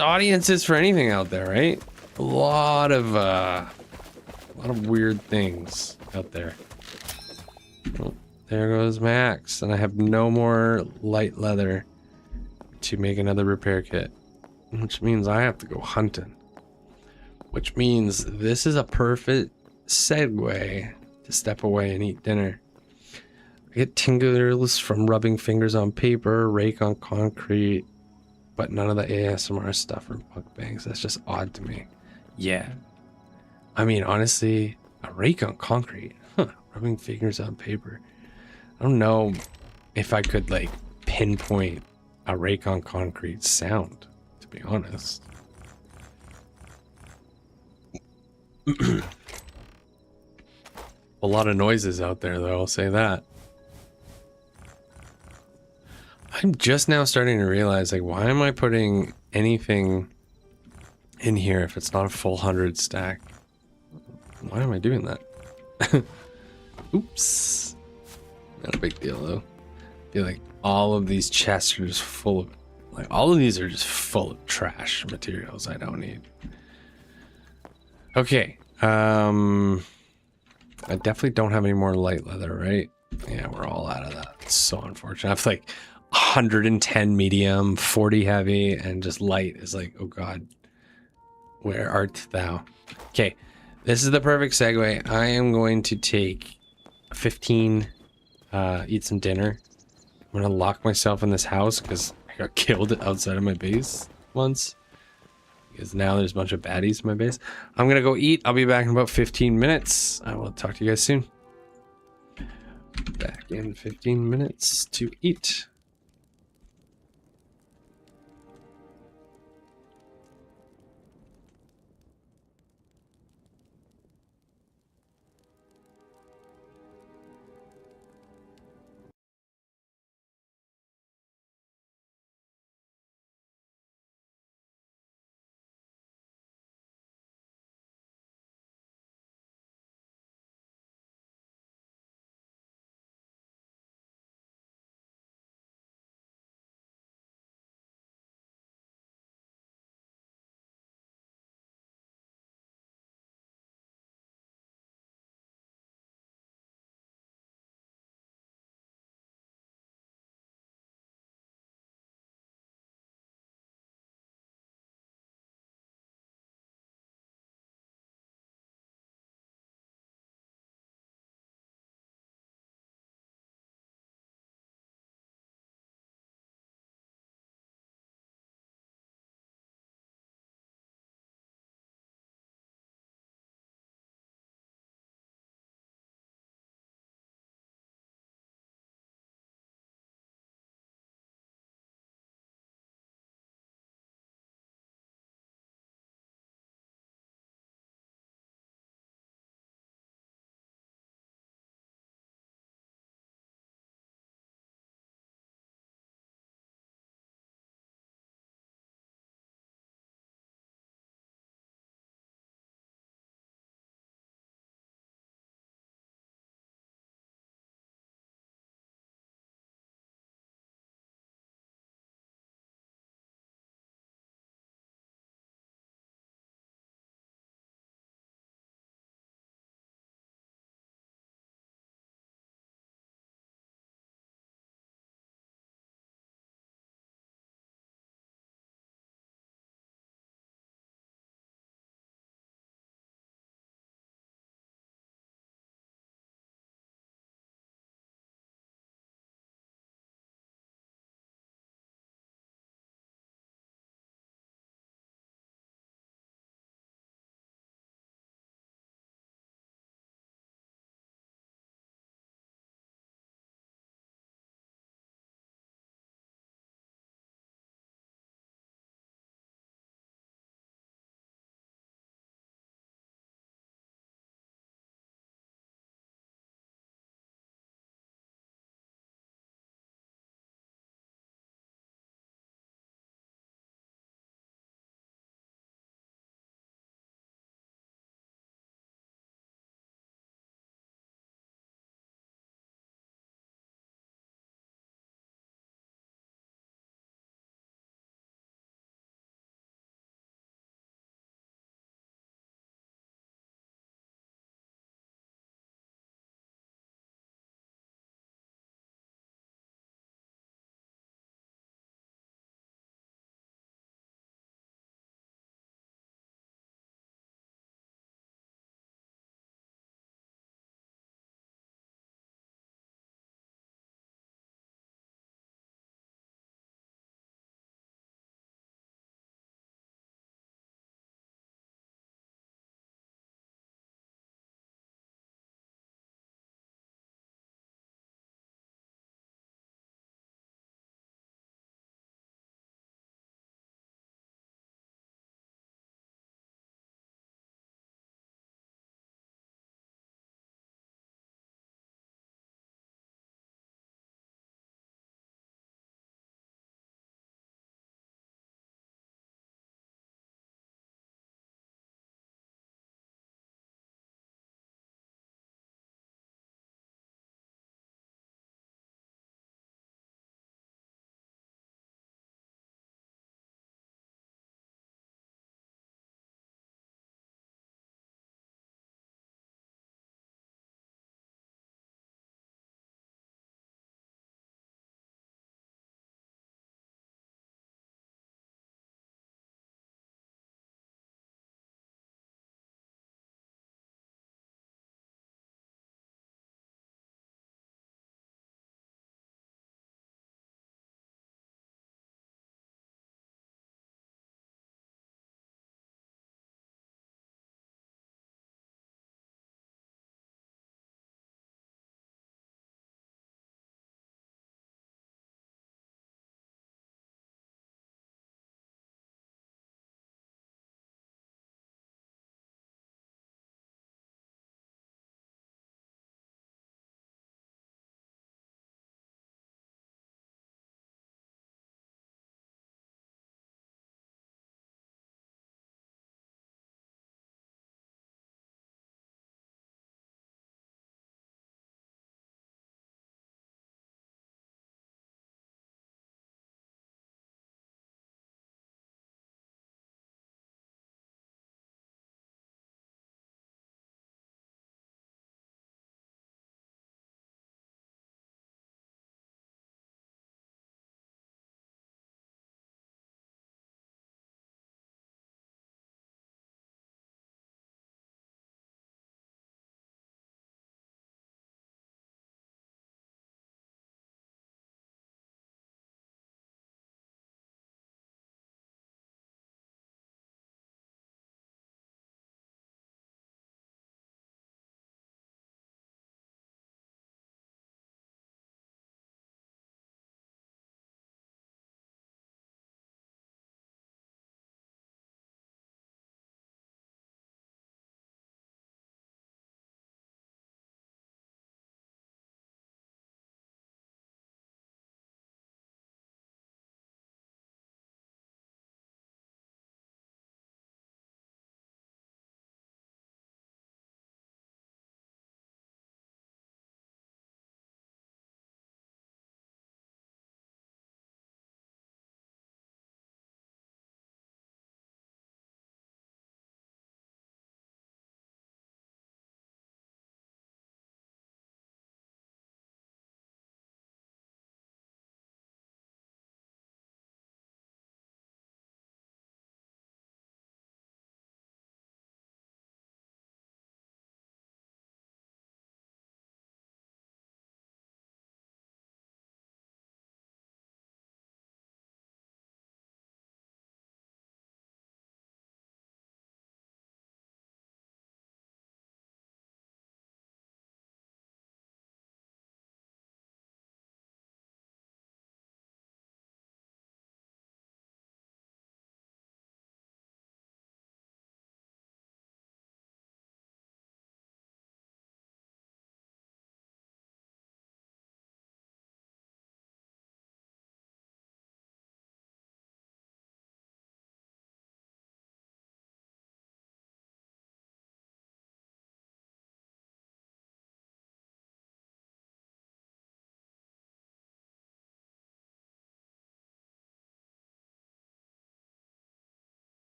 audiences for anything out there, right? A lot of weird things out there. Oh, there goes my axe, and I have no more light leather to make another repair kit, which means I have to go hunting. Which means this is a perfect segue to step away and eat dinner. I get tingles from rubbing fingers on paper, rake on concrete, but none of the ASMR stuff or mukbangs. That's just odd to me. Yeah. I mean, honestly, a rake on concrete. Huh. Rubbing fingers on paper. I don't know if I could, like, pinpoint a rake on concrete sound, to be honest. A lot of noises out there, though, I'll say that. I'm just now starting to realize, like, why am I putting anything in here if it's not a full 100 stack? Why am I doing that? Oops. Not a big deal, though. I feel like all of these chests are just full of, like, all of these are just full of trash materials I don't need. Okay. I definitely don't have any more light leather, right? Yeah, we're all out of that. It's so unfortunate. I have like 110 medium, 40 heavy, and just light is like, oh god, where art thou? Okay, this is the perfect segue. I am going to take 15, eat some dinner. I'm gonna lock myself in this house because I got killed outside of my base once. Because now there's a bunch of baddies in my base. I'm gonna go eat. I'll be back in about 15 minutes. I will talk to you guys soon. Back in 15 minutes to eat.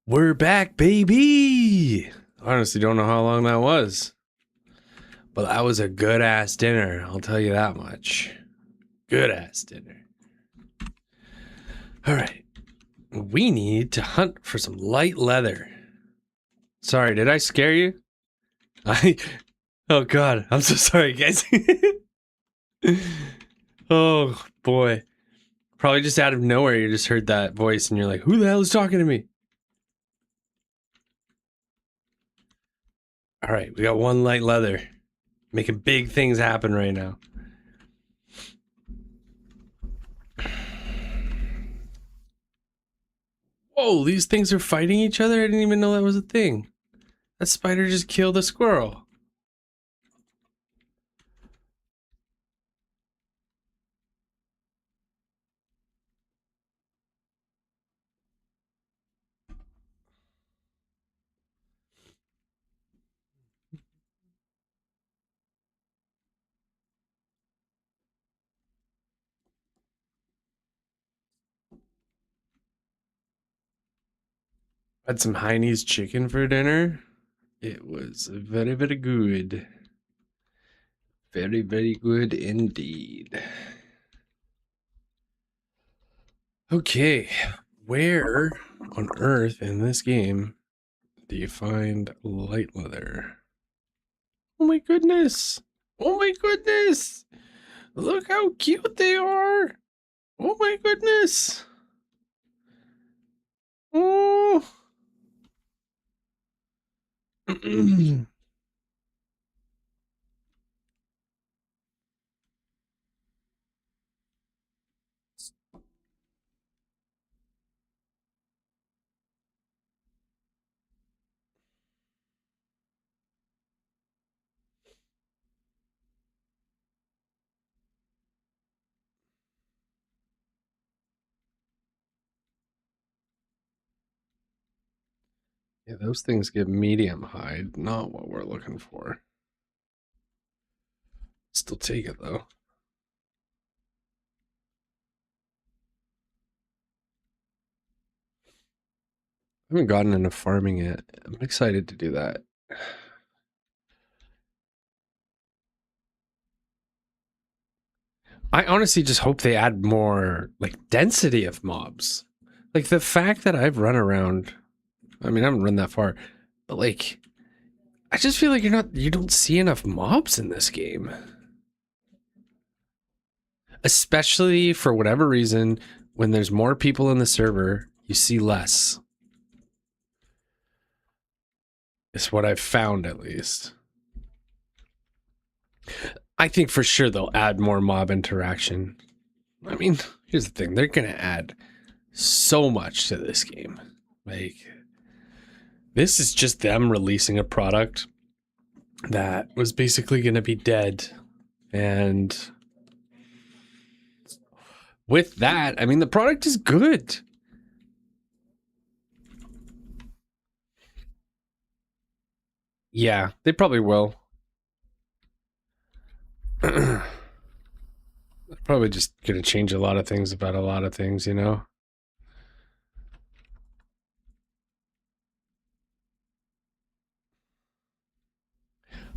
We're back, baby! Honestly, don't know how long that was. But that was a good ass dinner, I'll tell you that much. Good ass dinner. Alright. We need to hunt for some light leather. Sorry, did I scare you? Oh god, I'm so sorry, guys. Oh boy. Probably just out of nowhere you just heard that voice and you're like, who the hell is talking to me? Alright, we got one light leather. Making big things happen right now. Whoa, these things are fighting each other? I didn't even know that was a thing. That spider just killed a squirrel. Had some Heine's chicken for dinner. It was very, very good. Very, very good indeed. Okay, where on earth in this game do you find light leather? Oh my goodness! Oh my goodness! Look how cute they are! Oh my goodness! Oh! Yeah, those things give medium hide, not what we're looking for. Still take it though. I haven't gotten into farming yet. I'm excited to do that. I honestly just hope they add more like density of mobs. Like the fact that I've run around, I mean, I haven't run that far, but like I just feel like you don't see enough mobs in this game. Especially for whatever reason, when there's more people in the server, you see less. It's what I've found at least. I think for sure they'll add more mob interaction. I mean, here's the thing, they're gonna add so much to this game. Like, this is just them releasing a product that was basically gonna be dead. And with that, I mean, the product is good. Yeah, they probably will. Probably just gonna change a lot of things about a lot of things, you know?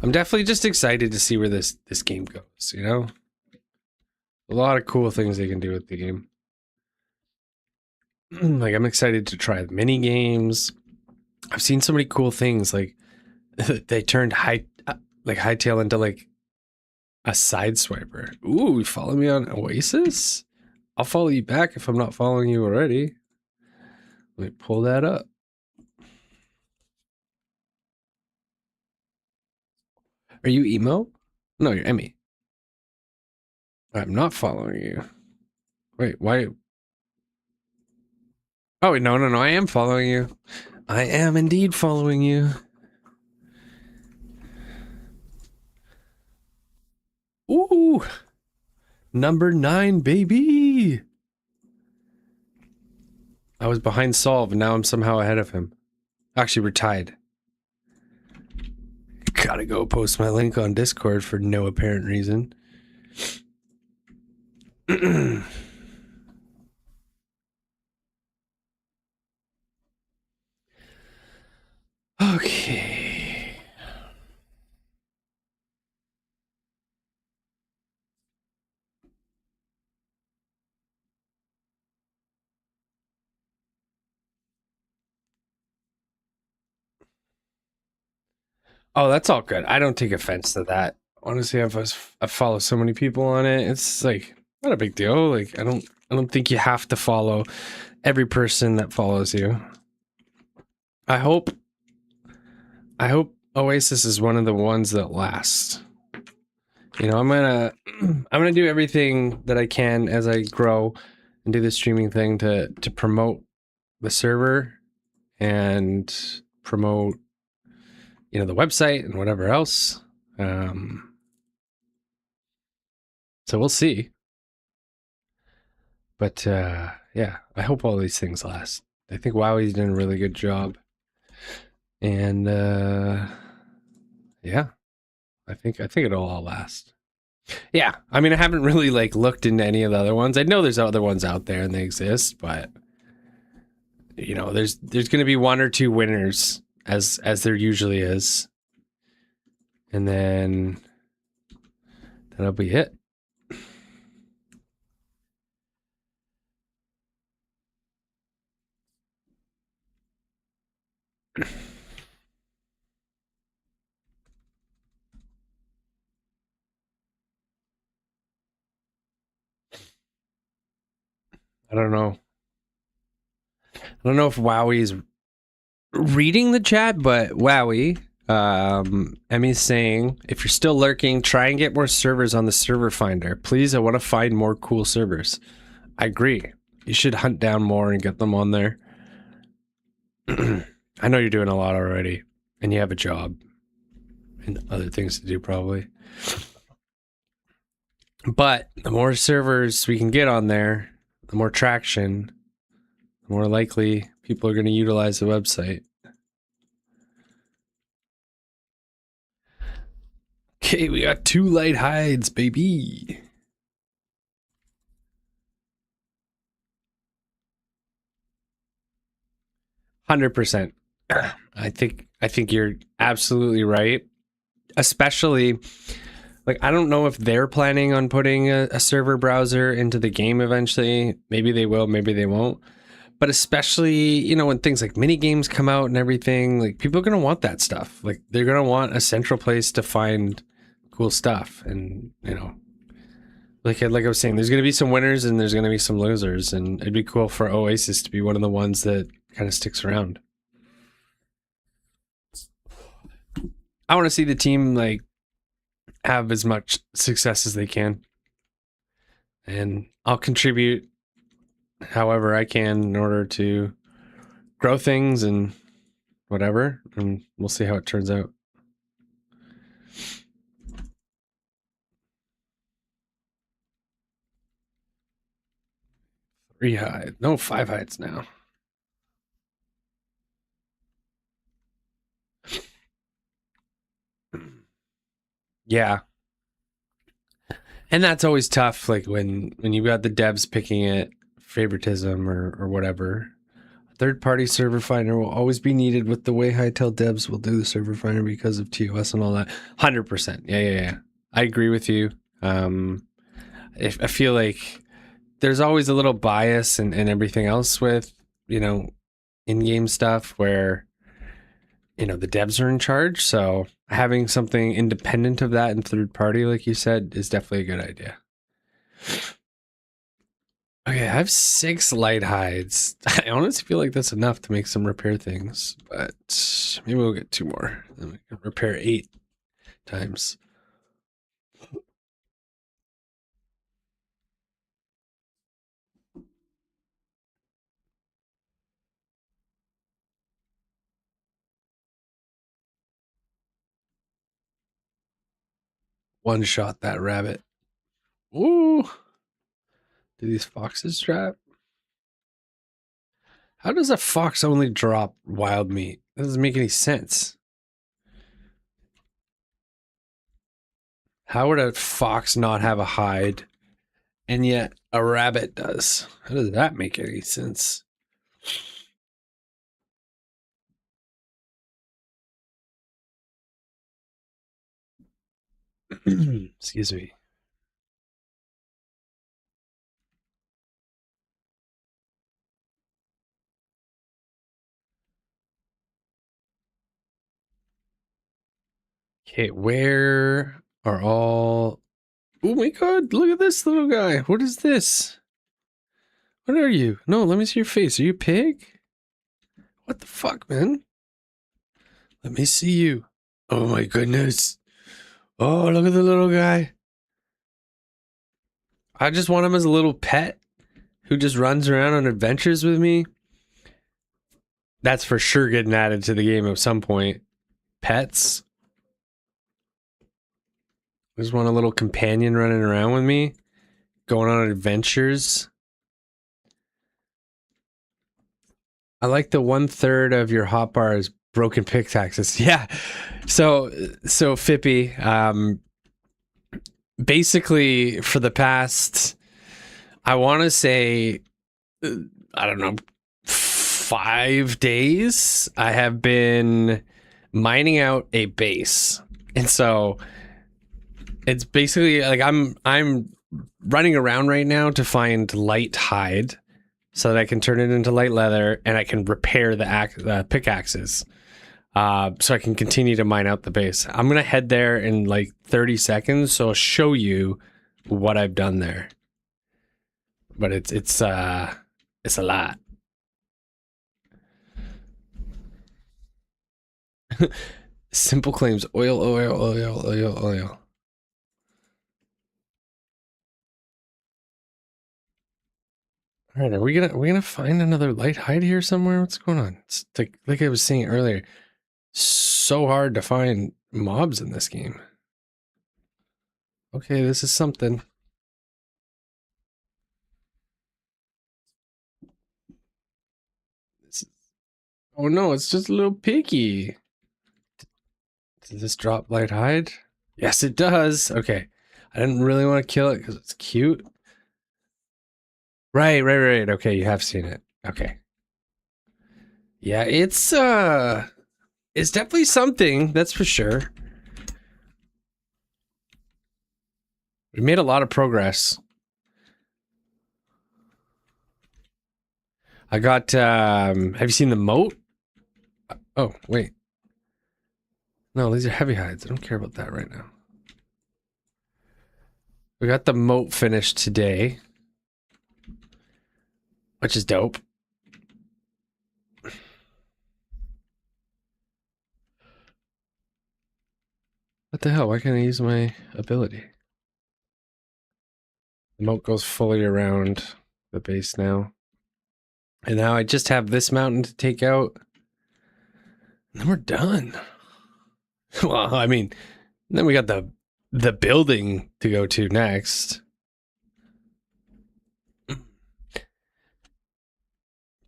I'm definitely just excited to see where this game goes, you know? A lot of cool things they can do with the game. Like, I'm excited to try the mini games. I've seen so many cool things, like they turned Hightail into like a side swiper. Ooh, you follow me on Oasis? I'll follow you back if I'm not following you already. Let me pull that up. Are you emo? No, you're Emmy. I'm not following you. Wait, why? Oh, wait, no, I am following you. I am indeed following you. Ooh, number 9, baby. I was behind Solve, and now I'm somehow ahead of him. Actually, we're tied. Gotta go post my link on Discord for no apparent reason. Oh, that's all good. I don't take offense to that. Honestly, I follow so many people on it. It's like not a big deal. Like I don't think you have to follow every person that follows you. I hope I hope Oasis is one of the ones that last. You know, I'm gonna do everything that I can as I grow and do the streaming thing to promote the server and promote, you know, the website and whatever else. Um, so we'll see. But yeah, I hope all these things last. I think Wowie's done a really good job, and yeah, I think it'll all last. Yeah, I mean, I haven't really like looked into any of the other ones. I know there's other ones out there and they exist, but you know, there's going to be one or two winners as there usually is, and then that'll be it. I don't know. I don't know if Wowie's reading the chat, but Wowie, Emmy's saying, if you're still lurking, try and get more servers on the server finder. Please, I want to find more cool servers. I agree. You should hunt down more and get them on there. I know you're doing a lot already, and you have a job and other things to do probably. But the more servers we can get on there, the more traction, the more likely people are going to utilize the website. Okay, we got 2 light hides, baby. 100%. I think you're absolutely right. Especially like I don't know if they're planning on putting a server browser into the game eventually. Maybe they will, maybe they won't. But especially, you know, when things like mini games come out and everything, like people are going to want that stuff. Like they're going to want a central place to find cool stuff, and you know, like I was saying, there's going to be some winners and there's going to be some losers, and it'd be cool for Oasis to be one of the ones that kind of sticks around. I want to see the team like have as much success as they can, and I'll contribute however I can in order to grow things and whatever, and we'll see how it turns out. 3 hides, no 5 hides now. Yeah, and that's always tough. Like when you got the devs picking it, favoritism or whatever. Third party server finder will always be needed with the way Hightail devs will do the server finder because of TOS and all that. 100%. Yeah. I agree with you. I feel like there's always a little bias and everything else with, you know, in-game stuff where, you know, the devs are in charge. So having something independent of that and third party, like you said, is definitely a good idea. Okay, I have 6 light hides. I honestly feel like that's enough to make some repair things, but maybe we'll get 2 more. Then we can repair 8 times. One shot that rabbit. Ooh. Do these foxes trap? How does a fox only drop wild meat? That doesn't make any sense. How would a fox not have a hide and yet a rabbit does? How does that make any sense? Excuse me. Okay, where are all... Oh my god, look at this little guy. What is this? What are you? No, let me see your face. Are you a pig? What the fuck, man? Let me see you. Oh my goodness. Oh, look at the little guy. I just want him as a little pet who just runs around on adventures with me. That's for sure getting added to the game at some point. Pets. I just want a little companion running around with me, going on adventures. I like the 1/3 of your hotbar is broken pickaxes. Yeah. So Fippy, basically for the past, I want to say, I don't know, 5 days, I have been mining out a base. And so it's basically like I'm running around right now to find light hide so that I can turn it into light leather and I can repair the pickaxes. So I can continue to mine out the base. I'm gonna head there in like 30 seconds, so I'll show you what I've done there. But it's a lot. Simple claims: oil, oil, oil, oil, oil. All right, are we gonna find another light hide here somewhere? What's going on? It's like I was saying earlier, so hard to find mobs in this game. Okay, this is something. This is, oh no, it's just a little piggy. Does this drop light hide? Yes, it does. Okay, I didn't really want to kill it because it's cute. Right. Okay, you have seen it. Okay. Yeah, it's definitely something, that's for sure. We made a lot of progress. I got have you seen the moat? Oh, wait. No, these are heavy hides. I don't care about that right now. We got the moat finished today, which is dope. What the hell? Why can't I use my ability? The moat goes fully around the base now. And now I just have this mountain to take out. And then we're done. Well, I mean, then we got the building to go to next.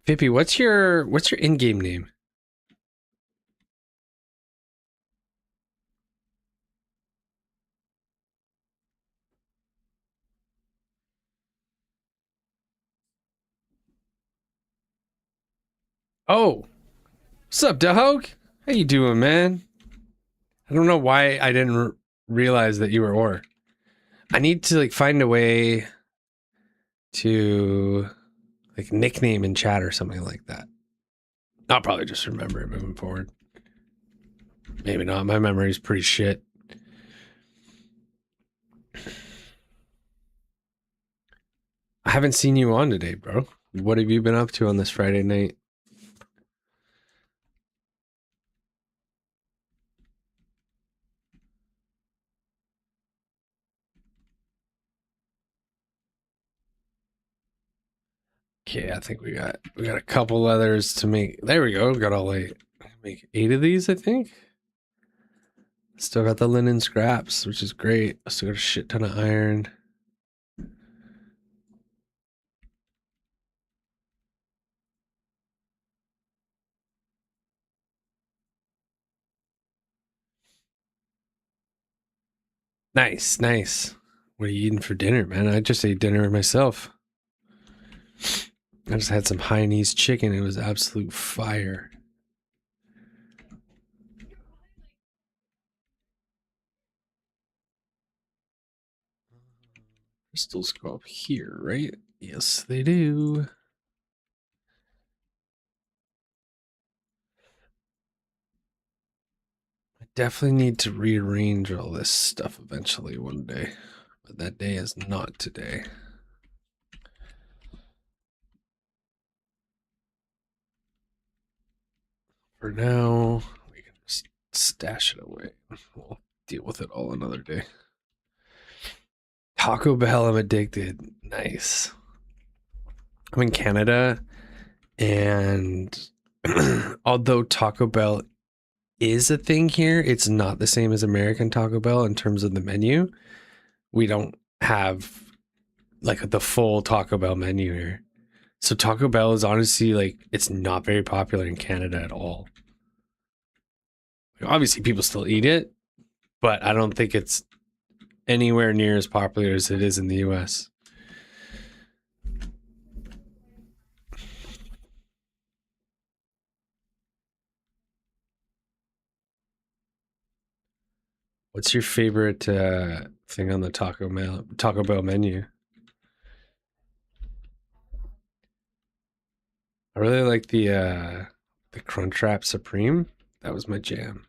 Fippy, what's your in-game name? Oh, what's up, dog? How you doing, man? I don't know why I didn't realize that you were Or. I need to like find a way to like nickname in chat or something like that. I'll probably just remember it moving forward. Maybe not. My memory's pretty shit. I haven't seen you on today, bro. What have you been up to on this Friday night? Okay, I think we got a couple leathers to make. There we go. We got all 8. Make 8 of these, I think. Still got the linen scraps, which is great. Still got a shit ton of iron. Nice, nice. What are you eating for dinner, man? I just ate dinner myself. I just had some HyNIGHT chicken. It was absolute fire. Crystals go up here, right? Yes, they do. definitely need to rearrange all this stuff eventually one day, but that day is not today. For now, we can just stash it away. We'll deal with it all another day. Taco Bell, I'm addicted. Nice. I'm in Canada, and although Taco Bell is a thing here, it's not the same as American Taco Bell in terms of the menu. We don't have like the full Taco Bell menu here. So Taco Bell is honestly like, it's not very popular in Canada at all. Obviously, people still eat it, but I don't think it's anywhere near as popular as it is in the US. What's your favorite thing on the Taco Bell menu? I really like the Crunchwrap Supreme. That was my jam.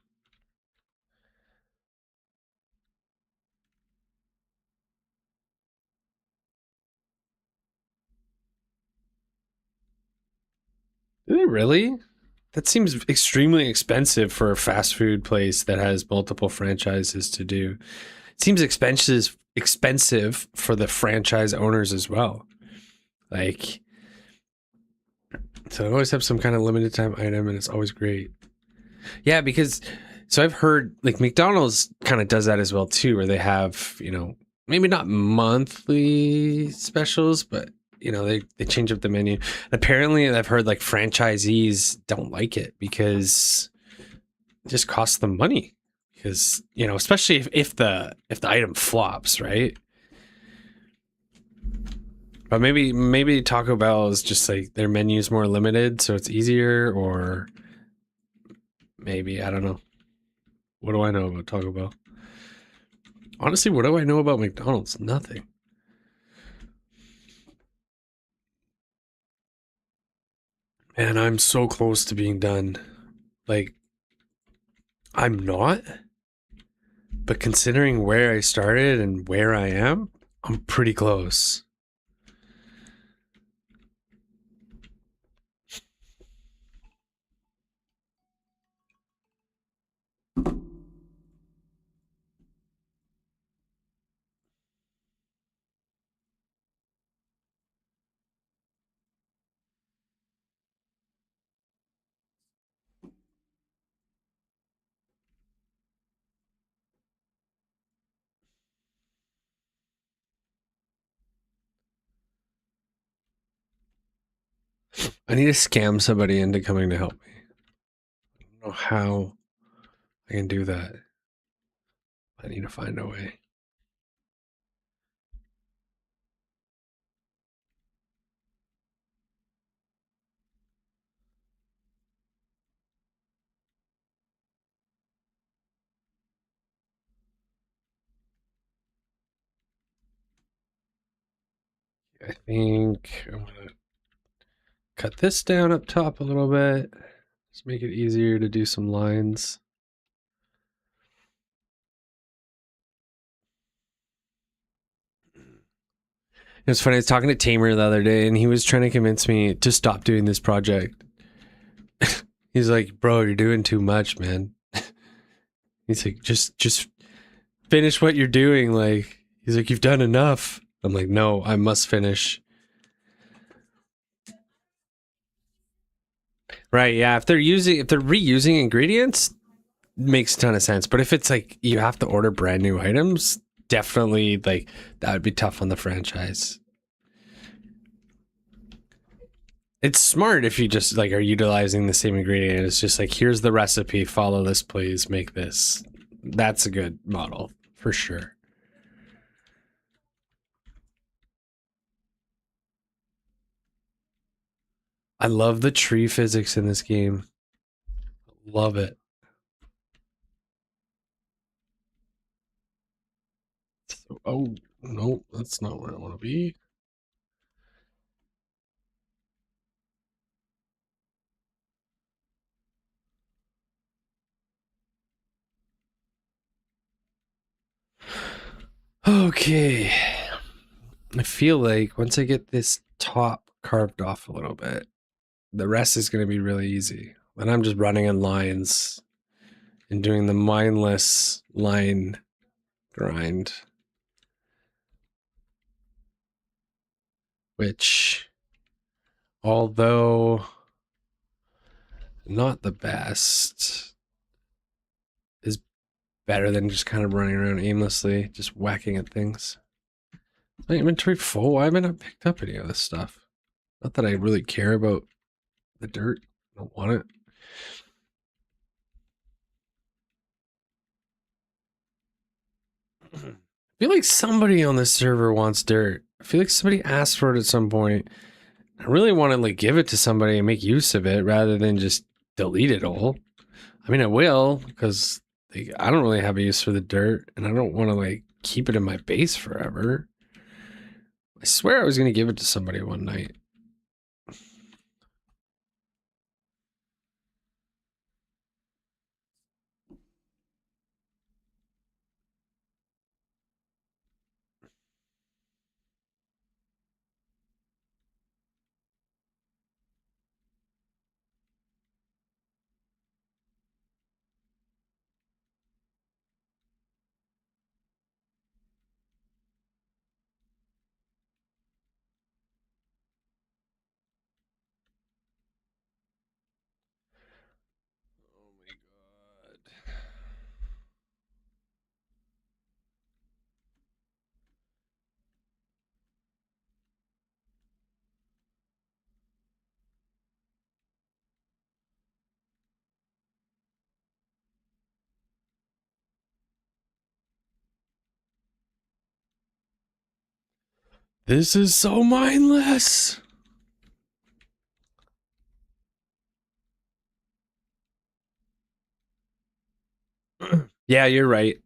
Did it really? That seems extremely expensive for a fast food place that has multiple franchises to do. It seems expensive for the franchise owners as well. Like, so I always have some kind of limited time item, and it's always great. Yeah, because so I've heard like McDonald's kind of does that as well too, where they have, maybe not monthly specials, but they change up the menu. And apparently I've heard like franchisees don't like it because it just costs them money. Because, especially if the item flops, right? But maybe Taco Bell is just like their menu's more limited, so it's easier, or maybe I don't know. What do I know about Taco Bell? Honestly, what do I know about McDonald's? Nothing. And I'm so close to being done. Like, I'm not, but considering where I started and where I am, I'm pretty close. I need to scam somebody into coming to help me. I don't know how I can do that. I need to find a way. I think I'm going to cut this down up top a little bit. Just make it easier to do some lines. It was funny. I was talking to Tamer the other day, and he was trying to convince me to stop doing this project. He's like, "Bro, you're doing too much, man." He's like, "Just finish what you're doing." Like, he's like, "You've done enough." I'm like, "No, I must finish." Right? Yeah. If they're reusing ingredients, makes a ton of sense. But if it's like you have to order brand new items, definitely like that would be tough on the franchise. It's smart if you just like are utilizing the same ingredient. It's just like, here's the recipe, follow this, please, make this. That's a good model for sure. I love the tree physics in this game. Love it. So, oh no, that's not where I want to be. Okay. I feel like once I get this top carved off a little bit, the rest is going to be really easy. Then I'm just running in lines and doing the mindless line grind, which, although not the best, is better than just kind of running around aimlessly, just whacking at things. My inventory full? Why haven't I picked up any of this stuff? Not that I really care about the dirt. I don't want it. I feel like somebody on this server wants dirt. I feel like somebody asked for it at some point. I really want to like give it to somebody and make use of it rather than just delete it all. I mean, I will because like, I don't really have a use for the dirt, and I don't want to like keep it in my base forever. I swear I was going to give it to somebody one night. Oh my god. This is so mindless. Yeah, you're right.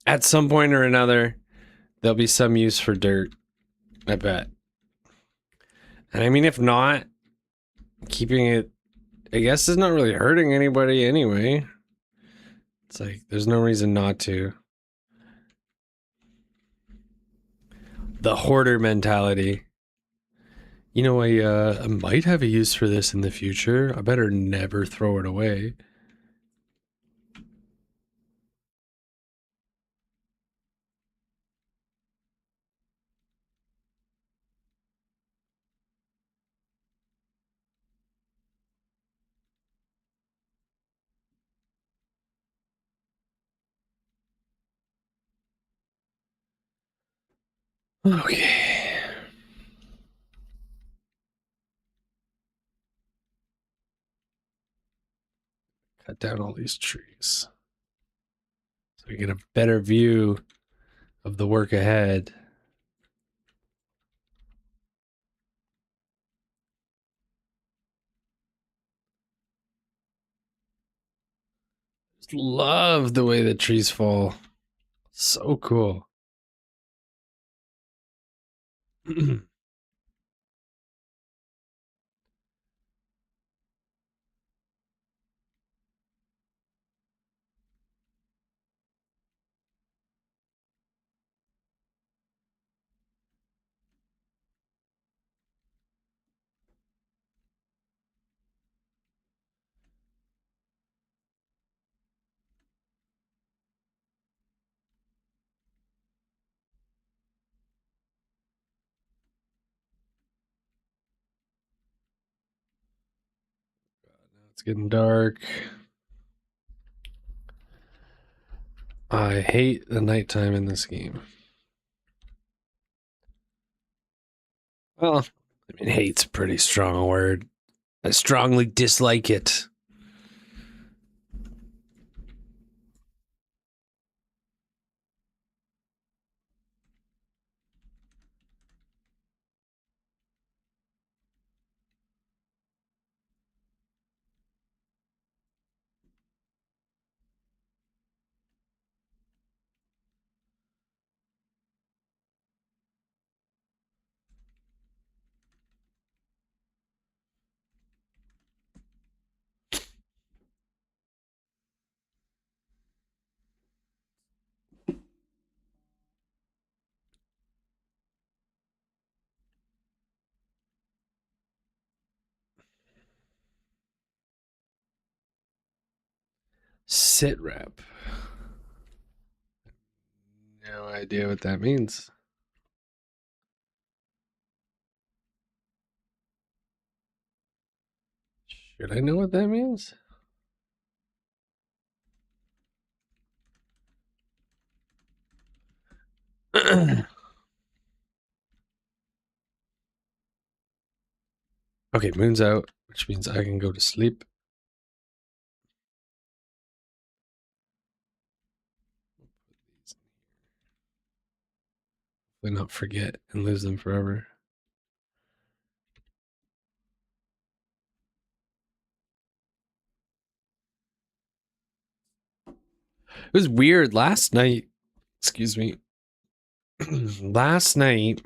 At some point or another, there'll be some use for dirt. I bet. And I mean, if not, keeping it, I guess, is not really hurting anybody anyway. It's like, there's no reason not to. The hoarder mentality. You know, I might have a use for this in the future. I better never throw it away. Okay. Cut down all these trees so we get a better view of the work ahead. Just love the way the trees fall. So cool. It's getting dark. I hate the nighttime in this game. Well, I mean, hate's a pretty strong word. I strongly dislike it. Sit rep. No idea what that means. Should I know what that means? Okay, moon's out, which means I can go to sleep. Hopefully not forget and lose them forever. It was weird last night. Excuse me. Last night,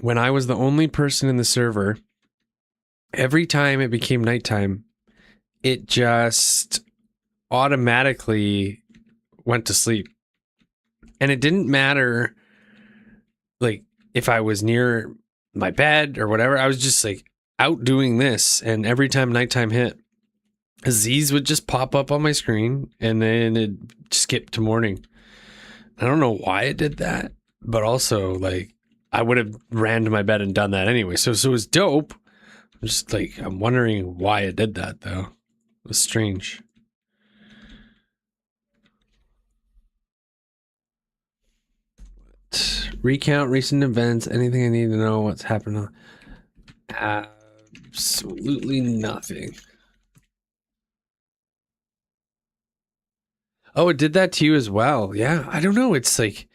when I was the only person in the server, every time it became nighttime, it just automatically went to sleep. And it didn't matter, like, if I was near my bed or whatever. I was just, like, out doing this. And every time nighttime hit, Z's would just pop up on my screen and then it skipped to morning. I don't know why it did that, but also, like, I would have ran to my bed and done that anyway. So it was dope. I'm just like, I'm wondering why it did that though. It was strange. Recount recent events, anything I need to know, what's happened. Absolutely nothing. Oh, it did that to you as well. Yeah, I don't know. It's like,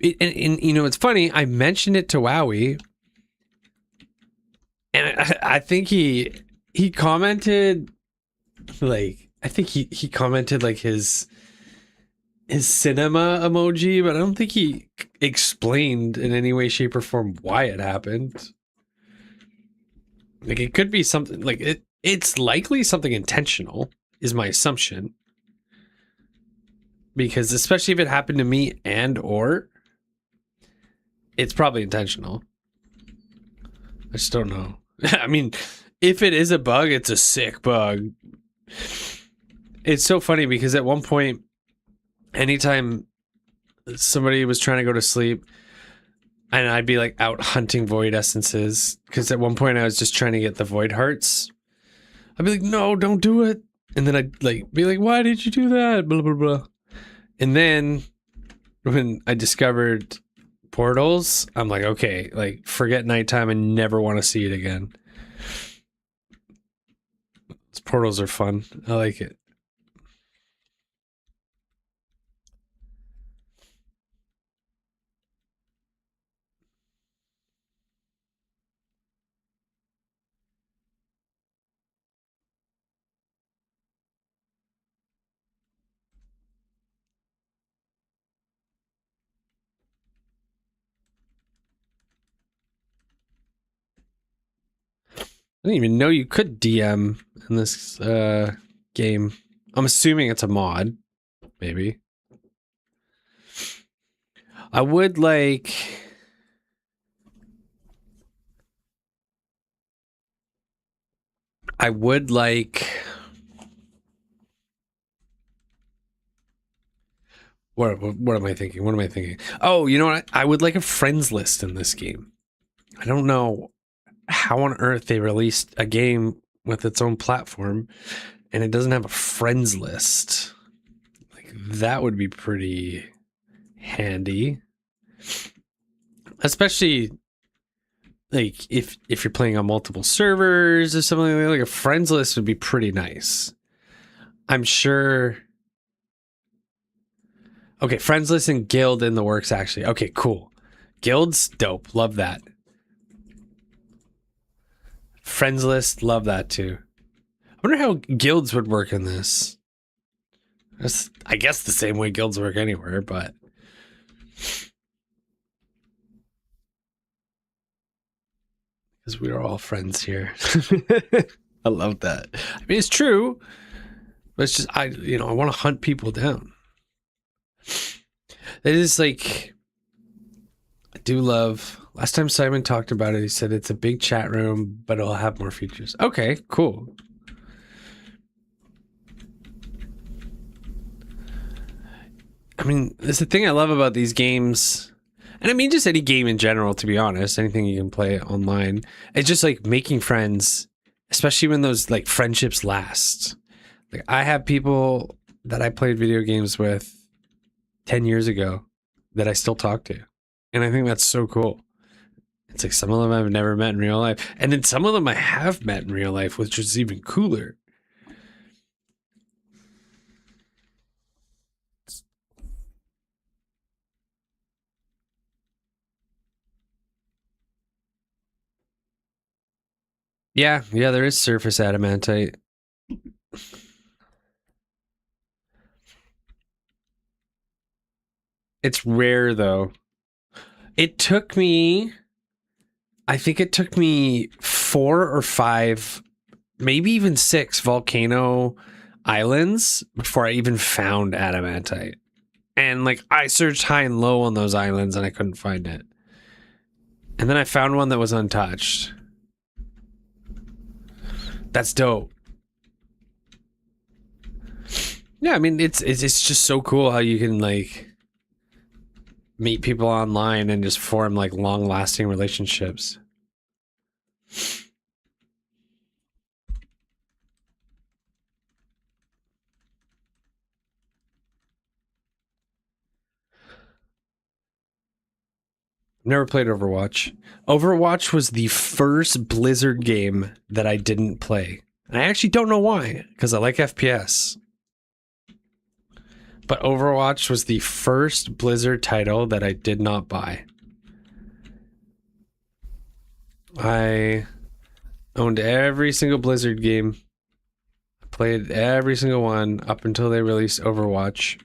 and you know, it's funny. I mentioned it to Wowie, and I think he commented, like, I think he commented like his cinema emoji, but I don't think he explained in any way, shape, or form why it happened. Like, it could be something like it's likely something intentional, is my assumption. Because especially if it happened to me or it's probably intentional. I just don't know. I mean, if it is a bug, it's a sick bug. It's so funny because at one point, anytime somebody was trying to go to sleep, and I'd be like out hunting void essences, because at one point I was just trying to get the void hearts. I'd be like, no, don't do it. And then I'd like be like, why did you do that? Blah, blah, blah. And then when I discovered portals, I'm like, okay, like, forget nighttime and never want to see it again. These portals are fun. I like it. I didn't even know you could DM in this game. I'm assuming it's a mod, maybe. I would like... What am I thinking? What am I thinking? Oh, you know what? I would like a friends list in this game. I don't know how on earth they released a game with its own platform and it doesn't have a friends list. Like, that would be pretty handy. Especially like if you're playing on multiple servers or something like a friends list would be pretty nice. I'm sure. Okay, friends list and guild in the works actually. Okay, cool. Guild's dope. Love that. Friends list, love that too. I wonder how guilds would work in this. I guess the same way guilds work anywhere, but because we are all friends here. I love that. I mean, it's true, but it's just I want to hunt people down. It is like, I do love. Last time Simon talked about it, he said it's a big chat room, but it'll have more features. Okay, cool. I mean, it's the thing I love about these games, and I mean just any game in general, to be honest, anything you can play online. It's just like making friends, especially when those like friendships last. Like I have people that I played video games with 10 years ago that I still talk to. And I think that's so cool. It's like some of them I've never met in real life. And then some of them I have met in real life, which is even cooler. Yeah, there is surface adamantite. It's rare though. I think it took me 4 or 5, maybe even 6 volcano islands before I even found adamantite. And like I searched high and low on those islands and I couldn't find it. And then I found one that was untouched. That's dope. Yeah, I mean it's just so cool how you can like meet people online and just form like long-lasting relationships. Never played Overwatch. Overwatch was the first Blizzard game that I didn't play. And I actually don't know why, because I like FPS. But Overwatch was the first Blizzard title that I did not buy. I owned every single Blizzard game. Played every single one up until they released Overwatch.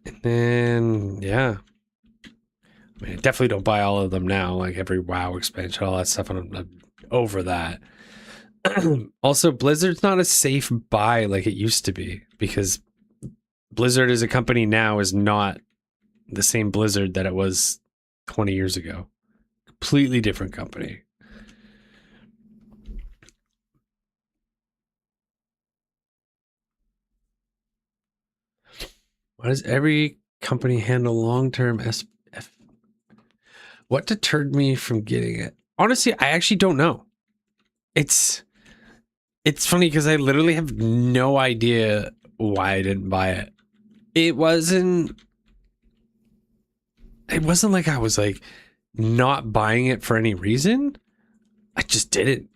And then, yeah. I mean, I definitely don't buy all of them now, like every WoW expansion, all that stuff. I'm over that. Also, Blizzard's not a safe buy like it used to be, because Blizzard as a company now is not the same Blizzard that it was 20 years ago. Completely different company. Why does every company handle long-term SF? What deterred me from getting it? Honestly, I actually don't know. It's funny because I literally have no idea why I didn't buy it. It wasn't like I was like not buying it for any reason. I just didn't.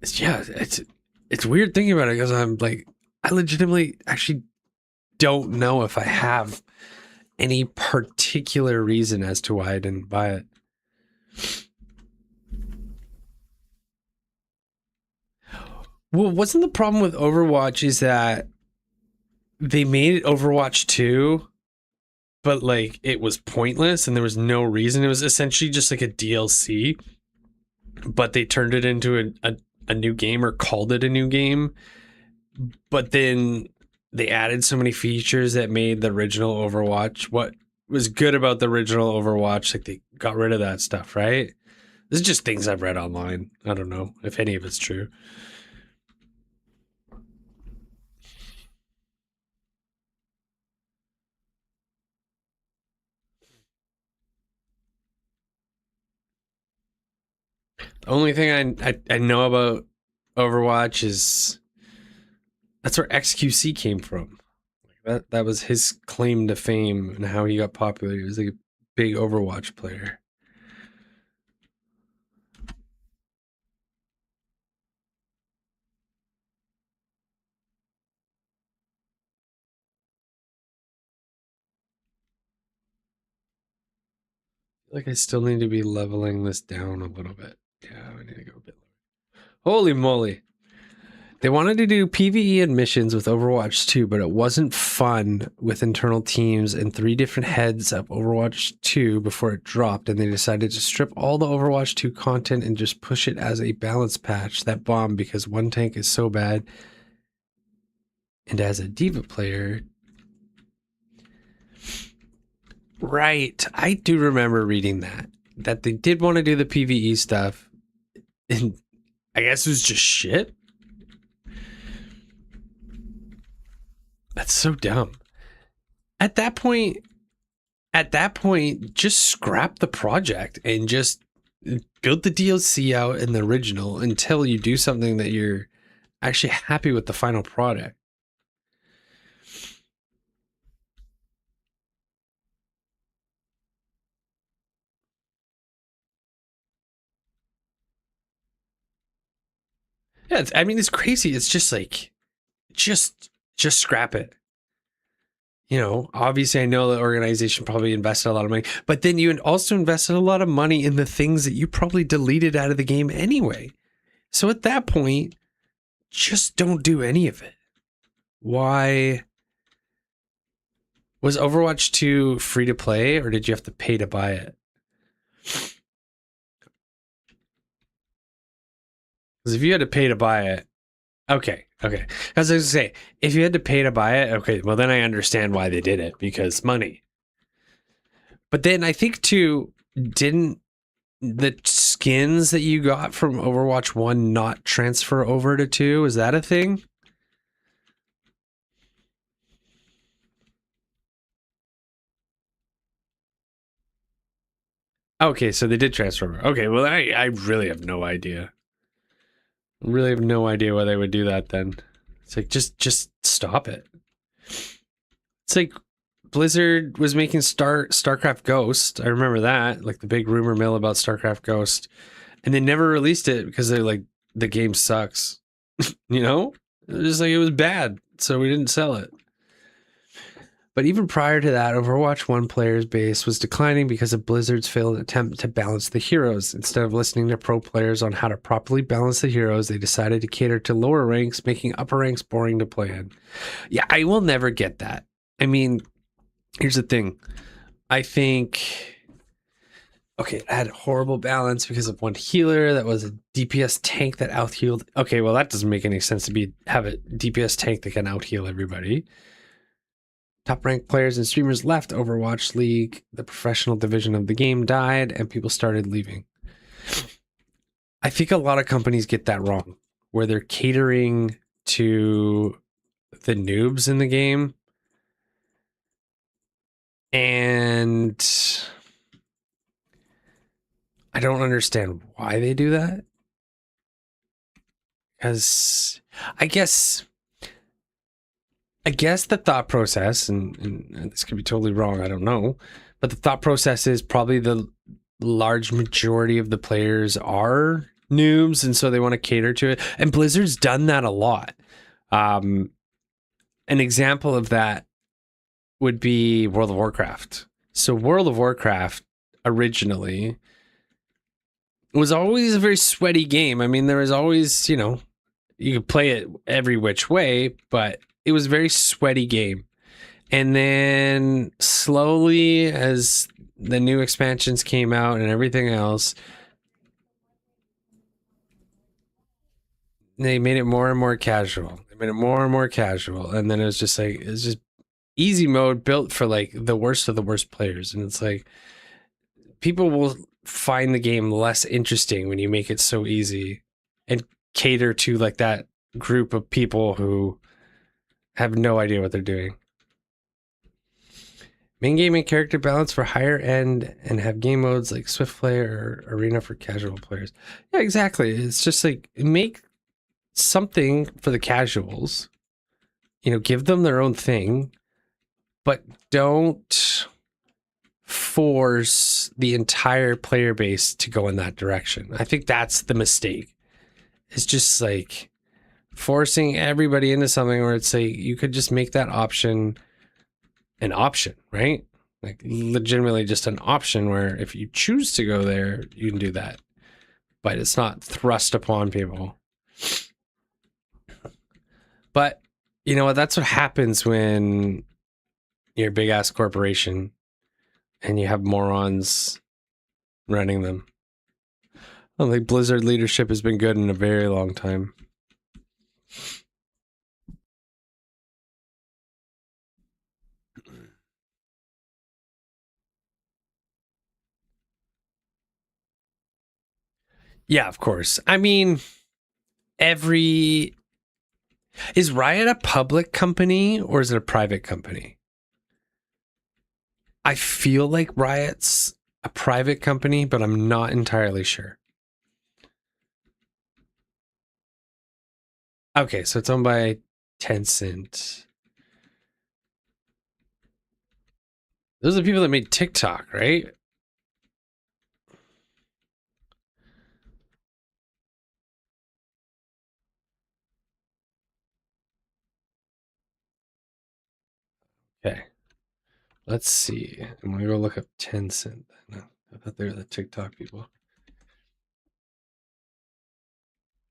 It's weird thinking about it because I'm like, I legitimately actually don't know if I have any particular reason as to why I didn't buy it. Well, wasn't the problem with Overwatch is that they made it Overwatch 2, but like it was pointless and there was no reason. It was essentially just like a DLC, but they turned it into a new game or called it a new game. But then they added so many features that made the original Overwatch. What was good about the original Overwatch, like they got rid of that stuff, right? This is just things I've read online. I don't know if any of it's true. The only thing I know about Overwatch is that's where XQC came from. That was his claim to fame and how he got popular. He was like a big Overwatch player. Like I still need to be leveling this down a little bit. Yeah, I need to go a bit lower. Holy moly. They wanted to do PvE and missions with Overwatch 2, but it wasn't fun with internal teams and 3 different heads of Overwatch 2 before it dropped, and they decided to strip all the Overwatch 2 content and just push it as a balance patch that bombed because one tank is so bad. And as a Diva player... Right, I do remember reading that they did want to do the PvE stuff, and I guess it was just shit. That's so dumb. At that point, just scrap the project and just build the DLC out in the original until you do something that you're actually happy with the final product. Yeah, I mean, it's crazy. It's just like, just scrap it. You know, obviously, I know the organization probably invested a lot of money, but then you also invested a lot of money in the things that you probably deleted out of the game anyway. So at that point, just don't do any of it. Why was Overwatch 2 free to play, or did you have to pay to buy it? Because if you had to pay to buy it, okay. As I was gonna say, if you had to pay to buy it, okay, well then I understand why they did it, because money. But then I think too, didn't the skins that you got from Overwatch 1 not transfer over to 2? Is that a thing? Okay, so they did transfer over. Okay, well I really have no idea. Really have no idea why they would do that then. It's like just stop it. It's like Blizzard was making StarCraft Ghost. I remember that, like the big rumor mill about StarCraft Ghost, and they never released it because they're like, the game sucks. You know, it was just like, it was bad, so we didn't sell it. But even prior to that, Overwatch 1 players base was declining because of Blizzard's failed attempt to balance the heroes. Instead of listening to pro players on how to properly balance the heroes, they decided to cater to lower ranks, making upper ranks boring to play in. Yeah, I will never get that. I mean, here's the thing. I think, okay, it had horrible balance because of one healer that was a DPS tank that out healed. Okay, well, that doesn't make any sense to have a DPS tank that can out heal everybody. Top ranked players and streamers left Overwatch League. The professional division of the game died and people started leaving. I think a lot of companies get that wrong, where they're catering to the noobs in the game. And I don't understand why they do that. Because I guess the thought process, and this could be totally wrong, I don't know, but the thought process is probably the large majority of the players are noobs, and so they want to cater to it. And Blizzard's done that a lot. An example of that would be World of Warcraft. So World of Warcraft originally was always a very sweaty game. I mean, there was always, you know, you could play it every which way, but it was a very sweaty game. And then slowly, as the new expansions came out and everything else, they made it more and more casual. They made it more and more casual. And then it was just like, it's just easy mode built for like the worst of the worst players. And it's like, people will find the game less interesting when you make it so easy and cater to like that group of people who have no idea what they're doing. Main game and character balance for higher end and have game modes like Swift Play or Arena for casual players. Yeah, exactly. It's just like, make something for the casuals, you know, give them their own thing, but don't force the entire player base to go in that direction. I think that's the mistake. It's just like forcing everybody into something where it's like, you could just make that option an option, right? Like legitimately just an option where if you choose to go there, you can do that. But it's not thrust upon people. But you know what? That's what happens when you're a big ass corporation and you have morons running them. I don't think Blizzard leadership has been good in a very long time. Yeah, of course. I mean, every Is Riot a public company or is it a private company? I feel like Riot's a private company, but I'm not entirely sure. Okay, so it's owned by Tencent. Those are the people that made TikTok, right? Okay. Let's see. I'm gonna go look up Tencent. No, I thought they were the TikTok people.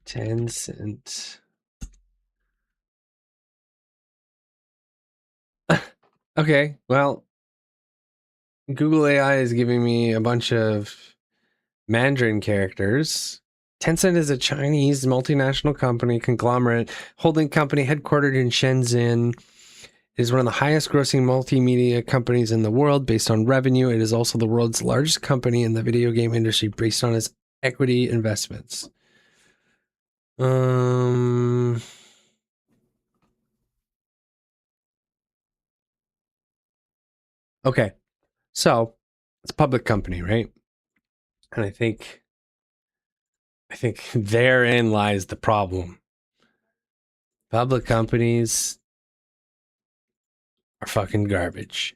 Tencent. Okay, well, Google AI is giving me a bunch of Mandarin characters. Tencent is a Chinese multinational company conglomerate holding company headquartered in Shenzhen. It is one of the highest grossing multimedia companies in the world based on revenue. It is also the world's largest company in the video game industry based on its equity investments. Okay. So it's a public company, right? And I think therein lies the problem. Public companies are fucking garbage.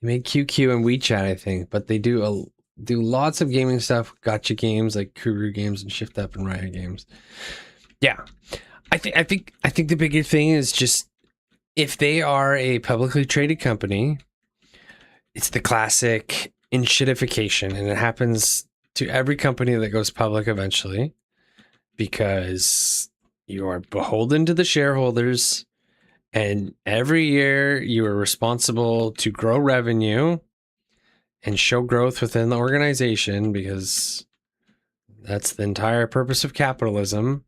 They made QQ and WeChat, I think, but they do lots of gaming stuff, gotcha games like Kuru games and Shift Up and Riot games. Yeah, I think the bigger thing is just if they are a publicly traded company, it's the classic enshittification, and it happens to every company that goes public eventually because you are beholden to the shareholders. And every year you are responsible to grow revenue and show growth within the organization because that's the entire purpose of capitalism.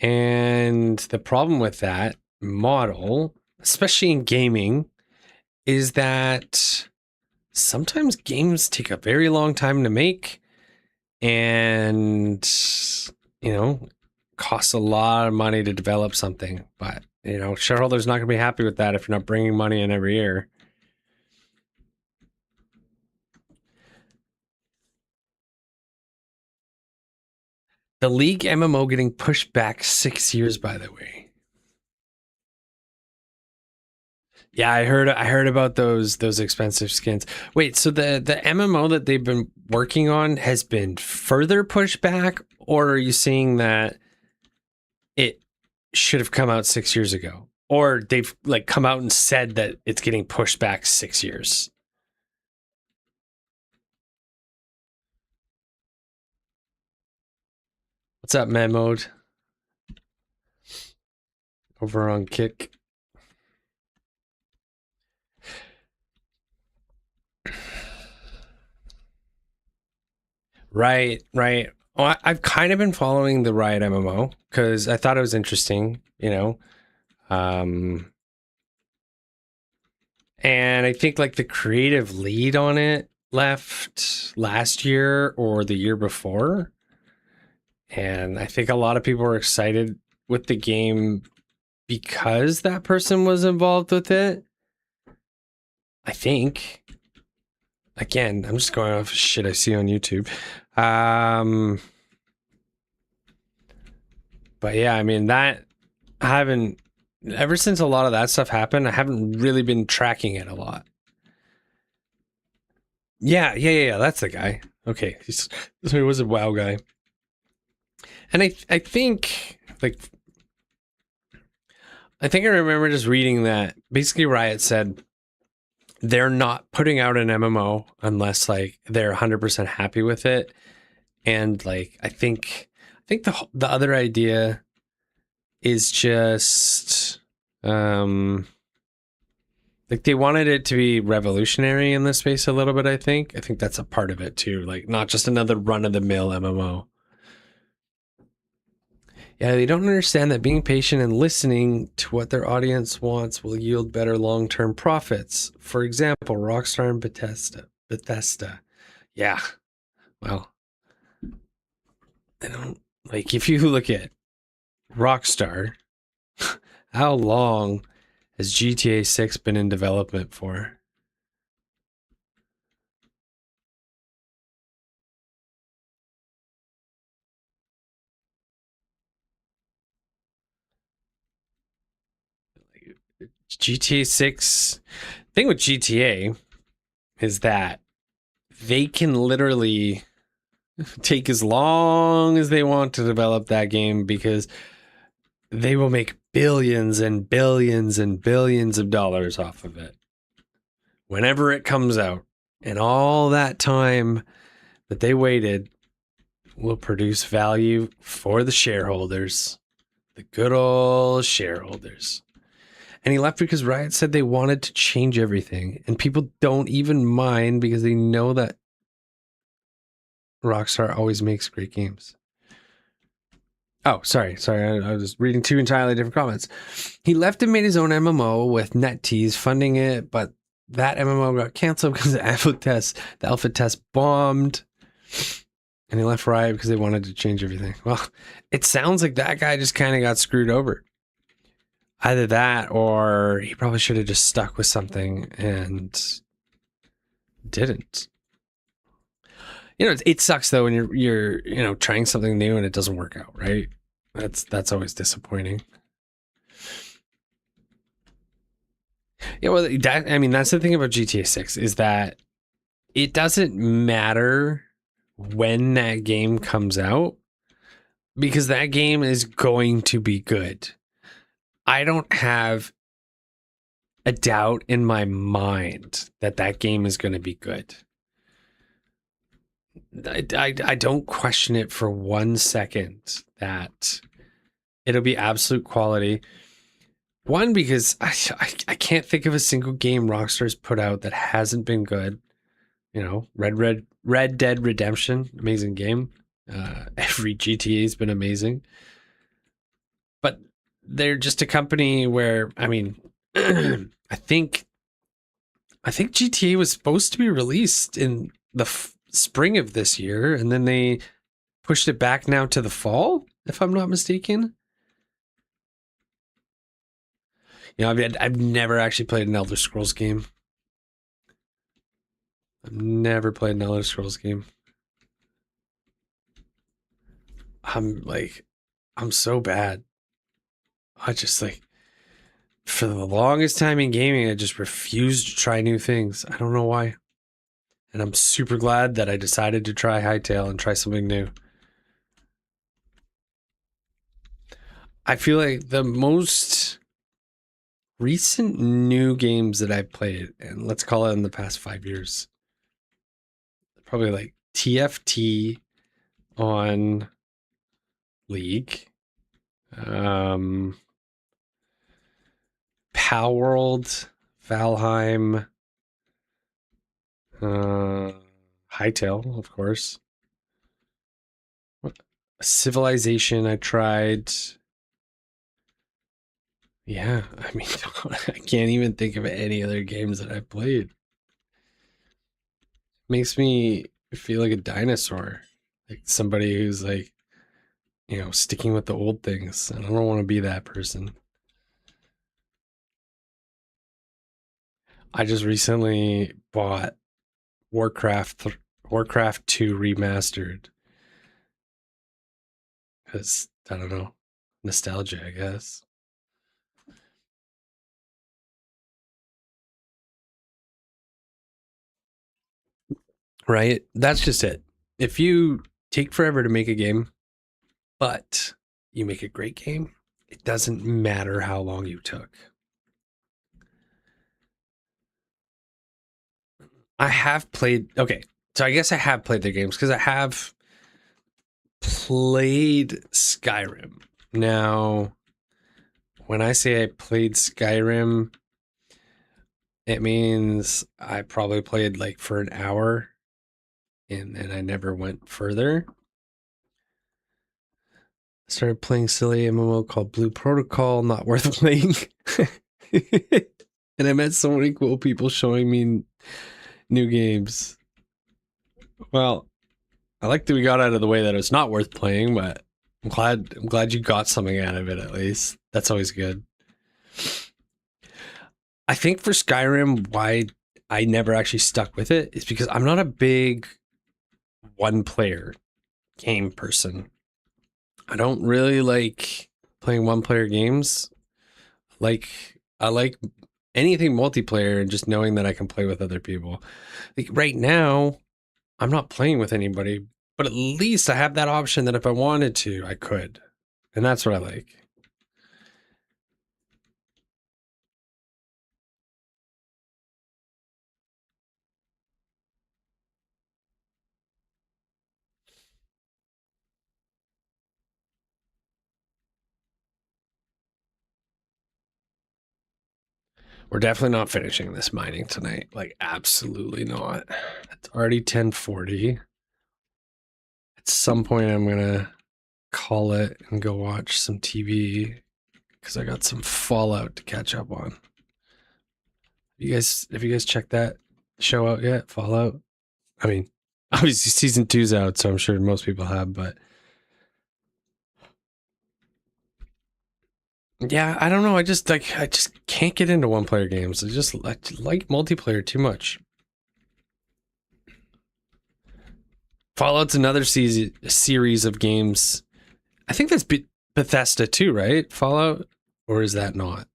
And the problem with that model, especially in gaming, is that sometimes games take a very long time to make and, costs a lot of money to develop something. But, shareholders not going to be happy with that if you're not bringing money in every year. The League MMO getting pushed back 6 years, by the way. Yeah, I heard about those expensive skins. Wait, so the MMO that they've been working on has been further pushed back, or are you seeing that it should have come out 6 years ago? Or they've like come out and said that it's getting pushed back 6 years. What's up, man mode? Over on Kick. Right, right. Well, I've kind of been following the Riot MMO because I thought it was interesting, Um, and I think like the creative lead on it left last year or the year before. And I think a lot of people were excited with the game because that person was involved with it. I think. Again, I'm just going off shit I see on YouTube. But yeah, I mean, that I haven't, ever since a lot of that stuff happened, I haven't really been tracking it a lot. Yeah. That's the guy. Okay. He was a WoW guy. And I think, like, I remember just reading that basically Riot said they're not putting out an MMO unless like they're 100% happy with it. And like, I think the other idea is just, like they wanted it to be revolutionary in this space a little bit. I think that's a part of it too. Like not just another run of the mill MMO. Yeah, they don't understand that being patient and listening to what their audience wants will yield better long-term profits. For example, Rockstar and Bethesda. Yeah. Well, I don't like if you look at Rockstar, how long has GTA 6 been in development for? GTA 6, thing with GTA is that they can literally take as long as they want to develop that game because they will make billions and billions and billions of dollars off of it whenever it comes out. And all that time that they waited will produce value for the shareholders, the good old shareholders. And he left because Riot said they wanted to change everything. And people don't even mind because they know that Rockstar always makes great games. Oh, sorry. I was reading two entirely different comments. He left and made his own MMO with NetEase funding it, but that MMO got canceled because the alpha test bombed. And he left Riot because they wanted to change everything. Well, it sounds like that guy just kind of got screwed over. Either that or he probably should have just stuck with something and didn't. You know, it sucks though when you're trying something new and it doesn't work out, right? That's always disappointing. Yeah, well, that's the thing about GTA 6 is that it doesn't matter when that game comes out because that game is going to be good. I don't have a doubt in my mind that that game is going to be good. I don't question it for 1 second that it'll be absolute quality. One, because I can't think of a single game Rockstar's put out that hasn't been good. You know, Red Dead Redemption, amazing game. Every GTA has been amazing. But they're just a company where, I mean, I think GTA was supposed to be released in the spring of this year, and then they pushed it back now to the fall, if I'm not mistaken. You know, I've never actually played an Elder Scrolls game. I've never played an Elder Scrolls game. I'm so bad. I just for the longest time in gaming, I just refused to try new things. I don't know why. And I'm super glad that I decided to try Hytale and try something new. I feel like the most recent new games that I've played, and let's call it in the past 5 years, probably like TFT on League, Pal World, Valheim, Hytale, of course. Civilization, I tried. Yeah, I mean, I can't even think of any other games that I've played. Makes me feel like a dinosaur, like somebody who's sticking with the old things. I don't want to be that person. I just recently bought Warcraft 2 remastered because I don't know, nostalgia, I guess. Right? That's just it. If you take forever to make a game, but you make a great game, it doesn't matter how long you took. I have played, okay, so I guess I have played their games because I have played Skyrim. Now, when I say I played Skyrim, it means I probably played like for an hour and then I never went further. I started playing silly MMO called Blue Protocol, not worth playing. And I met so many cool people showing me new games. Well, I like that we got out of the way that it's not worth playing, but I'm glad you got something out of it at least. That's always good. I think for Skyrim, why I never actually stuck with it is because I'm not a big one player game person. I don't really like playing one player games. I like anything multiplayer and just knowing that I can play with other people. Like right now, I'm not playing with anybody, but at least I have that option that if I wanted to, I could. And that's what I like. We're definitely not finishing this mining tonight. Like, absolutely not. It's already 10:40. At some point, I'm going to call it and go watch some TV because I got some Fallout to catch up on. Have you guys checked that show out yet? Fallout? I mean, obviously season 2's out, so I'm sure most people have, but yeah, I don't know. I just can't get into one player games. I like multiplayer too much. Fallout's another series of games. I think that's Bethesda too, right? Fallout, or is that not?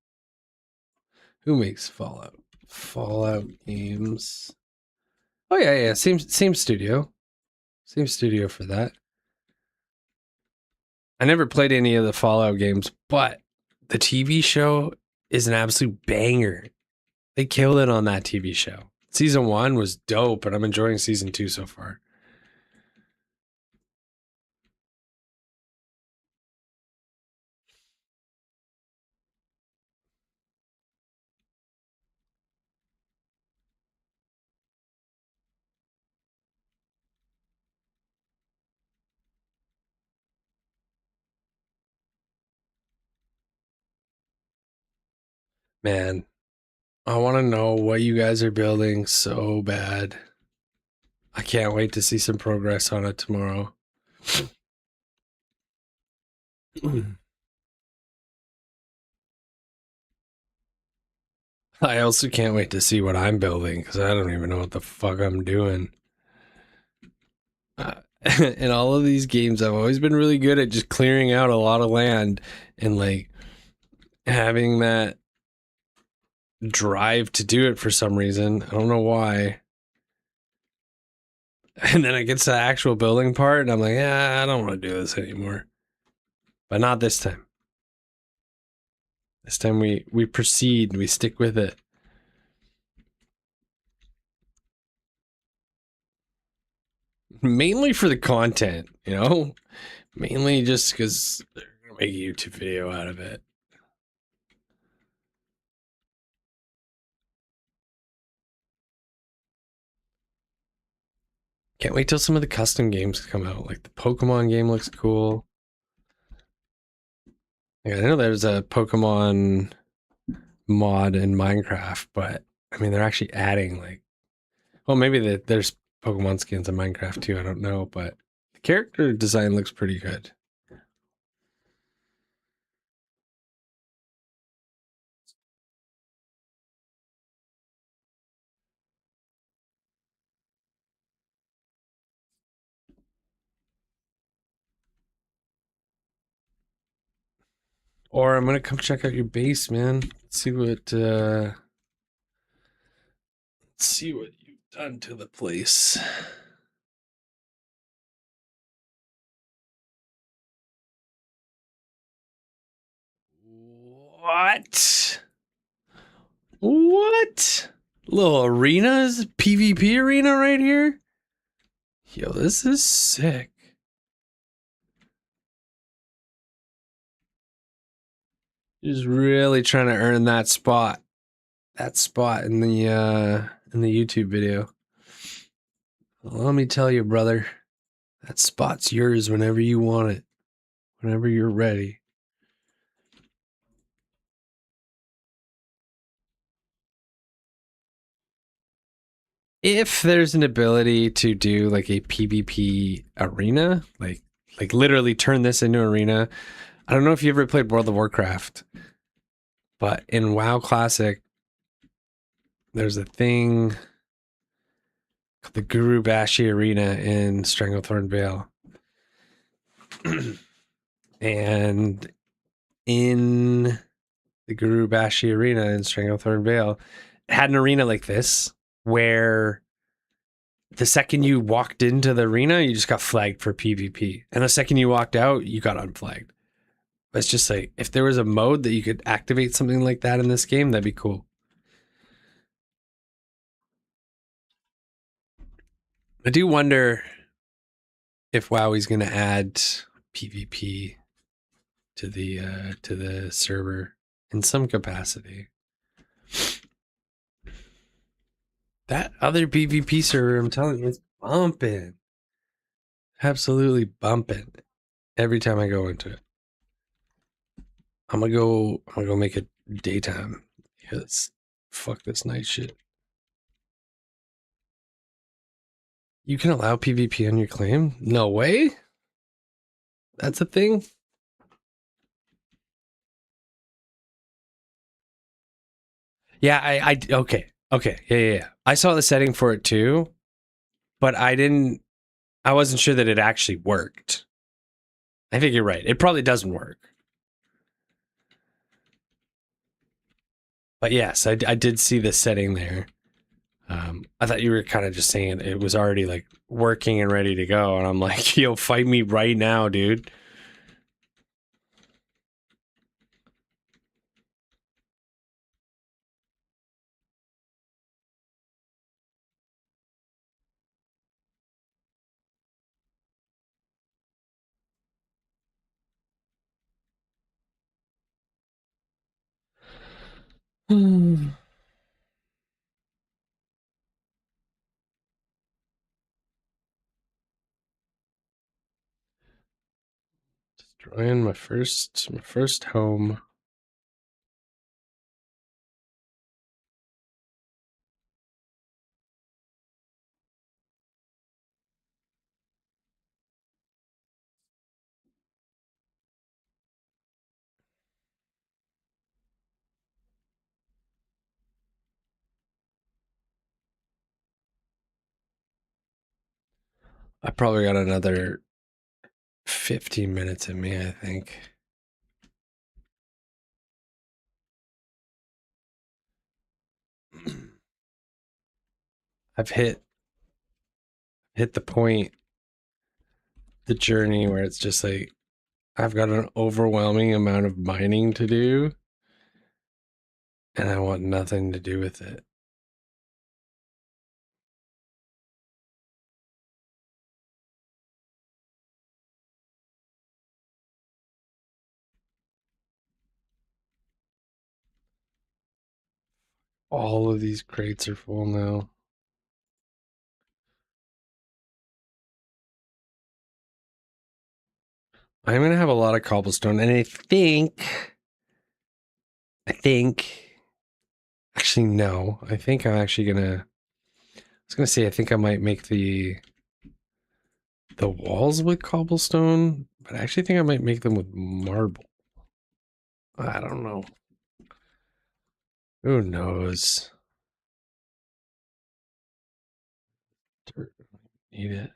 Who makes Fallout? Fallout games. Oh yeah, same studio, same studio for that. I never played any of the Fallout games, but the TV show is an absolute banger. They killed it on that TV show. Season 1 was dope, and I'm enjoying season 2 so far. Man, I want to know what you guys are building so bad. I can't wait to see some progress on it tomorrow. I also can't wait to see what I'm building because I don't even know what the fuck I'm doing. In all of these games, I've always been really good at just clearing out a lot of land and like having that drive to do it for some reason. I don't know why. And then it gets to the actual building part, and I'm like, yeah, I don't want to do this anymore. But not this time. This time we proceed, we stick with it. Mainly for the content, you know? Mainly just because they're going to make a YouTube video out of it. Can't wait till some of the custom games come out. Like the Pokemon game looks cool. Yeah, I know there's a Pokemon mod in Minecraft, but I mean, they're actually adding like, well, maybe there's Pokemon skins in Minecraft too. I don't know, but the character design looks pretty good. Or I'm gonna come check out your base, man. See what see what you've done to the place. What? What? Little arenas? PvP arena right here? Yo, this is sick. Just really trying to earn that spot. That spot in the YouTube video. Well, let me tell you, brother. That spot's yours whenever you want it. Whenever you're ready. if there's an ability to do like a PvP arena, like literally turn this into arena. I don't know if you ever played World of Warcraft, but in WoW Classic, there's a thing called the Guru Bashi Arena in Stranglethorn Vale. And in the Guru Bashi Arena in Stranglethorn Vale, it had an arena like this where the second you walked into the arena, you just got flagged for PvP. And the second you walked out, you got unflagged. But it's just like, if there was a mode that you could activate something like that in this game, that'd be cool. I do wonder if WoW's going to add PvP to the server in some capacity. That other PvP server, I'm telling you, it's bumping. Absolutely bumping every time I go into it. I'm gonna go make it daytime. Because fuck this night shit. You can allow PvP on your claim? No way? That's a thing? Yeah, I okay. Okay. Yeah. I saw the setting for it too, but I wasn't sure that it actually worked. I think you're right. It probably doesn't work. But yes, I did see the setting there. I thought you were kind of just saying it was already like working and ready to go. And I'm like, yo, fight me right now, dude. Destroying my first home. I probably got another 15 minutes in me, I think. I've hit the point, the journey where it's just like I've got an overwhelming amount of mining to do and I want nothing to do with it. All of these crates are full now. I'm gonna have a lot of cobblestone, and I think, actually no, I think I'm actually gonna. I was gonna say I think I might make the walls with cobblestone, but I actually think I might make them with marble. I don't know. Who knows? Dirt, need it.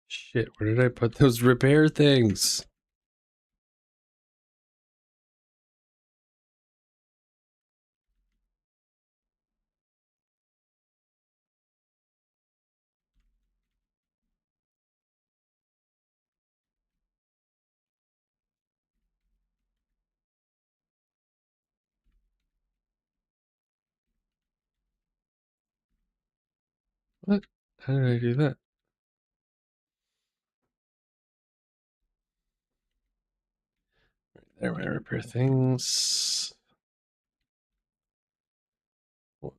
Shit, where did I put those repair things? What? How did I do that? There, my repair things. 1,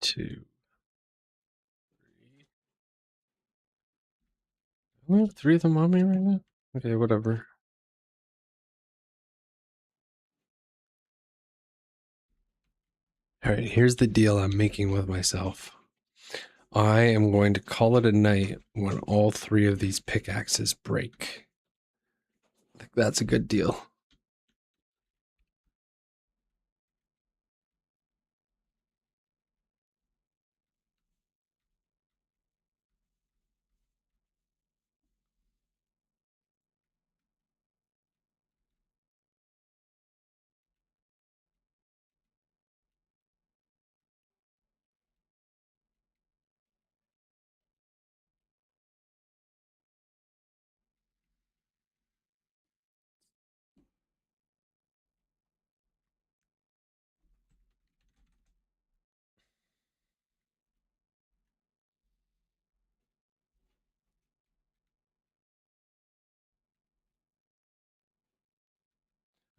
2, 3. I only have 3 of them on me right now. Okay, whatever. All right, here's the deal I'm making with myself. I am going to call it a night when all three of these pickaxes break. I think that's a good deal.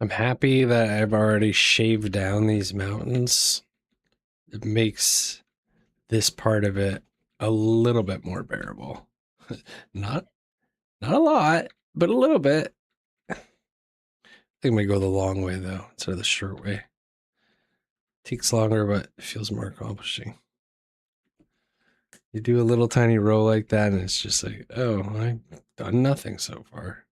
I'm happy that I've already shaved down these mountains. It makes this part of it a little bit more bearable. Not not a lot, but a little bit. I think I'm gonna go the long way though, instead of the short way. Takes longer, but it feels more accomplishing. You do a little tiny row like that, and it's just like, oh, I've done nothing so far.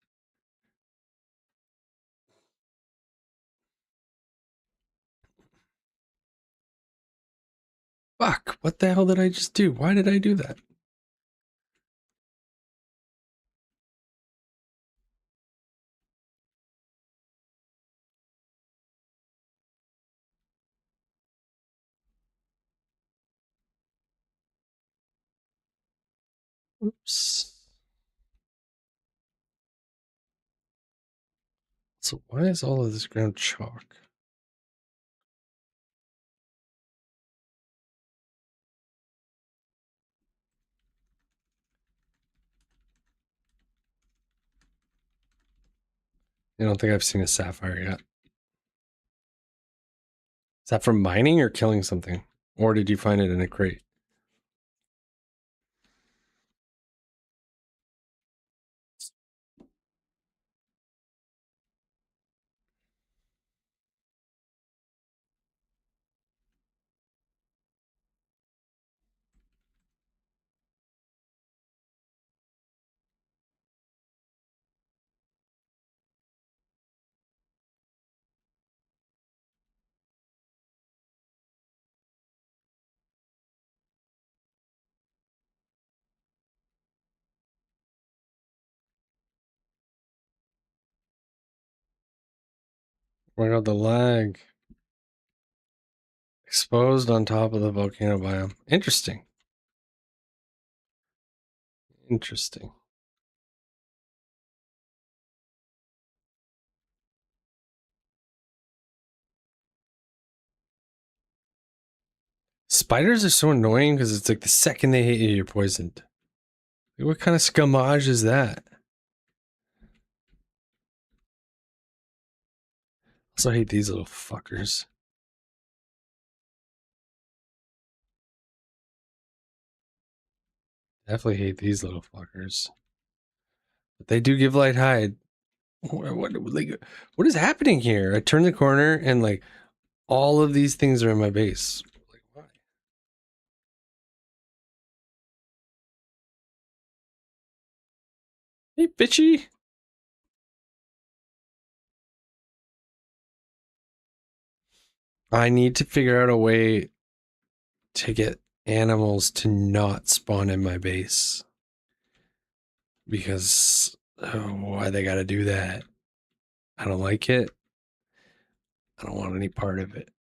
Fuck, what the hell did I just do? Why did I do that? Oops. So why is all of this ground chalk? I don't think I've seen a sapphire yet. Is that from mining or killing something? Or did you find it in a crate? Oh my god, the lag. Exposed on top of the volcano biome. Interesting. Interesting. Spiders are so annoying because it's like the second they hit you, you're poisoned. Like, what kind of scammage is that? Also, I hate these little fuckers. Definitely hate these little fuckers. But they do give light hide. What is happening here? I turn the corner and like all of these things are in my base. Like, why? Hey, bitchy. I need to figure out a way to get animals to not spawn in my base. Because why they gotta do that? I don't like it. I don't want any part of it.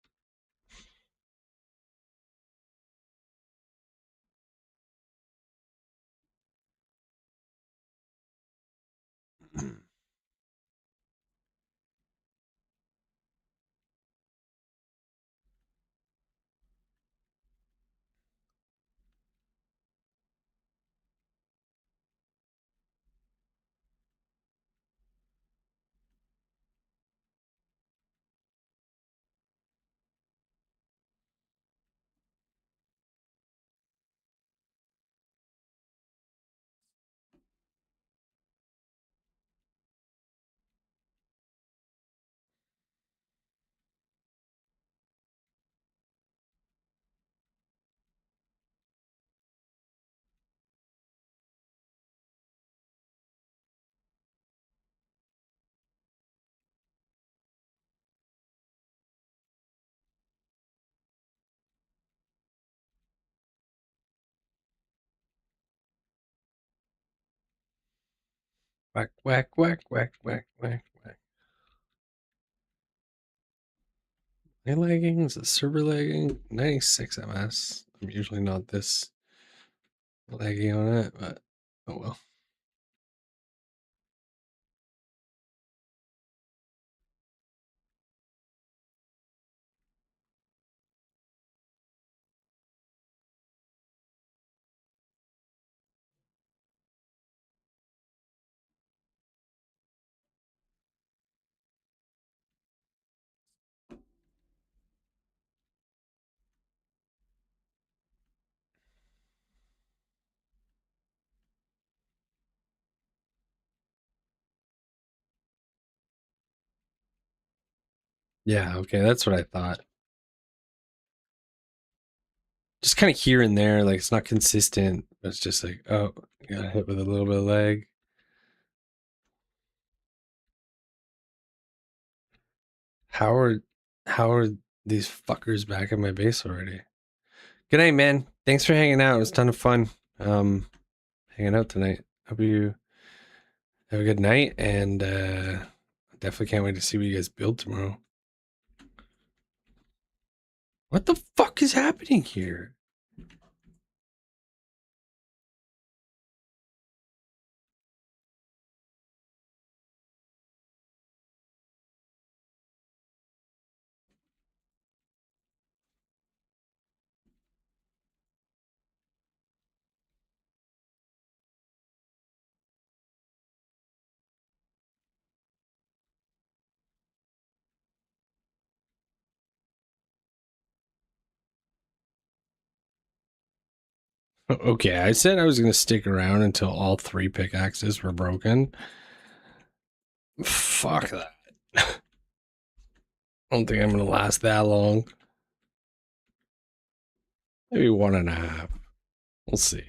Whack, whack, whack, whack, whack, whack, whack. My leggings, a server legging, 96 ms. I'm usually not this laggy on it, but oh well. Yeah, okay, that's what I thought. Just kind of here and there, like it's not consistent. It's just like, oh, got hit with a little bit of lag. How are how are these fuckers back at my base already? Good night, man. Thanks for hanging out. It was a ton of fun. Hanging out tonight. Hope you have a good night, and definitely can't wait to see what you guys build tomorrow. What the fuck is happening here? Okay, I said I was going to stick around until all 3 pickaxes were broken. Fuck that. I don't think I'm going to last that long. Maybe 1.5. We'll see.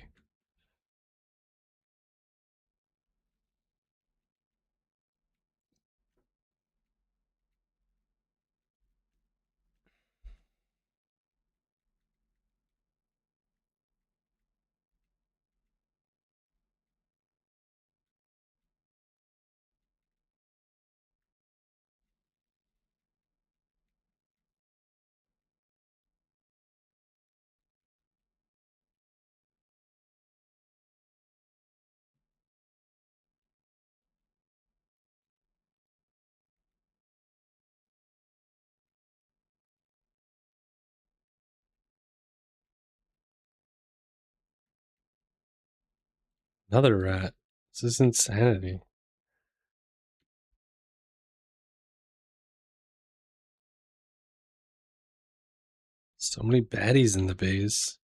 Another rat. This is insanity. So many baddies in the base.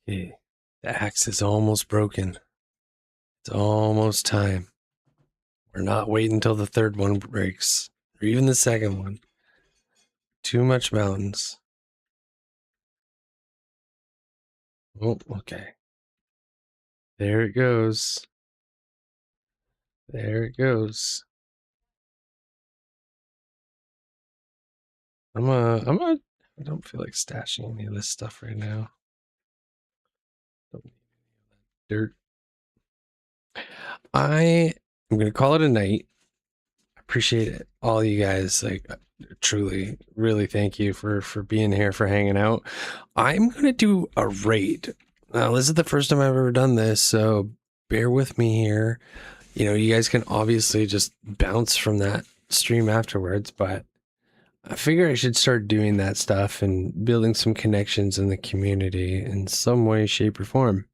Okay. The axe is almost broken. It's almost time. We're not waiting until the third one breaks, or even the second one. Too much mountains. Oh, okay. There it goes. There it goes. I don't feel like stashing any of this stuff right now. Don't need dirt. I am gonna call it a night. Appreciate it, all you guys. Like, truly, really, thank you for being here, for hanging out. I'm gonna do a raid. Now, this is the first time I've ever done this, so bear with me here. You know, you guys can obviously just bounce from that stream afterwards, but I figure I should start doing that stuff and building some connections in the community in some way, shape, or form.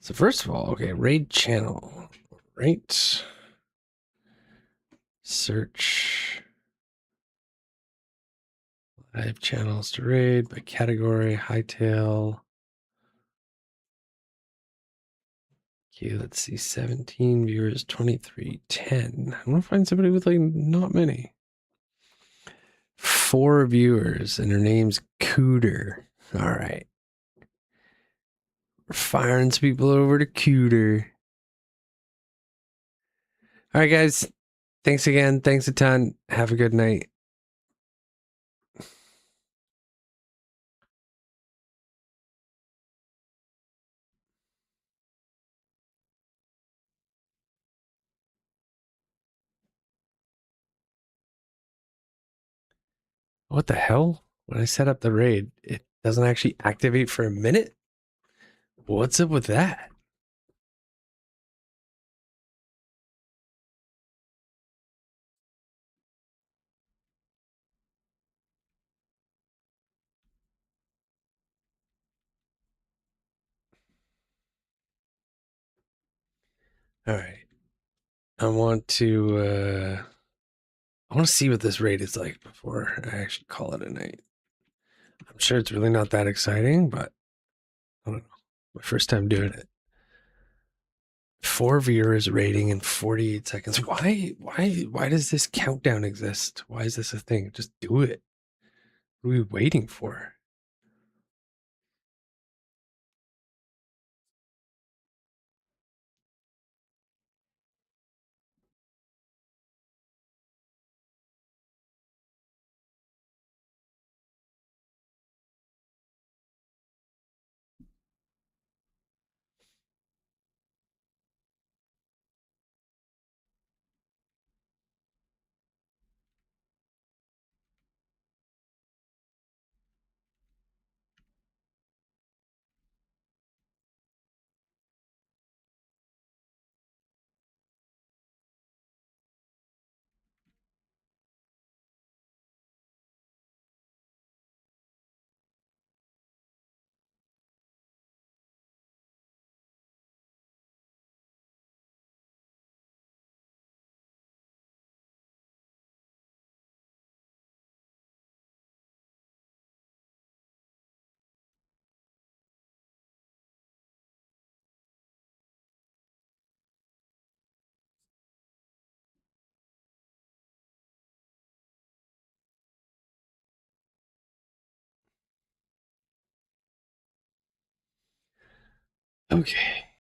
So first of all, okay, raid channel, right? Search live channels to raid by category, hightail. Okay, let's see, 17 viewers, 23, 10. I want to find somebody with like not many. 4 viewers, and her name's Cooter. All right. We're firing some people over to Cooter. All right, guys. Thanks again. Thanks a ton. Have a good night. What the hell? When I set up the raid, it doesn't actually activate for a minute? What's up with that? All right. I want to see what this raid is like before I actually call it a night. I'm sure it's really not that exciting, but I don't know. My first time doing it. 4 viewers rating in 48 seconds. Why does this countdown exist? Why is this a thing? Just do it. What are we waiting for? Okay.